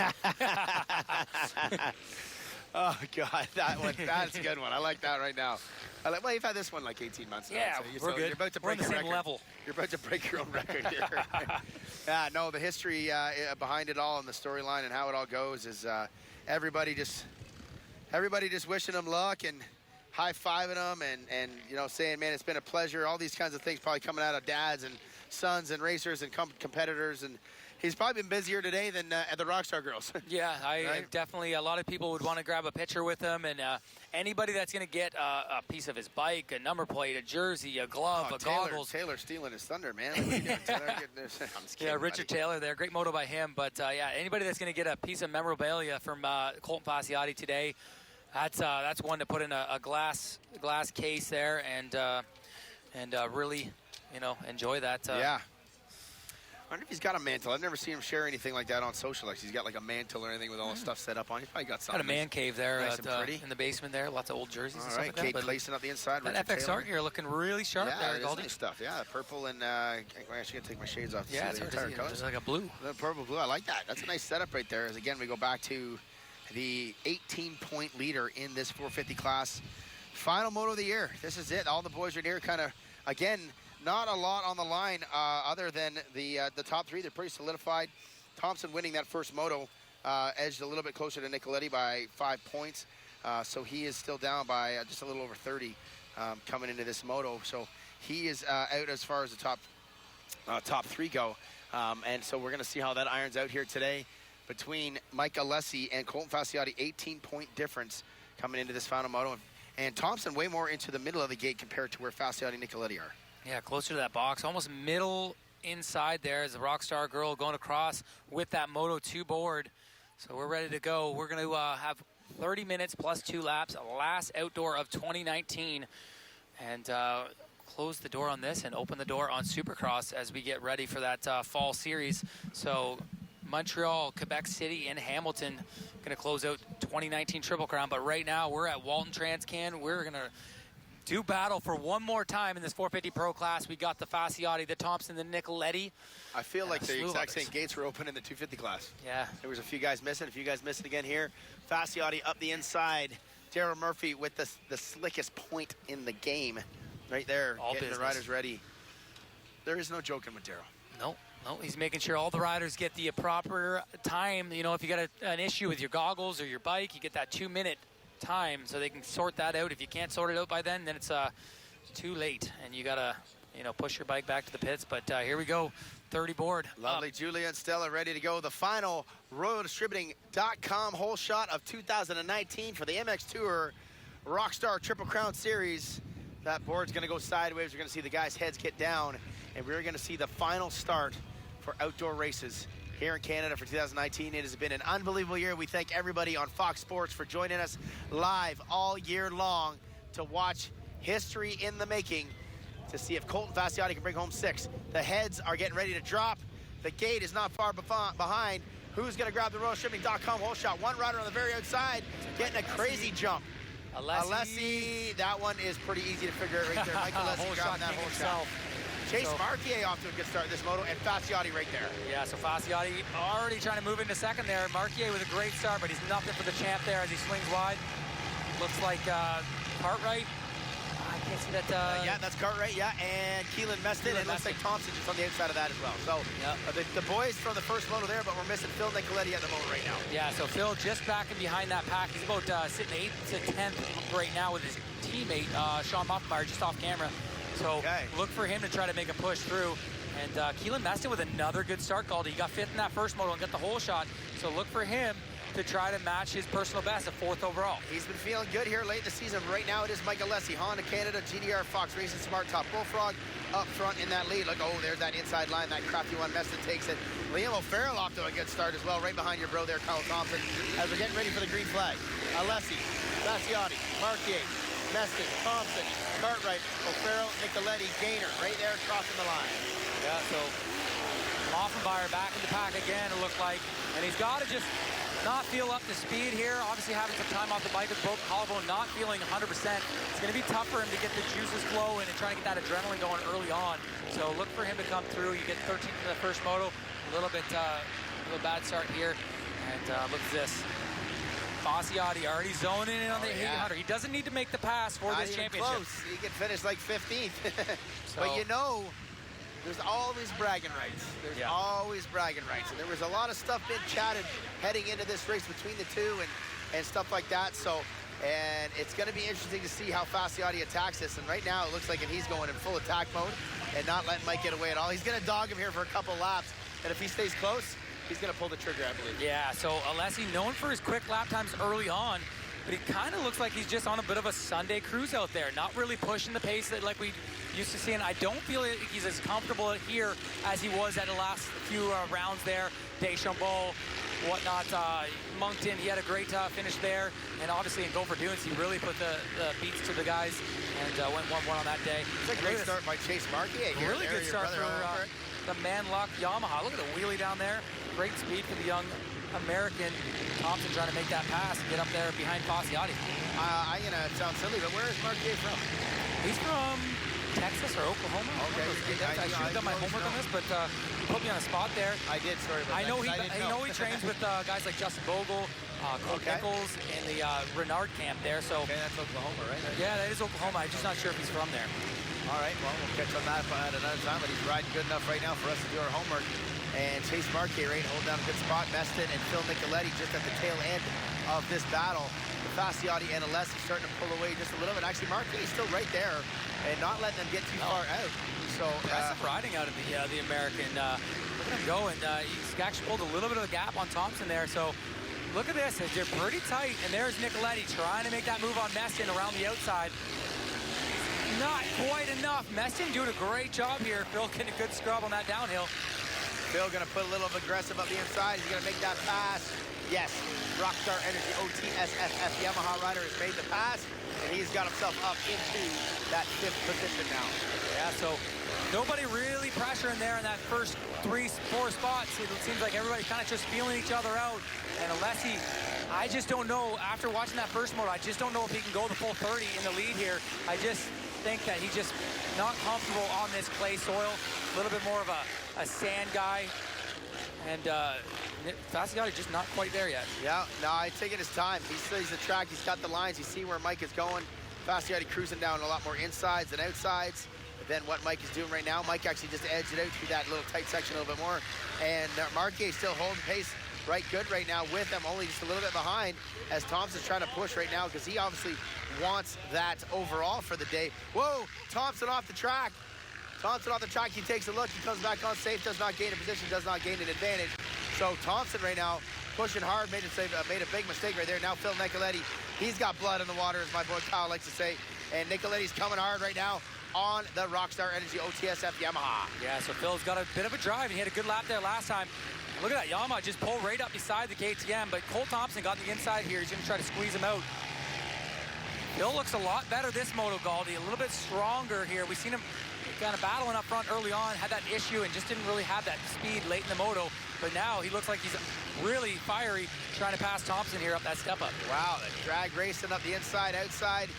Oh God, that's a good one. I like that right now. Well, you've had this one like 18 months now. Yeah, so we're good. You're about to We're on break the your same record. level. You're about to break your own record here. No, the history behind it all and the storyline and how it all goes is everybody just wishing him luck and high-fiving him and saying, man, it's been a pleasure. All these kinds of things probably coming out of dads and sons and racers and competitors, and he's probably been busier today than the Rockstar girls. Yeah, Right? definitely. A lot of people would want to grab a picture with him, and anybody that's going to get a piece of his bike, a number plate, a jersey, a glove, goggles. Taylor stealing his thunder, man. What are you doing, Taylor? I'm just kidding, Yeah, Richard buddy. Taylor there. Great moto by him. But, yeah, anybody that's going to get a piece of memorabilia from Colton Pasiotti today, that's one to put in a glass case there and really, enjoy that. Yeah. I wonder if he's got a mantle. I've never seen him share anything like that on social. Like he's got like a mantle or anything with all the stuff set up on. He's probably got something. Got a man cave there nice and pretty. in the basement there. Lots of old jerseys and All stuff right, like Kate that. Clayson up the inside. That Richard FXR Taylor. gear looking really sharp Yeah, there, it is Goldie. nice stuff. Yeah, purple and I'm actually gonna take my shades off to Yeah, see it's the hard to entire see. colors. There's like a blue. The purple blue. I like that. That's a nice setup right there. As again, we go back to the 18-point leader in this 450 class. Final moto of the year. This is it. All the boys are here. Kind of again, not a lot on the line other than the top three. They're pretty solidified. Thompson winning that first moto edged a little bit closer to Nicoletti by 5 points. So he is still down by just a little over 30 coming into this moto. So he is out as far as the top three go. And so we're going to see how that irons out here today between Mike Alessi and Colton Pasiotti. 18-point difference coming into this final moto. And Thompson way more into the middle of the gate compared to where Pasiotti and Nicoletti are. Yeah, closer to that box, almost middle inside there is the Rockstar girl going across with that Moto 2 board. So we're ready to go. We're going to have 30 minutes plus 2 laps, last outdoor of 2019. And close the door on this and open the door on Supercross as we get ready for that fall series. So Montreal, Quebec City, and Hamilton going looking to close out 2019 Triple Crown. But right now, we're at Walton Transcan. We're going to do battle for one more time in this 450 Pro class. We got the Fasciotti, the Thompson, the Nicoletti. I feel like the slew of exact others. same gates were open in the 250 class. Yeah. There was a few guys missing. A few guys missing again here. Fasciotti up the inside. Daryl Murphy with the slickest point in the game. Right there, All getting business. the riders ready. There is no joking with Daryl. No, he's making sure all the riders get the proper time. You know, if you got an issue with your goggles or your bike, you get that 2-minute time so they can sort that out. If you can't sort it out by then it's too late, and you got to, push your bike back to the pits. But here we go, 30 board. Lovely. Julia and Stella ready to go. The final RoyalDistributing.com whole shot of 2019 for the MX Tour Rockstar Triple Crown Series. That board's going to go sideways. We're going to see the guys' heads get down, and we're going to see the final start for outdoor races here in Canada for 2019. It has been an unbelievable year. We thank everybody on Fox Sports for joining us live all year long to watch history in the making, to see if Colton Fasciotti can bring home 6. The heads are getting ready to drop. The gate is not far behind. Who's going to grab the RoyalDistributing.com whole shot? One rider on the very outside getting a crazy jump. Alessi, that one is pretty easy to figure out right there. Mike Alessi grabbing that whole shot. Chase Marquier off to a good start in this moto, and Fasciotti right there. Yeah, so Fasciotti already trying to move into second there. Marquier with a great start, but he's nothing for the champ there as he swings wide. Looks like Cartwright. I can't see that. Yeah, that's Cartwright, yeah, and Keelan Meston, and it looks like Thompson just on the outside of that as well. So the boys from the first moto there, but we're missing Phil Nicoletti at the moto right now. Yeah, so Phil just backing behind that pack. He's about sitting 8th to 10th right now with his teammate, Sean Moffenmeyer, just off camera. So look for him to try to make a push through. And Keelan Meston with another good start, Galdi. He got 5th in that first moto and got the whole shot. So look for him to try to match his personal best at 4th overall. He's been feeling good here late in the season. Right now it is Mike Alessi, Honda Canada, GDR, Fox Racing, Smart Top, Bullfrog up front in that lead. Look, there's that inside line, that crafty one. Meston takes it. Liam O'Farrell off to a good start as well, right behind your bro there, Kyle Thompson, as we're getting ready for the green flag. Alessi, Fasciotti, Marquier, Meston, Thompson, Cartwright, O'Farrell, Nicoletti, Gaynor, right there crossing the line. Yeah, so Moffenmeyer back in the pack again, it looked like. And he's got to just not feel up to speed here. Obviously having some time off the bike with broken collarbone, not feeling 100%. It's going to be tough for him to get the juices flowing and try to get that adrenaline going early on. So look for him to come through. You get 13th in the first moto. A little bad start here. And look at this. Fasciotti already zoning in on the 800. He doesn't need to make the pass for Not this even championship. close. He can finish like 15th. So, but there's always bragging rights. There's always bragging rights. And there was a lot of stuff being chatted heading into this race between the two and stuff like that. So, and it's going to be interesting to see how Fasciotti attacks this. And right now it looks like he's going in full attack mode and not letting Mike get away at all. He's going to dog him here for a couple laps. And if he stays close, he's going to pull the trigger, I believe. Yeah, so Alessi known for his quick lap times early on, but he kind of looks like he's just on a bit of a Sunday cruise out there, not really pushing the pace that like we used to see. And I don't feel like he's as comfortable here as he was at the last few rounds there. Deschambault, whatnot, Moncton, he had a great finish there. And obviously in Gopher Dunes, he really put the beats to the guys and went 1-1 on that day. It's a great start by Chase Marquier here. Really good start for the Manlock Yamaha. Look at the wheelie down there. Great speed for the young American. Thompson trying to make that pass and get up there behind Fasciotti. I'm going to sound silly, but where is Marquier from? He's from Texas or Oklahoma. Okay. I should have done my homework on this, but you put me on a spot there. I did, sorry about I know that. he trains with guys like Justin Bogle, Cole Nichols, and the Renard camp there. So that's Oklahoma, right? Yeah, that is Oklahoma. I'm just not sure if he's from there. All right, well, we'll catch on that at another time, but he's riding good enough right now for us to do our homework. And Chase Marquier holding down a good spot. Meston and Phil Nicoletti just at the tail end of this battle. Fasciotti and Alessi starting to pull away just a little bit. Actually, Marquier is still right there and not letting them get too far out. So impressive riding out of the American. Look at him go, and he's actually pulled a little bit of the gap on Thompson there. So look at this. They're pretty tight, and there's Nicoletti trying to make that move on Meston around the outside. Not quite enough. Meston doing a great job here. Phil getting a good scrub on that downhill. Phil gonna put a little aggressive up the inside. He's gonna make that pass. Yes, Rockstar Energy OTSFF Yamaha rider has made the pass, and he's got himself up into that 5th position now. Yeah, so nobody really pressuring there in that first 3-4 spots. It seems like everybody kind of just feeling each other out. And Alessi, I just don't know, after watching that first moto, I just don't know if he can go the full 30 in the lead here. I just think that he's just not comfortable on this clay soil. A little bit more of a sand guy. And Fasciotti just not quite there yet. Yeah, no, I take it his time. He sees the track, he's got the lines, he's seen where Mike is going. Fasciotti cruising down a lot more insides than outsides than what Mike is doing right now. Mike actually just edged it out through that little tight section a little bit more. And Marquier still holding pace right good right now with them, only just a little bit behind as Thompson's trying to push right now because he obviously wants that overall for the day. Whoa, Thompson off the track. Thompson off the track, he takes a look, he comes back on safe, does not gain a position, does not gain an advantage. So Thompson right now pushing hard, made a big mistake right there. Now Phil Nicoletti, he's got blood in the water, as my boy Kyle likes to say. And Nicoletti's coming hard right now on the Rockstar Energy OTSF Yamaha. Yeah, so Phil's got a bit of a drive, and he had a good lap there last time. Look at that, Yamaha just pulled right up beside the KTM, but Cole Thompson got the inside here. He's gonna try to squeeze him out. Phil looks a lot better this moto, Galdi, a little bit stronger here. We've seen him kind of battling up front early on, had that issue and just didn't really have that speed late in the moto. But now he looks like he's really fiery trying to pass Thompson here up that step up. Wow, the drag racing up the inside, outside.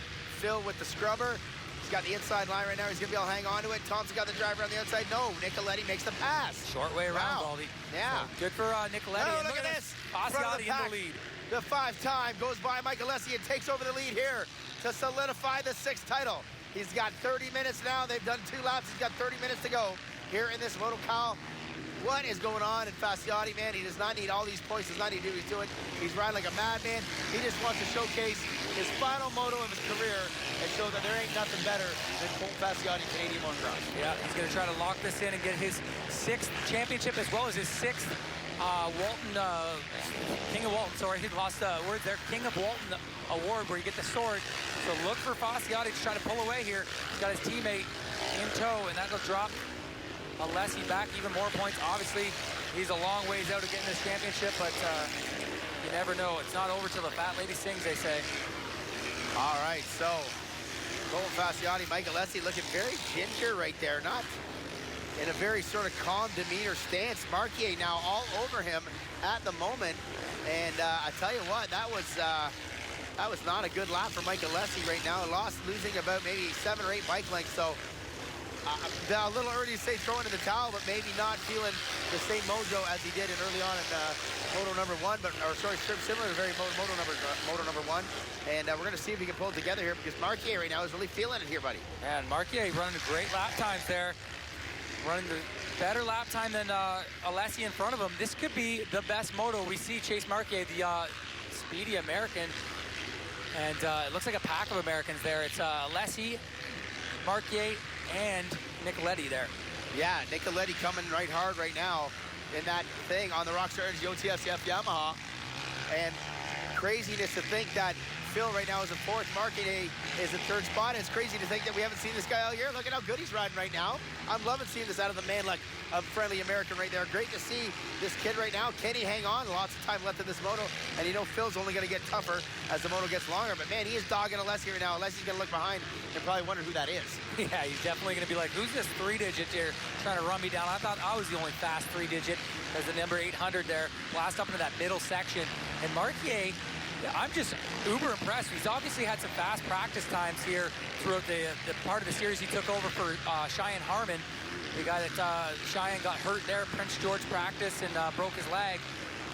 Phil with the scrubber. He's got the inside line right now. He's gonna be able to hang on to it. Thompson got the driver on the outside. No, Nicoletti makes the pass. Short way around, Wow. Galdi. Yeah. So good for Nicoletti. Oh, And look at this. Fasciotti in the lead. The 5-time goes by Mike Alessi and takes over the lead here to solidify the 6th title. He's got 30 minutes now. They've done 2 laps. He's got 30 minutes to go here in this moto. Kyle, what is going on in Fasciotti, man? He does not need all these points. Does not need to do what he's doing. He's riding like a madman. He just wants to showcase his final moto of his career and show that there ain't nothing better than Cole Fasciotti Canadian Motocross. Yeah, he's going to try to lock this in and get his 6th championship as well as his 6th Walton, King of Walton, sorry, he lost words there, King of Walton award where you get the sword. So look for Fasciotti to try to pull away here. He's got his teammate in tow, and that'll drop Alessi back even more points. Obviously, he's a long ways out of getting this championship, but you never know. It's not over till the fat lady sings, they say. All right, so Cole Fasciotti, Mike Alessi looking very ginger right there, not in a very sort of calm demeanor stance. Marquier now all over him at the moment. And I tell you what, that was not a good lap for Mike Alessi right now. Losing about maybe 7 or 8 bike lengths. So a little early to say throwing in the towel, but maybe not feeling the same mojo as he did in early on in moto number 1, similar to very moto number 1. And we're going to see if he can pull it together here because Marquier right now is really feeling it here, buddy. And Marquier running great lap times there. Running the better lap time than Alessi in front of him. This could be the best moto we see. Chase Marquier, the speedy American. And it looks like a pack of Americans there. It's Alessi, Marquier, and Nicoletti there. Yeah, Nicoletti coming right hard right now in that thing on the Rockstar Energy OTSF Yamaha. And craziness to think that Phil right now is in 4th, Marquier is in 3rd spot. It's crazy to think that we haven't seen this guy all year. Look at how good he's riding right now. I'm loving seeing this out of the man, like a friendly American right there. Great to see this kid right now. Can he hang on? Lots of time left in this moto. And you know Phil's only going to get tougher as the moto gets longer. But man, he is dogging Alessi right now. Alessi's going to look behind and probably wonder who that is. Yeah, he's definitely going to be like, who's this 3-digit here trying to run me down? I thought I was the only fast 3-digit as the number 800 there. Blast up into that middle section. And Marquier, I'm just uber impressed. He's obviously had some fast practice times here throughout the part of the series he took over for Cheyenne Harmon. The guy that Cheyenne got hurt there, Prince George practice and broke his leg.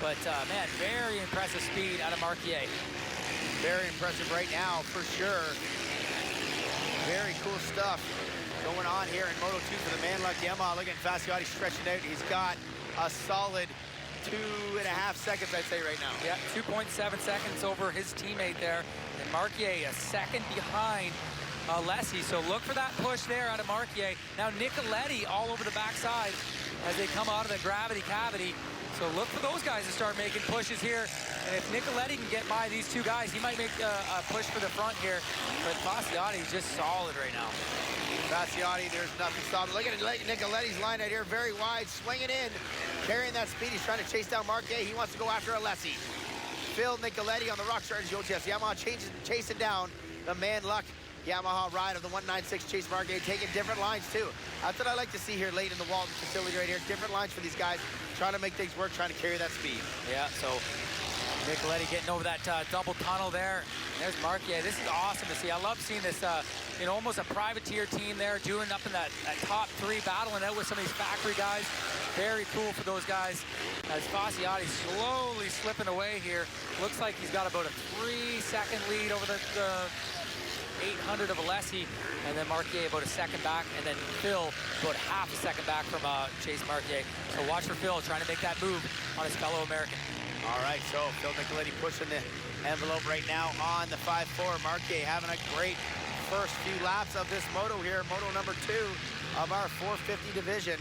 But man, very impressive speed out of Marquier. Very impressive right now, for sure. Very cool stuff going on here in Moto 2 for the man like Yamaha. Look at Fasciotti stretching out. He's got a solid 2.5 seconds, I'd say, right now. Yeah, 2.7 seconds over his teammate there. And Marquier a second behind Alessi. So look for that push there out of Marquier. Now Nicoletti all over the backside as they come out of the gravity cavity. So look for those guys to start making pushes here. And if Nicoletti can get by these 2 guys, he might make a push for the front here. But Fasciotti is just solid right now. Fasciotti, there's nothing stopping. Look at Nicoletti's line out here, very wide, swinging in, carrying that speed. He's trying to chase down Marquet. He wants to go after Alessi. Phil Nicoletti on the Rockstar Energy OTS. Yamaha chasing down the Man Luck Yamaha ride of the 196 Chase Marquet, taking different lines too. That's what I like to see here late in the Walton facility right here. Different lines for these guys, trying to make things work, trying to carry that speed. Yeah, so Nicoletti getting over that double tunnel there. There's Marquier. This is awesome to see. I love seeing this, almost a privateer team there doing up in that top three, battling out with some of these factory guys. Very cool for those guys. As Fasciotti slowly slipping away here. Looks like he's got about a 3-second lead over the 800 of Alessi, and then Marquier about a second back, and then Phil about half a second back from Chase Marquier. So watch for Phil trying to make that move on his fellow American. All right, so Phil Nicoletti pushing the envelope right now on the 5-4. Marquez having a great first few laps of this moto here, moto number 2 of our 450 division.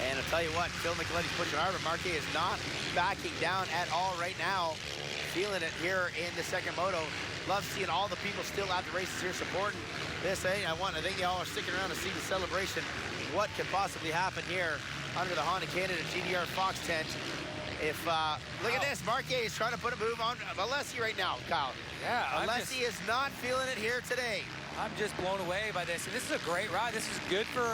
And I'll tell you what, Phil Nicoletti's pushing hard, but Marquez is not backing down at all right now. Feeling it here in the second moto. Love seeing all the people still at the races here supporting this. Hey, I think y'all are sticking around to see the celebration. What could possibly happen here under the Honda Canada GDR Fox tent? If, look at this, Marquez is trying to put a move on Alessi right now, Kyle. Yeah, Alessi is not feeling it here today. I'm just blown away by this. And this is a great ride. This is good for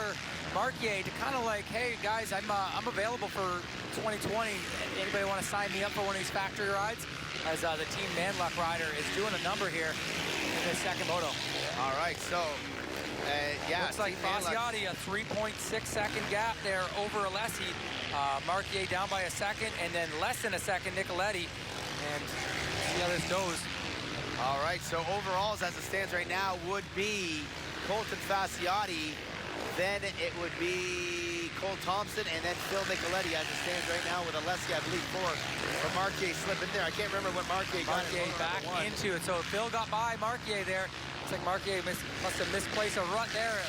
Marquier to kind of like, hey guys, I'm available for 2020. Anybody want to sign me up for one of these factory rides? As the Team Manluck rider is doing a number here in this second moto. All right, so yeah, looks like Fasciotti a 3.6-second gap there over Alessi. Marquier down by a second, and then less than a second, Nicoletti. And see how this goes. All right, so overalls as it stands right now would be Colton Fasciotti, then it would be Cole Thompson, and then Phil Nicoletti as it stands right now with Alessi, I believe, 4. But Marquier slipping there. I can't remember what Marquier got. Marquier back into it. So Phil got by Marquier there. Looks like Marquier must have misplaced a rut there.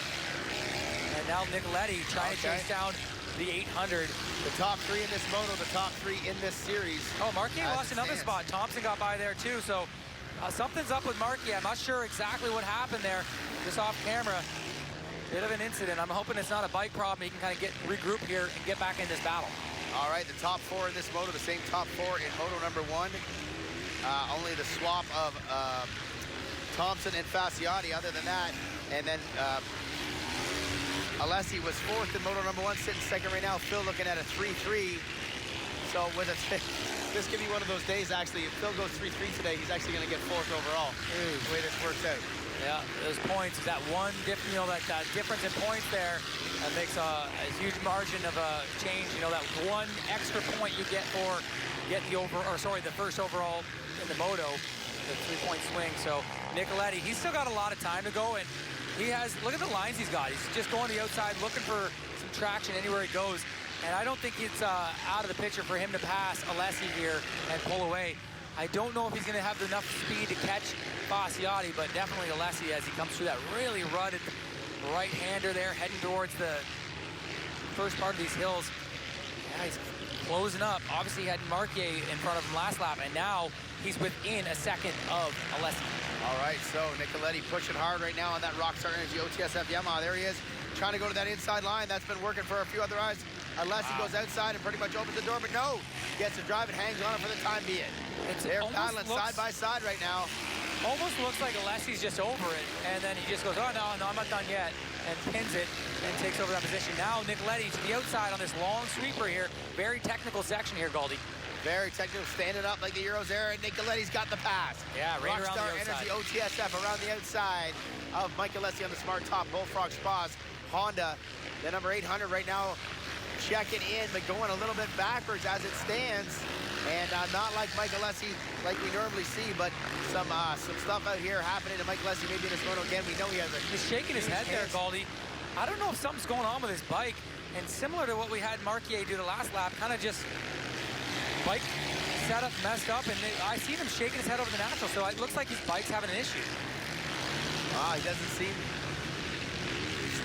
And now Nicoletti trying to chase down the 800. The top 3 in this moto, the top 3 in this series. Oh, Marquier lost another spot. Thompson got by there too. So something's up with Marquier. I'm not sure exactly what happened there. Just off camera. Bit of an incident. I'm hoping it's not a bike problem. He can kind of regroup here and get back in this battle. All right, the top 4 in this moto, the same top 4 in moto number 1. Only the swap of Thompson and Fasciotti other than that. And then Alessi was 4th in moto number 1, sitting 2nd right now. Phil looking at a 3-3. So with this could be one of those days, actually. If Phil goes 3-3 today, he's actually going to get 4th overall. The way this works out. Yeah, those points, that one that difference in points there makes a huge margin of a change. You know, that one extra point you get for getting the first overall in the moto, the 3-point swing. So Nicoletti, he's still got a lot of time to go, and he has, look at the lines he's got. He's just going to the outside, looking for some traction anywhere he goes. And I don't think it's out of the picture for him to pass Alessi here and pull away. I don't know if he's going to have enough speed to catch Fasciotti, but definitely Alessi as he comes through that really rutted right-hander there, heading towards the first part of these hills. Yeah, he's closing up. Obviously, he had Marquier in front of him last lap, and now he's within a second of Alessi. All right, so Nicoletti pushing hard right now on that Rockstar Energy OTSF Yamaha. There he is, trying to go to that inside line. That's been working for a few other rides. Alessi goes outside and pretty much opens the door, but no, gets to drive and hangs on it for the time being. They're paddling side by side right now. Almost looks like Alessi's just over it, and then he just goes, oh, no, I'm not done yet, and pins it and takes over that position. Now Nicoletti to the outside on this long sweeper here. Very technical section here, Goldie. Very technical, standing up like the Euros there, and Nicoletti's got the pass. Yeah, right around the outside. Rockstar Energy OTSF around the outside of Mike Alessi on the Smart Top Bullfrog Spas. Honda, the number 800 right now, checking in, but going a little bit backwards as it stands. And not like Mike Alessi like we normally see, but some stuff out here happening to Mike Alessi maybe in this moto again. We know he has a... He's shaking his head there, Goldie. I don't know if something's going on with his bike. And similar to what we had Marquier do the last lap, kind of just bike setup messed up. And I see him shaking his head over the natural, so it looks like his bike's having an issue. He doesn't seem...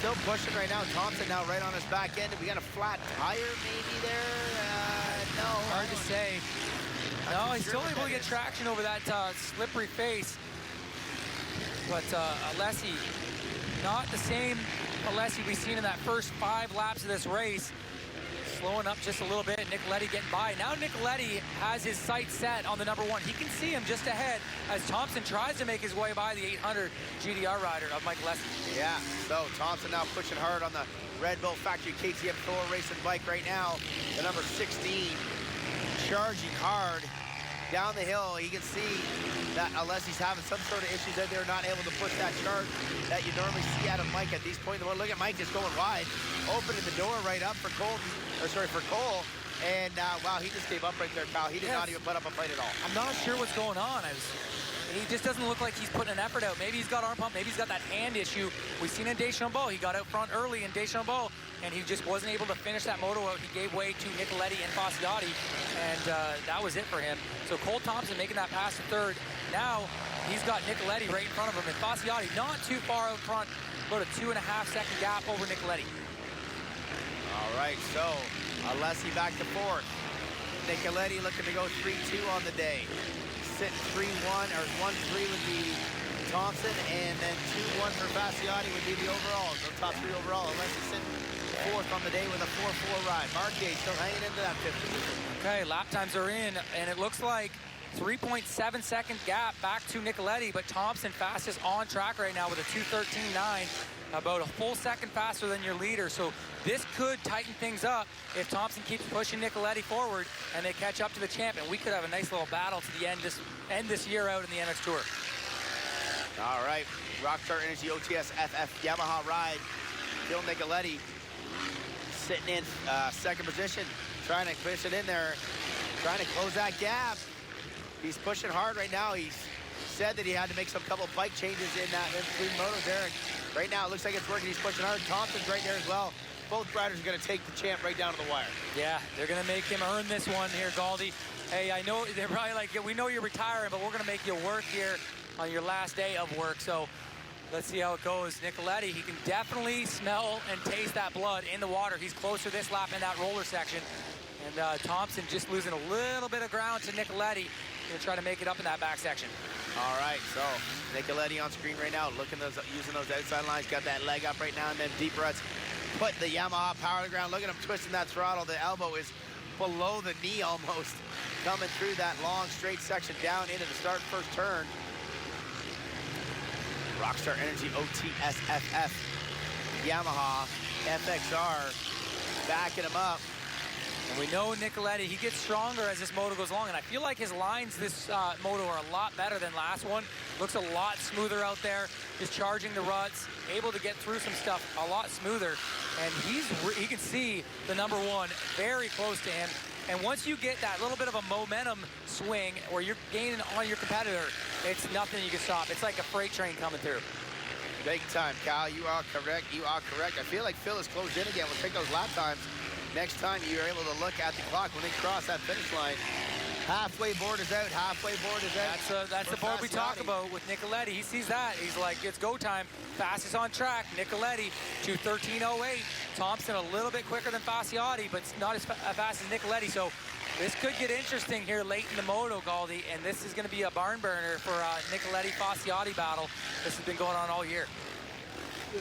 Still pushing right now. Thompson now right on his back end. We got a flat tire maybe there. No. Hard to say. No, he's still able to get traction over that slippery face. But Alessi not the same Alessi we've seen in that first 5 laps of this race. Slowing up just a little bit, Nicoletti getting by. Now Nicoletti has his sights set on the number 1. He can see him just ahead as Thompson tries to make his way by the 800 GDR rider of Mike Alessi. Yeah, so Thompson now pushing hard on the Red Bull Factory KTM Thor racing bike right now. The number 16 charging hard down the hill. You can see that Alessi's having some sort of issues out there, not able to push that charge that you normally see out of Mike at these points. Look at Mike just going wide, opening the door right up for Cole. And wow, he just gave up right there, Kyle. He did not even put up a fight at all. I'm not sure what's going on. He just doesn't look like he's putting an effort out. Maybe he's got arm pump. Maybe he's got that hand issue. We've seen in Deschambault. He got out front early in Deschambault, and he just wasn't able to finish that moto out. He gave way to Nicoletti and Fasciotti, and that was it for him. So Cole Thompson making that pass to third. Now he's got Nicoletti right in front of him, and Fasciotti not too far out front, about a 2.5-second gap over Nicoletti. All right, so Alessi back to 4th. Nicoletti looking to go 3-2 on the day. Sitting 3-1, or 1-3 would be Thompson, and then 2-1 for Fasciotti would be the overall. So top 3 overall. Alessi sitting 4th on the day with a 4-4 ride. Marquez still hanging into that 50. Okay, lap times are in, and it looks like 3.7-second gap back to Nicoletti, but Thompson fastest on track right now with a 2:13.9, about a full second faster than your leader. So this could tighten things up if Thompson keeps pushing Nicoletti forward and they catch up to the champ, and we could have a nice little battle to the end this year out in the MX Tour. All right, Rockstar Energy OTS FF Yamaha ride. Phil Nicoletti sitting in second position, trying to push it in there, trying to close that gap. He's pushing hard right now. He's said that he had to make some couple bike changes in between motos there. And right now it looks like it's working. He's pushing hard. Thompson's right there as well. Both riders are going to take the champ right down to the wire. Yeah, they're going to make him earn this one here, Galdi. Hey, I know they're probably like, we know you're retiring, but we're going to make you work here on your last day of work. So let's see how it goes. Nicoletti, he can definitely smell and taste that blood in the water. He's closer this lap in that roller section. And Thompson just losing a little bit of ground to Nicoletti. Gonna try to make it up in that back section. All right, so Nicoletti on screen right now, using those outside lines, got that leg up right now, and then deep ruts. Put the Yamaha power to the ground. Look at him twisting that throttle. The elbow is below the knee almost, coming through that long straight section down into the start first turn. Rockstar Energy OTSFF Yamaha FXR backing him up. And we know Nicoletti, he gets stronger as this moto goes along, and I feel like his lines this moto are a lot better than last one. Looks a lot smoother out there, just charging the ruts, able to get through some stuff a lot smoother. And he can see the number 1 very close to him. And once you get that little bit of a momentum swing where you're gaining on your competitor, it's nothing you can stop. It's like a freight train coming through. Big time, Kyle. You are correct. You are correct. I feel like Phil is closed in again. We'll take those lap times. Next time you're able to look at the clock when they cross that finish line. Halfway board is out, halfway board is out. That's the board we talk about with Nicoletti. He sees that. He's like, it's go time. Fastest on track, Nicoletti, 2:13.08. Thompson a little bit quicker than Fasciotti, but not as fast as Nicoletti. So this could get interesting here late in the moto, Galdi, and this is going to be a barn burner for Nicoletti-Fasciotti battle. This has been going on all year.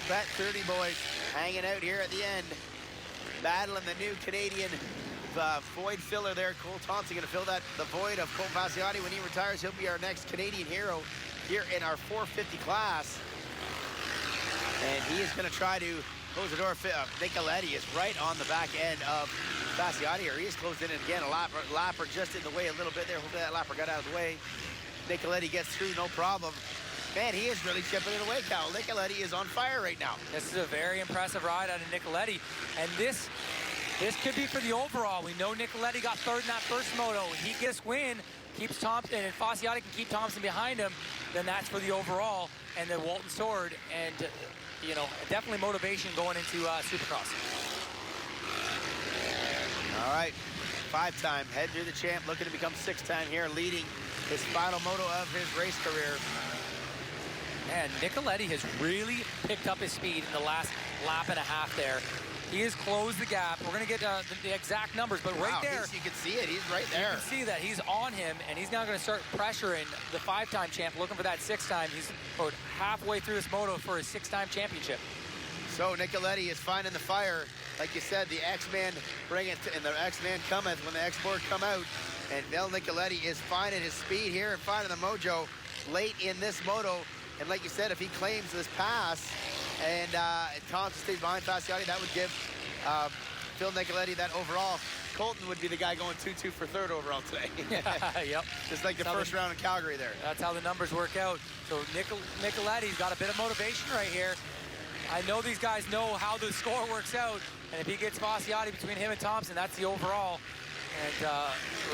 Bet 30 boys hanging out here at the end. Battling the new Canadian void filler there. Cole Thompson going to fill the void of Cole Fasciotti. When he retires, he'll be our next Canadian hero here in our 450 class. And he is going to try to close the door. Nicoletti is right on the back end of Fasciotti here. He is closed in, and again, a lapper just in the way a little bit there. Hopefully that lapper got out of the way. Nicoletti gets through, no problem. Man, he is really chipping it away, Cal. Nicoletti is on fire right now. This is a very impressive ride out of Nicoletti. And this could be for the overall. We know Nicoletti got third in that first moto. He gets win, keeps Thompson, and if Fasciotti can keep Thompson behind him, then that's for the overall and the Walton sword. And, definitely motivation going into Supercross. All right, 5-time, head through the champ, looking to become 6-time here, leading his final moto of his race career. And Nicoletti has really picked up his speed in the last lap and a half there. He has closed the gap. We're going to get the exact numbers, but right there. You can see it. He's right there. You can see that he's on him, and he's now going to start pressuring the 5-time champ, looking for that 6-time. He's about halfway through this moto for his 6-time championship. So Nicoletti is finding the fire. Like you said, the X-Man bring it, and the X-Man cometh when the X-Board come out. And Phil Nicoletti is finding his speed here and finding the mojo late in this moto. And like you said, if he claims this pass and Thompson stays behind Fasciotti, that would give Phil Nicoletti that overall. Colton would be the guy going 2-2 for third overall today. Yep. Just like the first round in Calgary there. That's how the numbers work out. So Nicoletti's got a bit of motivation right here. I know these guys know how the score works out, and if he gets Fasciotti between him and Thompson, that's the overall. And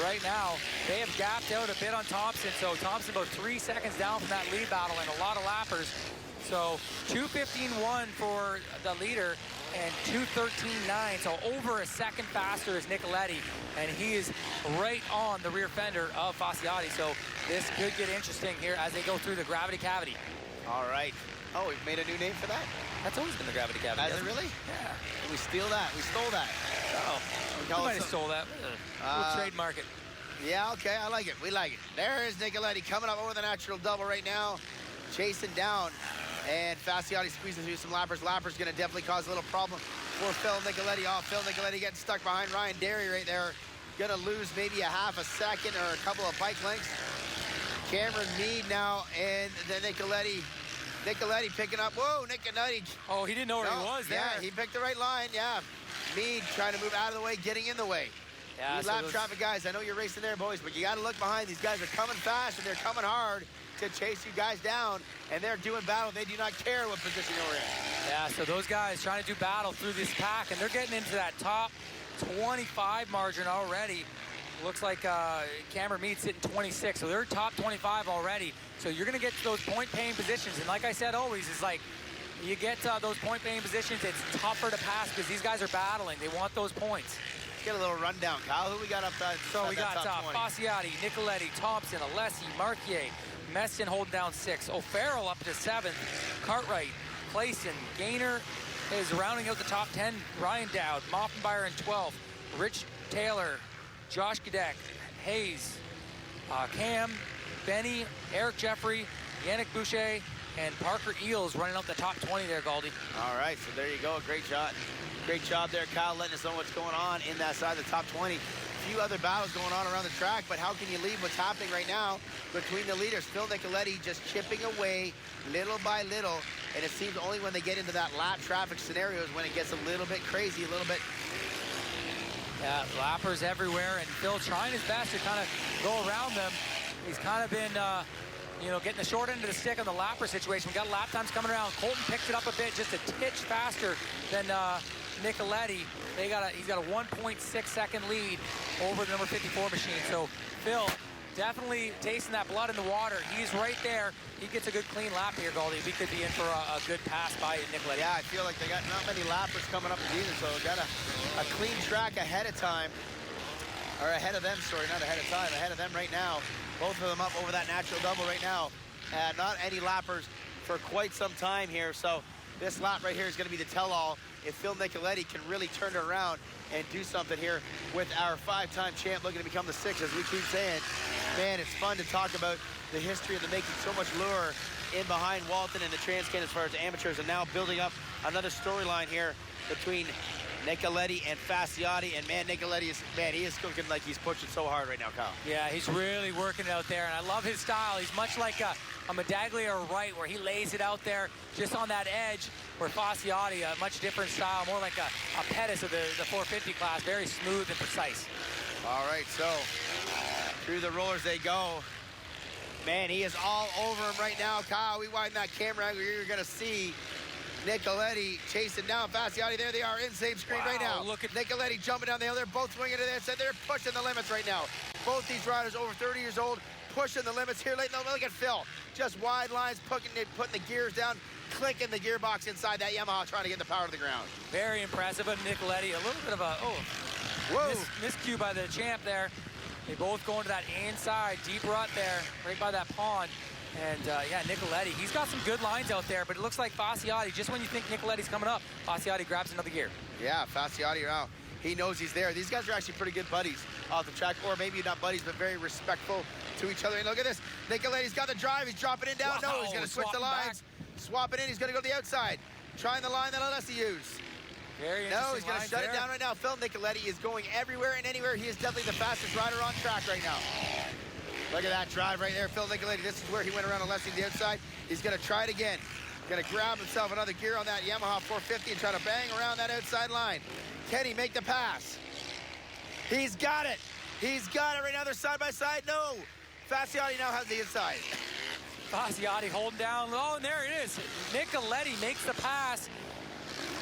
right now, they have gapped out a bit on Thompson, so Thompson about 3 seconds down from that lead battle and a lot of lappers. So 2:15.1 for the leader and 2:13.9, so over a second faster is Nicoletti, and he is right on the rear fender of Fasciotti. So this could get interesting here as they go through the gravity cavity. All right. Oh, we've made a new name for that? That's always been the gravity cavity. Has it really? Yeah. We steal that. We stole that. Oh, we might have stole that. We'll trademark it. Yeah, okay, I like it. We like it. There is Nicoletti coming up over the natural double right now, chasing down. And Fasciotti squeezing through some lappers. Lappers going to definitely cause a little problem for Phil Nicoletti. Oh, Phil Nicoletti getting stuck behind Ryan Derry right there. Going to lose maybe a half a second or a couple of bike lengths. Cameron Mead now, and then Nicoletti picking up. Whoa, Nicoletti. Oh, he didn't know where he was there. Yeah, he picked the right line, yeah. Mead trying to move out of the way, getting in the way. Yeah, you lap traffic guys, I know you're racing there, boys, but you got to look behind. These guys are coming fast, and they're coming hard to chase you guys down, and they're doing battle. They do not care what position you're in. Yeah, so those guys trying to do battle through this pack, and they're getting into that top 25 margin already. Looks like Cameron Mead's sitting 26, so they're top 25 already. So you're going to get to those point-paying positions, and like I said always, it's like you get those point-paying positions, it's tougher to pass because these guys are battling. They want those points. Get a little rundown, Kyle. Who we got up there? So we got Fasciotti, Nicoletti, Thompson, Alessi, Marquier, Meston holding down 6. O'Farrell up to 7th. Cartwright, Clayson, Gaynor is rounding out the top 10. Ryan Dowd, Moffenbauer in 12th. Rich Taylor, Josh Gadek, Hayes, Cam, Benny, Eric Jeffrey, Yannick Boucher, and Parker Eels running up the top 20 there, Galdi. All right, so there you go. Great shot. Great job there, Kyle, letting us know what's going on in that side of the top 20. A few other battles going on around the track, but how can you leave what's happening right now between the leaders? Phil Nicoletti just chipping away little by little, and it seems only when they get into that lap traffic scenarios when it gets a little bit crazy, a little bit. Yeah, lappers everywhere, and Phil trying his best to kind of go around them. He's kind of been, getting the short end of the stick on the lapper situation. We got lap times coming around. Colton picked it up a bit, just a titch faster than Nicoletti. He's got a 1.6 second lead over the number 54 machine. So Phil definitely tasting that blood in the water. He's right there. He gets a good clean lap here, Galdi. We could be in for a good pass by Nicoletti. Yeah, I feel like they got not many lappers coming up either, so got a clean track ahead of time. Or ahead of them, sorry, not ahead of time, ahead of them right now. Both of them up over that natural double right now. Not any lappers for quite some time here, so this lap right here is going to be the tell-all if Phil Nicoletti can really turn it around and do something here with our 5-time champ looking to become the 6th. As we keep saying, man, it's fun to talk about the history of the making so much lure in behind Walton and the Transcan as far as amateurs, and now building up another storyline here between Nicoletti and Fasciotti. And man, Nicoletti he is looking like he's pushing so hard right now, Kyle. Yeah, he's really working out there, and I love his style. He's much like a Medaglia or Wright, where he lays it out there just on that edge, where Fasciotti, a much different style, more like a Pettis of the 450 class, very smooth and precise. All right, so through the rollers they go. Man, he is all over him right now, Kyle. We widen that camera angle, you're going to see Nicoletti chasing down Fasciotti. There they are in same screen right now. Look at Nicoletti jumping down the hill. They're both swinging to their side. They're pushing the limits right now. Both these riders over 30 years old, pushing the limits here. Look at Phil. Just wide lines, putting the gears down, clicking the gearbox inside that Yamaha, trying to get the power to the ground. Very impressive. But Nicoletti, a little bit of a miscue by the champ there. They both going to that inside deep rut there, right by that pond. And yeah, Nicoletti, he's got some good lines out there, but it looks like Fasciotti, just when you think Nicoletti's coming up, Fasciotti grabs another gear. Yeah, Fasciotti now. He knows he's there. These guys are actually pretty good buddies off the track, or maybe not buddies, but very respectful to each other. And look at this. Nicoletti's got the drive. He's dropping in down. Wow, No, he's going to switch the lines. Swap it in. He's going to go to the outside. Trying the line that Alessi used. Very interesting. No, he's going to shut it down right now. Phil Nicoletti is going everywhere and anywhere. He is definitely the fastest rider on track right now. Look at that drive right there. Phil Nicoletti, this is where he went around Alessi to the outside. He's going to try it again. Going to grab himself another gear on that Yamaha 450 and try to bang around that outside line. Can he make the pass? He's got it. He's got it right now. They're side by side. No. Fasciotti now has the inside. Fasciotti holding down low, and there it is. Nicoletti makes the pass,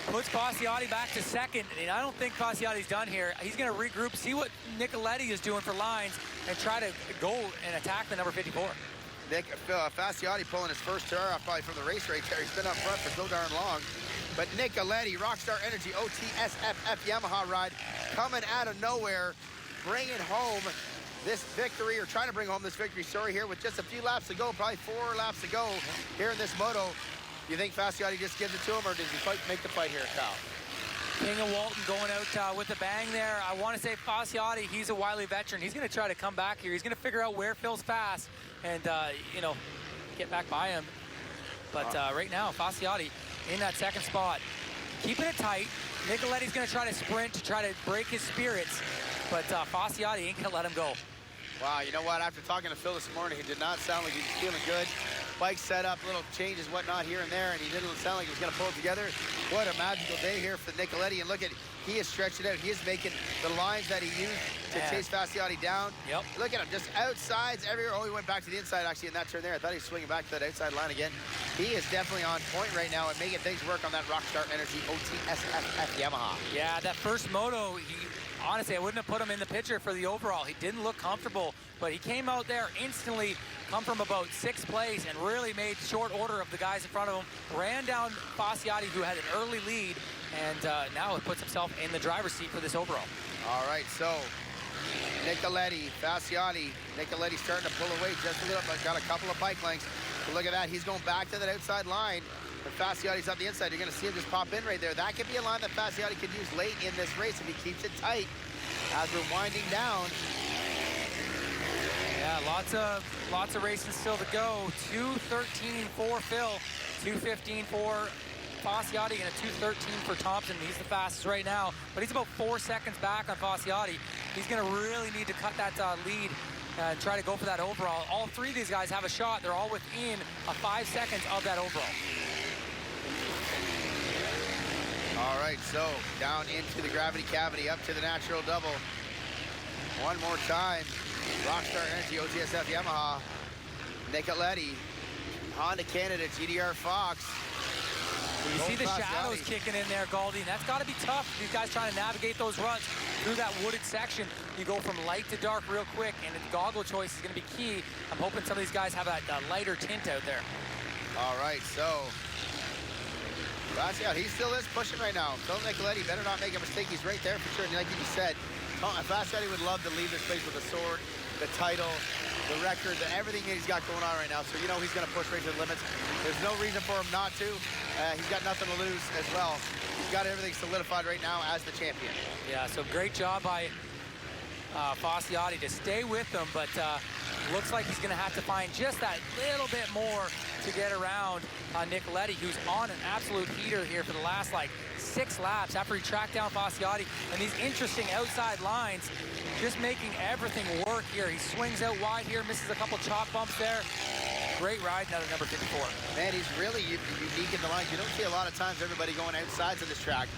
puts Fasciotti back to second, and I don't think Fasciotti's done here. He's going to regroup, see what Nicoletti is doing for lines, and try to go and attack the number 54. Fasciotti pulling his first tire off probably from the race right there. He's been up front for so darn long. But Nicoletti, Rockstar Energy OTSFF Yamaha ride, coming out of nowhere, bringing home this victory, or trying to bring home this victory, sorry, here with just a few laps to go, probably 4 laps to go here in this moto. You think Fasciotti just gives it to him, or does he make the fight here, Kyle? King of Walton going out with a bang there. I want to say Fasciotti, he's a wily veteran. He's going to try to come back here. He's going to figure out where Phil's fast and, you know, get back by him. But right now, Fasciotti in that second spot, keeping it tight. Nicoletti's going to try to sprint to try to break his spirits, but Fasciotti ain't going to let him go. Wow, you know what? After talking to Phil this morning, he did not sound like he was feeling good. Bike set up, little changes, whatnot here and there, and he didn't sound like he was going to pull it together. What a magical day here for Nicoletti. And look at, he is stretching out. He is making the lines that he used to chase Fasciotti down. Yep. Look at him, just outsides everywhere. Oh, he went back to the inside, actually, in that turn there. I thought he was swinging back to that outside line again. He is definitely on point right now and making things work on that Rockstar Energy OTSFF Yamaha. Yeah, that first moto, honestly, I wouldn't have put him in the picture for the overall. He didn't look comfortable, but he came out there instantly, come from about 6th place, and really made short order of the guys in front of him. Ran down Fasciotti, who had an early lead, and now he puts himself in the driver's seat for this overall. All right, so Nicoletti, Fasciotti. Nicoletti's starting to pull away just a little, but got a couple of bike lengths. But look at that, he's going back to that outside line. But Fasciotti's on the inside. You're going to see him just pop in right there. That could be a line that Fasciotti could use late in this race if he keeps it tight as we're winding down. Yeah, lots of racing still to go. 2:13 for Phil, 2:15 for Fasciotti, and a 2:13 for Thompson. He's the fastest right now, but he's about 4 seconds back on Fasciotti. He's going to really need to cut that lead and try to go for that overall. All three of these guys have a shot. They're all within 5 seconds of that overall. All right, so down into the gravity cavity, up to the natural double. One more time. Rockstar Energy OTSF Yamaha. Nicoletti, Honda Canada, GDR Fox. You see the shadows kicking in there, Goldie. That's got to be tough. These guys trying to navigate those ruts through that wooded section. You go from light to dark real quick, and the goggle choice is going to be key. I'm hoping some of these guys have that lighter tint out there. All right, so Fasciotti, he still is pushing right now. Phil Nicoletti better not make a mistake. He's right there for sure. And like you just said, Fasciotti would love to leave this place with the sword, the title, the record, everything that he's got going on right now. So you know he's going to push right to the limits. There's no reason for him not to. He's got nothing to lose as well. He's got everything solidified right now as the champion. Yeah, so great job by Fasciotti to stay with them, but looks like he's going to have to find just that little bit more to get around Nicoletti, who's on an absolute heater here for the last, 6 laps after he tracked down Fasciotti. And these interesting outside lines, just making everything work here. He swings out wide here, misses a couple chalk bumps there. Great ride out of number 54. Man, he's really unique in the lines. You don't see a lot of times everybody going outsides of this track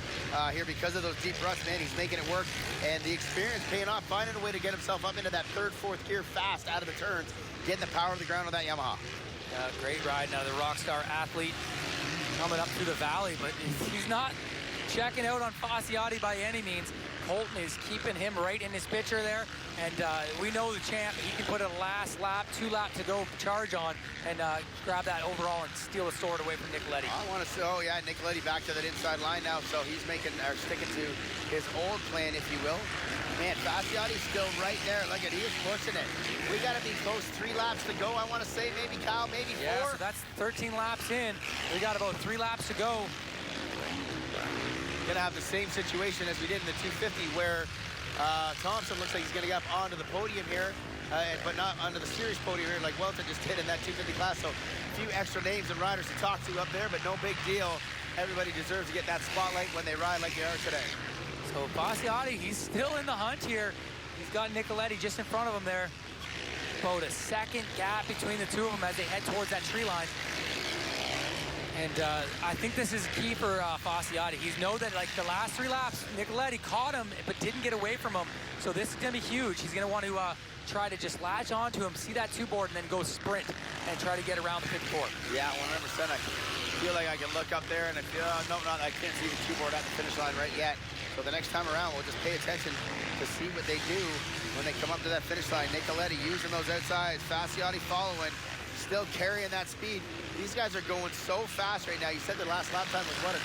here because of those deep ruts. Man, he's making it work, and the experience paying off, finding a way to get himself up into that 3rd, 4th gear fast out of the turns, getting the power of the ground on that Yamaha. Great ride now, the Rockstar athlete coming up through the valley, but he's not checking out on Fasciotti by any means. Colton is keeping him right in his picture there. And we know the champ, he can put a last lap, 2 lap to go charge on and grab that overall and steal the sword away from Nicoletti. I want to say, oh yeah, Nicoletti back to that inside line now, so he's sticking to his old plan, if you will. Man, Fasciotti's still right there. Look at, he is pushing it. We got to be close, 3 laps to go. I want to say maybe, Kyle, maybe 4. Yeah, so that's 13 laps in. We got about 3 laps to go. Gonna have the same situation as we did in the 250 where Thompson looks like he's gonna get up onto the podium here, but not onto the series podium here like Walton just did in that 250 class. So a few extra names and riders to talk to up there, but no big deal. Everybody deserves to get that spotlight when they ride like they are today. So Fasciotti, he's still in the hunt here. He's got Nicoletti just in front of him there. About a second gap between the two of them as they head towards that tree line. And I think this is key for Fasciotti. He's know that like the last 3 laps, Nicoletti caught him but didn't get away from him. So this is gonna be huge. He's gonna want to try to just latch onto him, see that 2-board, and then go sprint and try to get around the 54. Yeah, 100%. I feel like I can look up there and I feel, I can't see the 2-board at the finish line right yet. So the next time around, we'll just pay attention to see what they do when they come up to that finish line. Nicoletti using those outsides, Fasciotti following, still carrying that speed. These guys are going so fast right now. You said the last lap time was what, a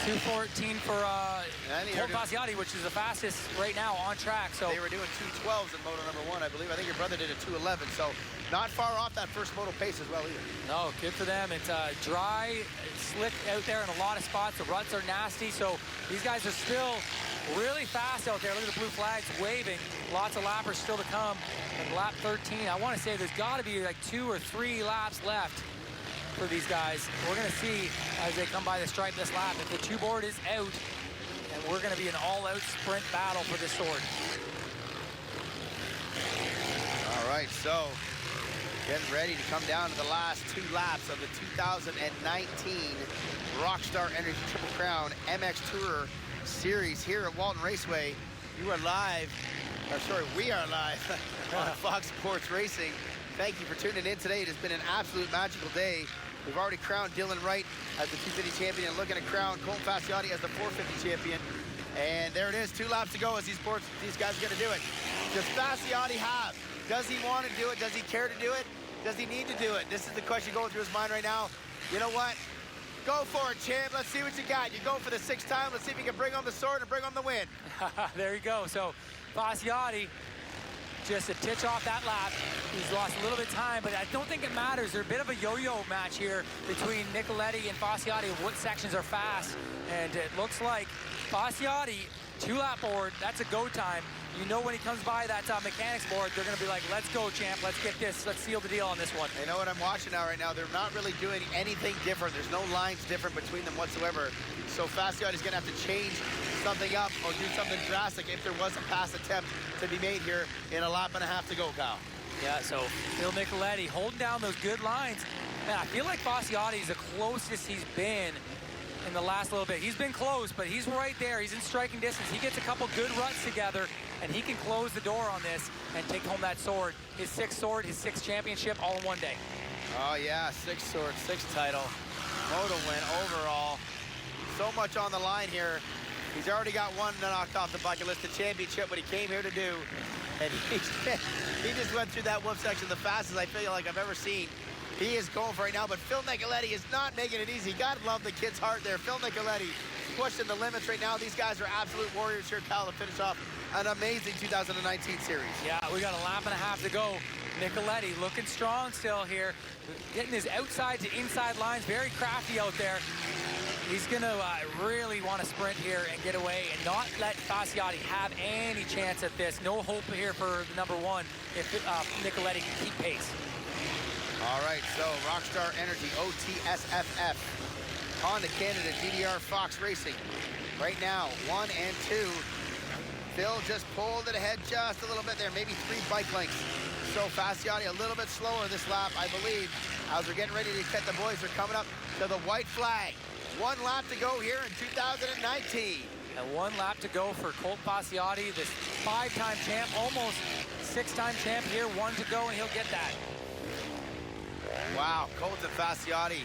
2:14 for Colton Fasciotti, which is the fastest right now on track. So they were doing 2:12s in moto number 1, I believe. I think your brother did a 2:11, so not far off that first moto pace as well either. No, good for them. It's dry, it's slick out there in a lot of spots. The ruts are nasty, so these guys are still really fast out there. Look at the blue flags waving. Lots of lappers still to come. And lap 13, I want to say there's got to be like 2 or 3 laps left for these guys. We're going to see as they come by the stripe this lap if the 2-board is out, and we're going to be an all-out sprint battle for this sword. All right, so getting ready to come down to the last 2 laps of the 2019 Rockstar Energy Triple Crown MX Tourer Series here at Walton Raceway. You are live, or sorry, we are live on Fox Sports Racing. Thank you for tuning in today. It has been an absolute magical day. We've already crowned Dylan Wright as the 250 champion and looking to crown Colton Fasciotti as the 450 champion. And there it is, 2 laps to go as these guys are gonna do it. Does Fasciotti have? Does he want to do it? Does he care to do it? Does he need to do it? This is the question going through his mind right now. You know what? Go for it, champ. Let's see what you got. You're going for the 6th time. Let's see if you can bring home the sword and bring home the win. There you go. So Fasciotti, just a titch off that lap. He's lost a little bit of time, but I don't think it matters. They're a bit of a yo-yo match here between Nicoletti and Fasciotti of what sections are fast. And it looks like Fasciotti, 2-lap board, that's a go time. You know when he comes by that mechanics board, they're going to be like, let's go, champ. Let's get this. Let's seal the deal on this one. You know what I'm watching now right now? They're not really doing anything different. There's no lines different between them whatsoever. So Fasciotti's going to have to change something up or do something drastic if there was a pass attempt to be made here in a lap and a half to go, Kyle. Yeah, so Phil Nicoletti holding down those good lines. Man, I feel like Fasciotti is the closest he's been in the last little bit. He's been close, but he's right there. He's in striking distance. He gets a couple good ruts together, and he can close the door on this and take home that sword. His 6th sword, his 6th championship, all in one day. Oh, yeah, 6th sword, 6th title. Moto win overall. So much on the line here. He's already got one knocked off the bucket list, the championship, what he came here to do. And he just went through that whoop section the fastest I feel like I've ever seen. He is going for it now, but Phil Nicoletti is not making it easy. God love the kid's heart there. Phil Nicoletti pushing the limits right now. These guys are absolute warriors here, Kyle, to finish off an amazing 2019 series. Yeah, we got a lap and a half to go. Nicoletti looking strong still here. Getting his outside to inside lines, very crafty out there. He's gonna really want to sprint here and get away and not let Fasciotti have any chance at this. No hope here for the number 1 if Nicoletti can keep pace. All right, so Rockstar Energy, OTSFF, Honda Canada, GDR Fox Racing. Right now, 1 and 2. Phil just pulled it ahead just a little bit there, maybe 3 bike lengths. So Fasciotti a little bit slower this lap, I believe, as we're getting ready to cut. The boys are coming up to the white flag. 1 lap to go here in 2019. And 1 lap to go for Colton Fasciotti, this 5-time champ, almost 6-time champ here. 1 to go, and he'll get that. Wow, Colton Fasciotti,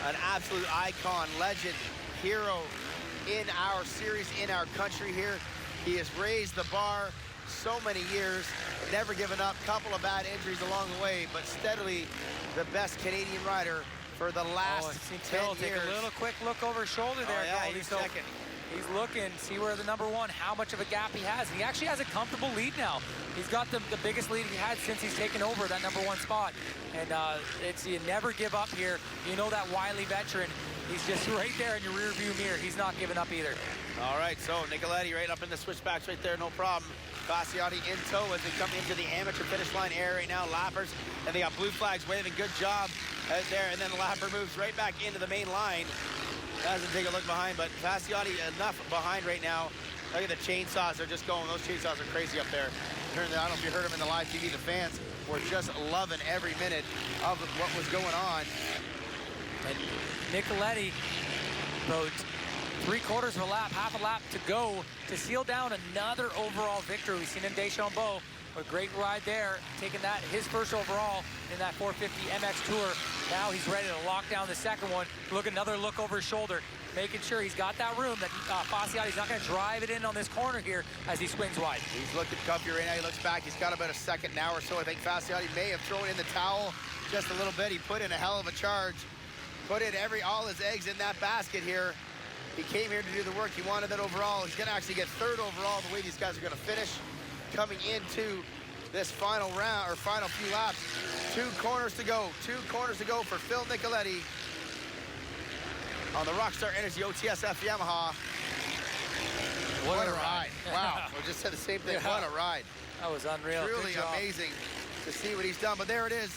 an absolute icon, legend, hero in our series, in our country here. He has raised the bar so many years, never given up, couple of bad injuries along the way, but steadily the best Canadian rider for the last 10 years. Take a little quick look over his shoulder there. Yeah, Goldie. he's checking. He's looking, see where the number one, how much of a gap he has. He actually has a comfortable lead now. He's got the biggest lead he had since he's taken over that number one spot. And it's you never give up here. You know that wily veteran, he's just right there in your rear view mirror. He's not giving up either. All right, so Nicoletti right up in the switchbacks right there, no problem. Fasciotti in tow as they come into the amateur finish line area right now. Lappers, and they got blue flags waving. Good job out there. And then the lapper moves right back into the main line. Doesn't take a look behind, but Fasciotti enough behind right now. Look at the chainsaws. They're just going. Those chainsaws are crazy up there. I don't know if you heard them in the live TV. The fans were just loving every minute of what was going on. And Nicoletti, about 3/4 of a lap, half a lap to go to seal down another overall victory. We've seen him Deschambault, a great ride there, taking that his first overall in that 450 MX Tour. Now he's ready to lock down the second one. Another look over his shoulder, making sure he's got that room, that Fasciotti's not going to drive it in on this corner here as he swings wide. He's looking comfy right now. He looks back. He's got about a second now or so. I think Fasciotti may have thrown in the towel just a little bit. He put in a hell of a charge. Put in all his eggs in that basket here. He came here to do the work. He wanted that overall. He's going to actually get third overall the way these guys are going to finish. Coming into this final round, or final few laps. 2 corners to go. 2 corners to go for Phil Nicoletti on the Rockstar Energy OTSF Yamaha. What a ride. Wow. We just said the same thing. Yeah. What a ride. That was unreal. Truly amazing to see what he's done. But there it is,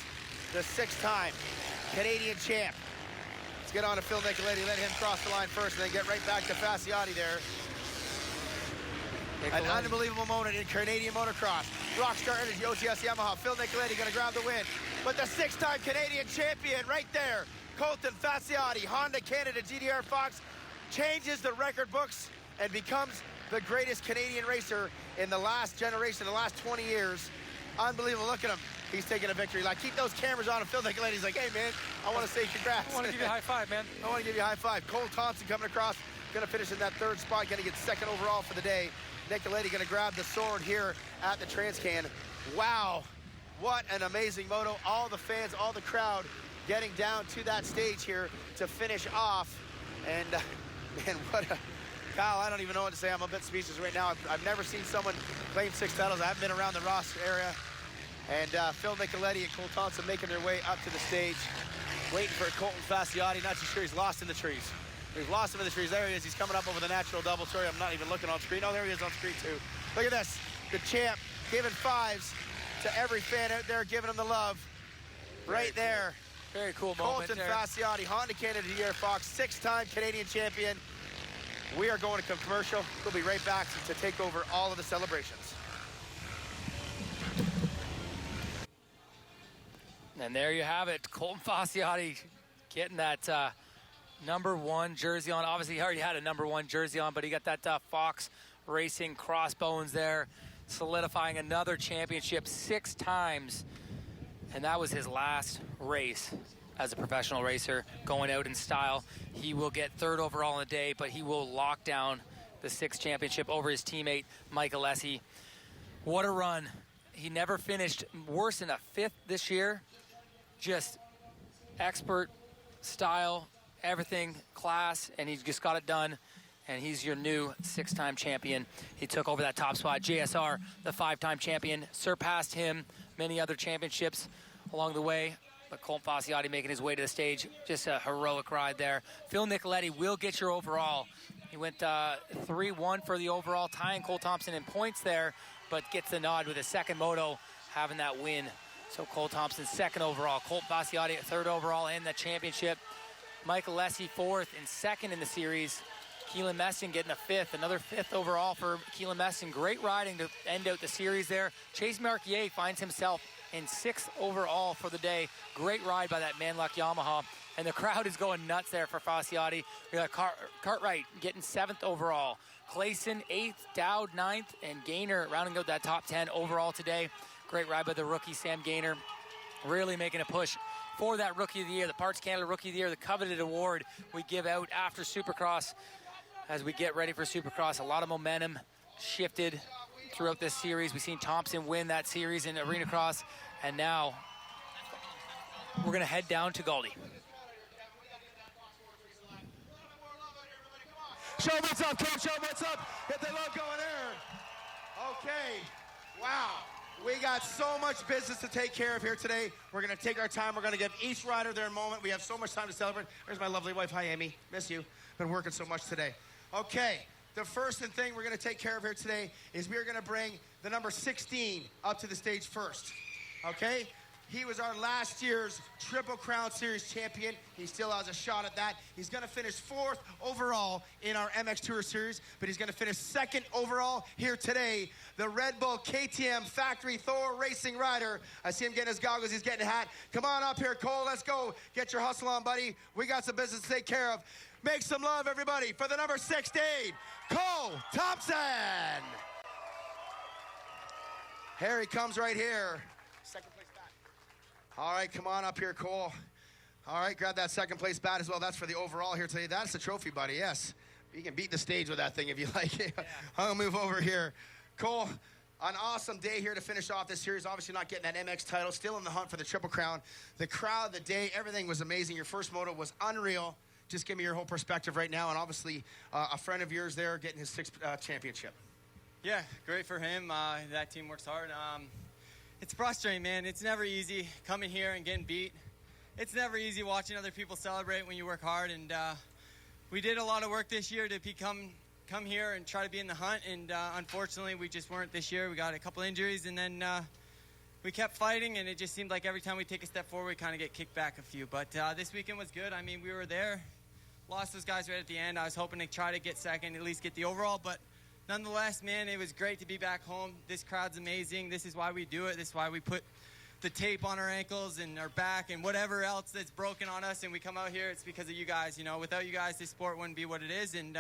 the 6-time Canadian champ. Let's get on to Phil Nicoletti. Let him cross the line first, and then get right back to Fasciotti there. An unbelievable moment in Canadian motocross. Rockstar Energy OTS Yamaha. Phil Nicoletti going to grab the win. But the 6-time Canadian champion right there, Colton Fasciotti, Honda Canada GDR Fox, changes the record books and becomes the greatest Canadian racer in the last generation, the last 20 years. Unbelievable. Look at him. He's taking a victory. Like, keep those cameras on. And Phil Nicoletti's like, hey, man, I want to say congrats. I want to give you a high five, man. I want to give you a high five. Cole Thompson coming across, going to finish in that 3rd spot, going to get 2nd overall for the day. Nicoletti going to grab the sword here at the Transcan. Wow, what an amazing moto. All the fans, all the crowd getting down to that stage here to finish off. And, man, what a... Kyle, I don't even know what to say. I'm a bit speechless right now. I've never seen someone claim 6 titles. I haven't been around the Ross area. And Phil Nicoletti and Cole Thompson making their way up to the stage, waiting for Colton Fasciotti. Not too sure, he's lost in the trees. We've lost him in the trees. There he is. He's coming up over the natural double. Sorry, I'm not even looking on screen. Oh, there he is on screen, too. Look at this. The champ giving 5s to every fan out there, giving him the love. Right there. Very cool moment Colton there. Fasciotti, Honda Canada GDR Fox, 6-time Canadian champion. We are going to commercial. We'll be right back to take over all of the celebrations. And there you have it. Colton Fasciotti getting that number 1 jersey on. Obviously, he already had a number 1 jersey on, but he got that Fox Racing crossbones there, solidifying another championship 6 times. And that was his last race as a professional racer, going out in style. He will get 3rd overall in the day, but he will lock down the 6th championship over his teammate, Mike Alessi. What a run. He never finished worse than a 5th this year. Just expert style, everything, class, and he just got it done. And he's your new 6-time champion. He took over that top spot. JSR, the 5-time champion, surpassed him, many other championships along the way. But Colton Fasciotti making his way to the stage. Just a heroic ride there. Phil Nicoletti will get your overall. He went 3-1 for the overall, tying Cole Thompson in points there, but gets the nod with a 2nd moto, having that win. So Cole Thompson 2nd overall. Colton Fasciotti 3rd overall in the championship. Michael Alessi 4th and 2nd in the series. Keelan Meston getting a 5th, another 5th overall for Keelan Meston. Great riding to end out the series there. Chase Marquier finds himself in 6th overall for the day. Great ride by that Manluck Yamaha. And the crowd is going nuts there for Fasciotti. We got Cartwright getting 7th overall. Clayson 8th, Dowd 9th, and Gaynor rounding out that top 10 overall today. Great ride by the rookie Sam Gaynor. Really making a push for that Rookie of the Year, the Parts Canada Rookie of the Year, the coveted award we give out after Supercross as we get ready for Supercross. A lot of momentum shifted throughout this series. We've seen Thompson win that series in Arena Cross, and now we're going to head down to Gauldy. Show what's up, Coach. Show what's up. Get the logo in there. Okay. Wow. We got so much business to take care of here today. We're going to take our time. We're going to give each rider their moment. We have so much time to celebrate. There's my lovely wife. Hi, Amy. Miss you. Been working so much today. Okay. The first thing we're going to take care of here today is we're going to bring the number 16 up to the stage first. Okay? He was our last year's Triple Crown Series champion. He still has a shot at that. He's going to finish 4th overall in our MX Tour Series, but he's going to finish 2nd overall here today. The Red Bull KTM Factory Thor Racing rider. I see him getting his goggles. He's getting a hat. Come on up here, Cole. Let's go. Get your hustle on, buddy. We got some business to take care of. Make some love, everybody, for the number 16, Cole Thompson. Here he comes right here. Second place bat. All right, come on up here, Cole. All right, grab that second place bat as well. That's for the overall here today. That's the trophy, buddy, yes. You can beat the stage with that thing if you like it. I'm going to move over here. Cole, an awesome day here to finish off this series. Obviously not getting that MX title. Still in the hunt for the Triple Crown. The crowd, the day, everything was amazing. Your first moto was unreal. Just give me your whole perspective right now. And obviously, a friend of yours there getting his 6th championship. Yeah, great for him. That team works hard. It's frustrating, man. It's never easy coming here and getting beat. It's never easy watching other people celebrate when you work hard. And we did a lot of work this year to come here and try to be in the hunt. And unfortunately, we just weren't this year. We got a couple injuries, and then we kept fighting, and it just seemed like every time we take a step forward, we kind of get kicked back a few. But this weekend was good. I mean, we were there. Lost those guys right at the end. I was hoping to try to get second, at least get the overall. But nonetheless, man, it was great to be back home. This crowd's amazing. This is why we do it. This is why we put the tape on our ankles and our back and whatever else that's broken on us, and we come out here. It's because of you guys. You know, without you guys, this sport wouldn't be what it is. And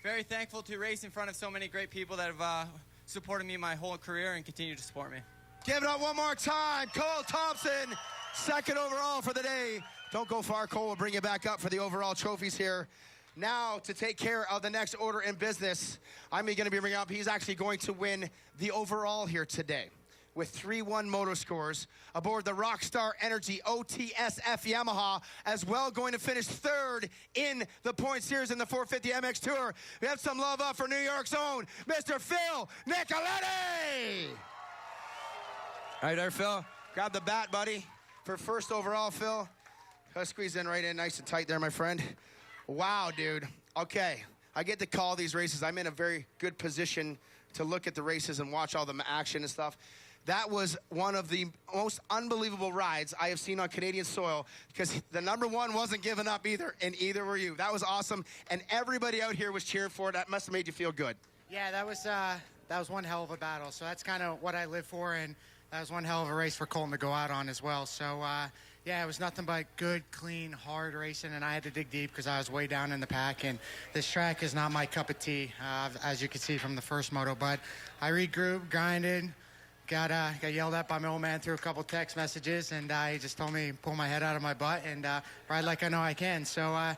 very thankful to race in front of so many great people that have supported me my whole career and continue to support me. Give it up one more time. Cole Thompson, 2nd overall for the day. Don't go far, Cole. We'll bring you back up for the overall trophies here. Now, to take care of the next order in business, I'm going to be bringing up, he's actually going to win the overall here today with 3-1 moto scores aboard the Rockstar Energy OTSF Yamaha, as well going to finish 3rd in the point series in the 450 MX Tour. We have some love up for New York's own Mr. Phil Nicoletti. All right there, Phil. Grab the bat, buddy, for 1st overall, Phil. Squeeze in right in nice and tight there, my friend. Wow, dude. Okay, I get to call these races. I'm in a very good position to look at the races and watch all the action and stuff. That was one of the most unbelievable rides I have seen on Canadian soil, because the number 1 wasn't giving up either, and either were you. That was awesome, and everybody out here was cheering for it. That must have made you feel good. Yeah, that was one hell of a battle. So that's kind of what I live for, and that was one hell of a race for Colton to go out on as well. So, yeah, it was nothing but good, clean, hard racing, and I had to dig deep because I was way down in the pack, and this track is not my cup of tea, as you can see from the first moto. But I regrouped, grinded, got yelled at by my old man through a couple text messages, and he just told me pull my head out of my butt and ride like I know I can. So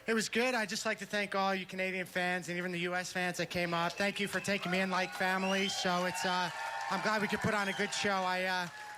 it was good. I'd just like to thank all you Canadian fans and even the U.S. fans that came up. Thank you for taking me in like family. So it's I'm glad we could put on a good show.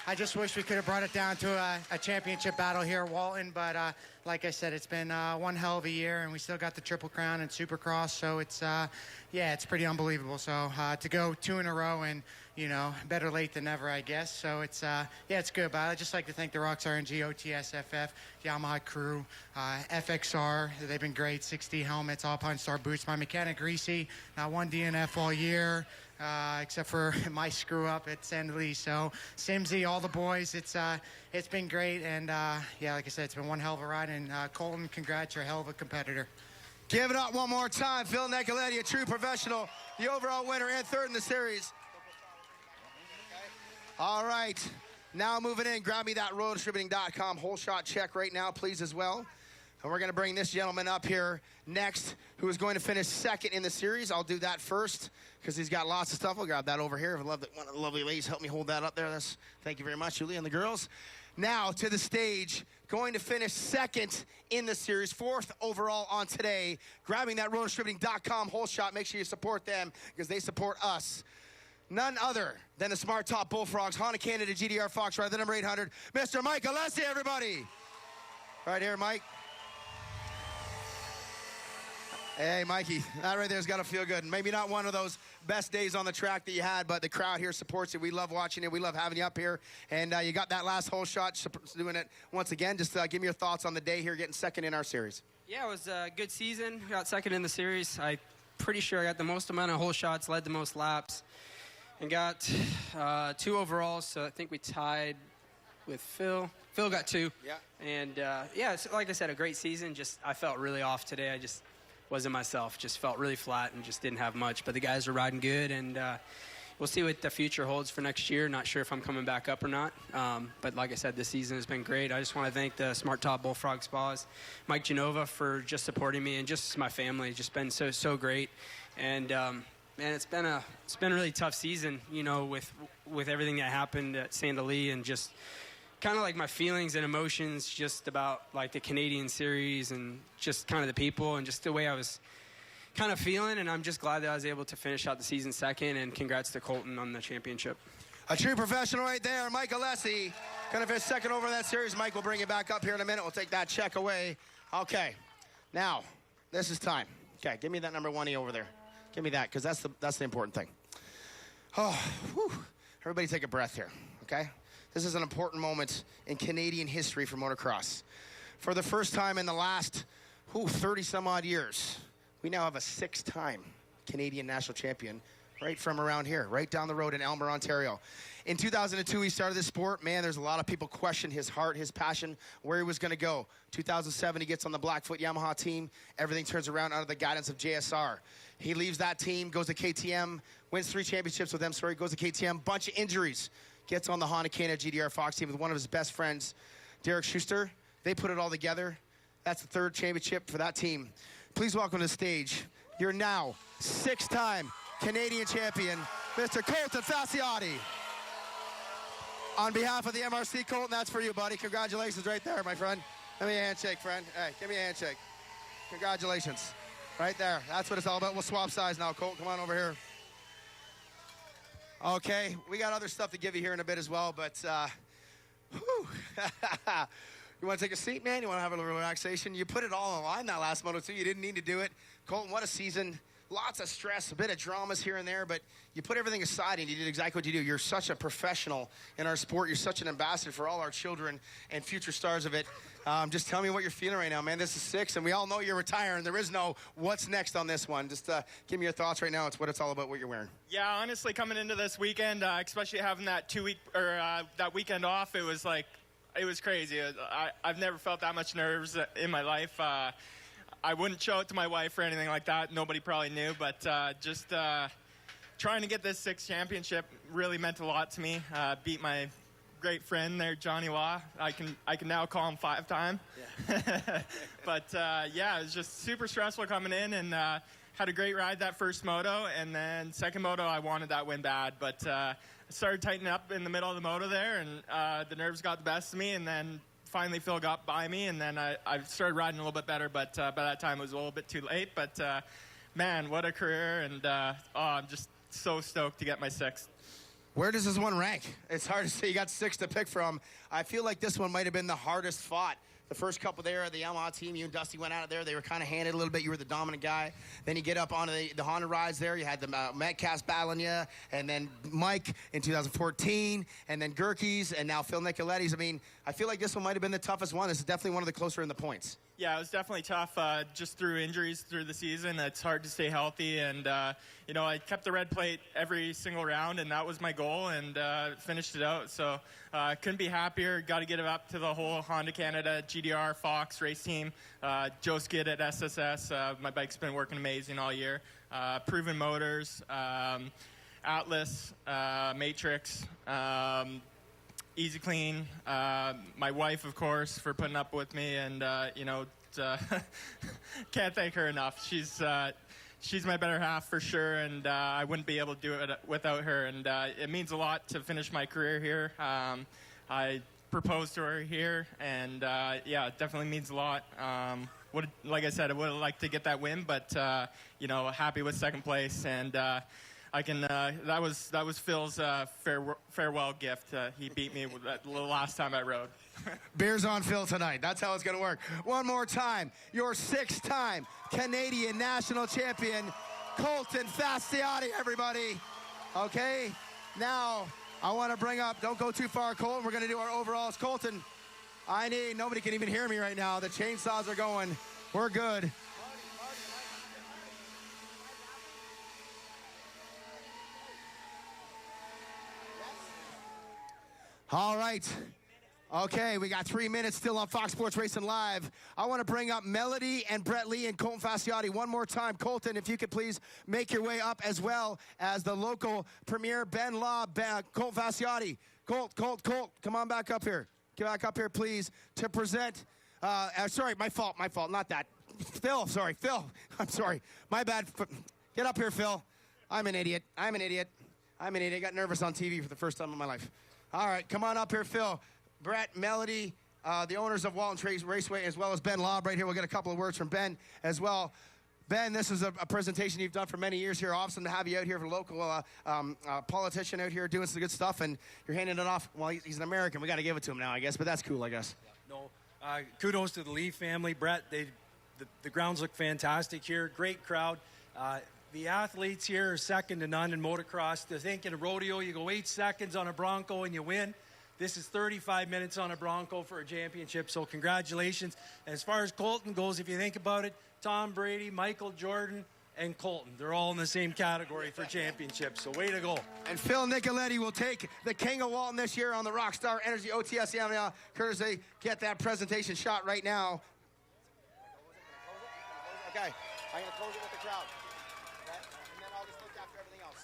I just wish we could have brought it down to a championship battle here at Walton, but like I said, it's been one hell of a year, and we still got the Triple Crown and Supercross, so it's, yeah, it's pretty unbelievable. So to go 2 in a row, and, you know, better late than never, I guess. So it's, yeah, it's good, but I'd just like to thank the Rockstar and GOTSFF, Yamaha crew, FXR, they've been great, 60 helmets, Alpine Star boots, my mechanic Greasy, not one DNF all year. Except for my screw up at San Luis. So Simsy, all the boys, it's been great, and yeah, like I said, it's been one hell of a ride. And Colton, congrats, you're a hell of a competitor. Give it up one more time, Phil Nicoletti, a true professional, the overall winner and 3rd in the series. All right, now moving in, grab me that RoyalDistributing.com whole shot check right now, please, as well. And we're going to bring this gentleman up here next, who is going to finish second in the series. I'll do that first because he's got lots of stuff. We'll grab that over here. I'd love that one of the lovely ladies help me hold that up there. Thank you very much, Julie and the girls. Now to the stage, going to finish second in the series, 4th overall on today, grabbing that RollDistributing.com whole shot. Make sure you support them because they support us. None other than the Smart Top Bullfrogs, Honda Canada GDR Fox Rider, the number 800, Mr. Mike Alessi, everybody. Right here, Mike. Hey, Mikey, that right there's got to feel good. Maybe not one of those best days on the track that you had, but the crowd here supports it. We love watching it. We love having you up here. And you got that last hole shot, doing it once again. Just give me your thoughts on the day here, getting second in our series. Yeah, it was a good season. Got second in the series. I'm pretty sure I got the most amount of hole shots, led the most laps, and got 2 overalls. So I think we tied with Phil. Phil got 2. Yeah. And, yeah, it's, like I said, a great season. Just I felt really off today. I just wasn't myself. Just felt really flat and just didn't have much. But the guys are riding good, and we'll see what the future holds for next year. Not sure if I'm coming back up or not. But like I said, this season has been great. I just want to thank the Smart Top Bullfrog Spas, Mike Genova for just supporting me, and just my family. Just been so great. And man, it's been a really tough season, you know, with everything that happened at Sandali, and just kind of like my feelings and emotions just about like the Canadian series and just kind of the people and just the way I was kind of feeling. And I'm just glad that I was able to finish out the season second, and congrats to Colton on the championship. A true professional right there, Mike Alessi. Going to finish second over that series. Mike will bring it back up here in a minute. We'll take that check away. Okay, now this is time. Okay, give me that number 1E over there. Give me that, because that's the important thing. Oh, whew. Everybody take a breath here, okay? This is an important moment in Canadian history for motocross. For the first time in the last 30-some-odd years, we now have a 6-time Canadian national champion right from around here, right down the road in Elmer, Ontario. In 2002, he started this sport. Man, there's a lot of people question his heart, his passion, where he was going to go. 2007, he gets on the Blackfoot Yamaha team. Everything turns around under the guidance of JSR. He leaves that team, goes to KTM, wins 3 championships with them, goes to KTM, bunch of injuries. Gets on the Honda Canada GDR Fox team with one of his best friends, Derek Schuster. They put it all together. That's the 3rd championship for that team. Please welcome to the stage your now 6-time Canadian champion, Mr. Colton Fasciotti. On behalf of the MRC, Colton, that's for you, buddy. Congratulations right there, my friend. Give me a handshake, friend. Hey, give me a handshake. Congratulations. Right there. That's what it's all about. We'll swap sides now, Colt. Come on over here. Okay, we got other stuff to give you here in a bit as well, but you want to take a seat, man? You want to have a little relaxation? You put it all on the line that last Moto 2. You didn't need to do it. Colton, what a season. Lots of stress, a bit of dramas here and there, but you put everything aside and you did exactly what you do. You're such a professional in our sport. You're such an ambassador for all our children and future stars of it. Just tell me what you're feeling right now, man. This is 6, and we all know you're retiring. There is no what's next on this one. Just give me your thoughts right now. It's what it's all about, what you're wearing. Yeah, honestly, coming into this weekend, especially having that that weekend off, it was crazy. I've never felt that much nerves in my life. I wouldn't show it to my wife or anything like that. Nobody probably knew, but just trying to get this 6th championship really meant a lot to me. Beat my great friend there, Johnny Law. I can now call him 5-time. Yeah. But yeah, it was just super stressful coming in, and had a great ride that first moto, and then second moto I wanted that win bad, but I started tightening up in the middle of the moto there, and the nerves got the best of me, and then finally Phil got by me, and then I started riding a little bit better, but by that time it was a little bit too late. But man, what a career, and I'm just so stoked to get my 6th. Where does this one rank? It's hard to say. You got 6 to pick from. I feel like this one might have been the hardest fought. The first couple there, the Yamaha team, you and Dusty went out there. They were kind of handed a little bit. You were the dominant guy. Then you get up onto the Honda rides there. You had the Metcalfs battling you, and then Mike in 2014, and then Gerke's, and now Phil Nicoletti's. I mean, I feel like this one might have been the toughest one. This is definitely one of the closer in the points. Yeah, it was definitely tough. Just through injuries through the season, it's hard to stay healthy. And, you know, I kept the red plate every single round, and that was my goal, and finished it out. So couldn't be happier. Got to get it up to the whole Honda Canada GDR Fox race team. Joe Skid at SSS. My bike's been working amazing all year. Proven Motors, Atlas, Matrix, Easy Clean, my wife, of course, for putting up with me, and, you know, can't thank her enough. She's my better half for sure, and I wouldn't be able to do it without her. And it means a lot to finish my career here. I proposed to her here, and yeah, it definitely means a lot. Like I said, I would have liked to get that win, but you know, happy with second place, and I can. That was Phil's farewell gift. He beat me the last time I rode. Beers on Phil tonight. That's how it's going to work. One more time, your 6-time Canadian national champion, Colton Fasciotti, everybody. Okay, now I want to bring up, don't go too far, Colton. We're going to do our overalls. Colton, nobody can even hear me right now. The chainsaws are going. We're good. All right. Okay, we got 3 minutes still on Fox Sports Racing Live. I want to bring up Melody and Brett Lee and Colton Fasciotti one more time. Colton, if you could please make your way up, as well as the local premier, Ben Law, Colton Fasciotti. Colt, come on back up here. Get back up here, please, to present. Sorry, my fault, not that. Phil, I'm sorry. My bad. Get up here, Phil. I'm an idiot. I got nervous on TV for the first time in my life. All right, come on up here, Phil. Brett, Melody, the owners of Walton Raceway, as well as Ben Laub right here. We'll get a couple of words from Ben as well. Ben, this is a presentation you've done for many years here. Awesome to have you out here, for a local politician out here doing some good stuff, and you're handing it off. Well, he's an American. We got to give it to him now, I guess, but that's cool, I guess. No, kudos to the Lee family. Brett, the grounds look fantastic here. Great crowd. The athletes here are second to none in motocross. To think in a rodeo, you go 8 seconds on a Bronco and you win. This is 35 minutes on a Bronco for a championship, so congratulations. As far as Colton goes, if you think about it, Tom Brady, Michael Jordan, and Colton, they're all in the same category for championships, so way to go. And Phil Nicoletti will take the King of Walton this year on the Rockstar Energy OTS Yamaha courtesy. Get that presentation shot right now. Okay, I'm going to close it with the crowd. And then I'll just look after everything else.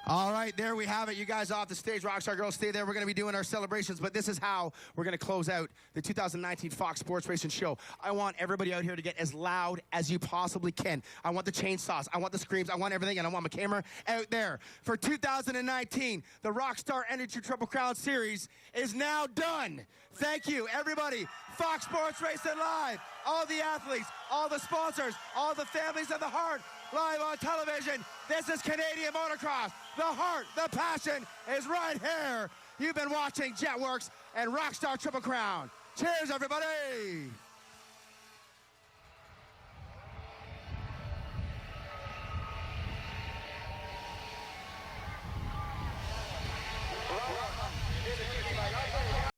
All right, there we have it. You guys off the stage. Rockstar girls, stay there. We're going to be doing our celebrations, but this is how we're going to close out the 2019 Fox Sports Racing Show. I want everybody out here to get as loud as you possibly can. I want the chainsaws. I want the screams. I want everything, and I want my camera out there. For 2019, the Rockstar Energy Triple Crown Series is now done. Thank you, everybody. Fox Sports Racing Live, all the athletes, all the sponsors, all the families of the heart, live on television. This is Canadian Motocross. The heart, the passion is right here. You've been watching Jetworks and Rockstar Triple Crown. Cheers, everybody.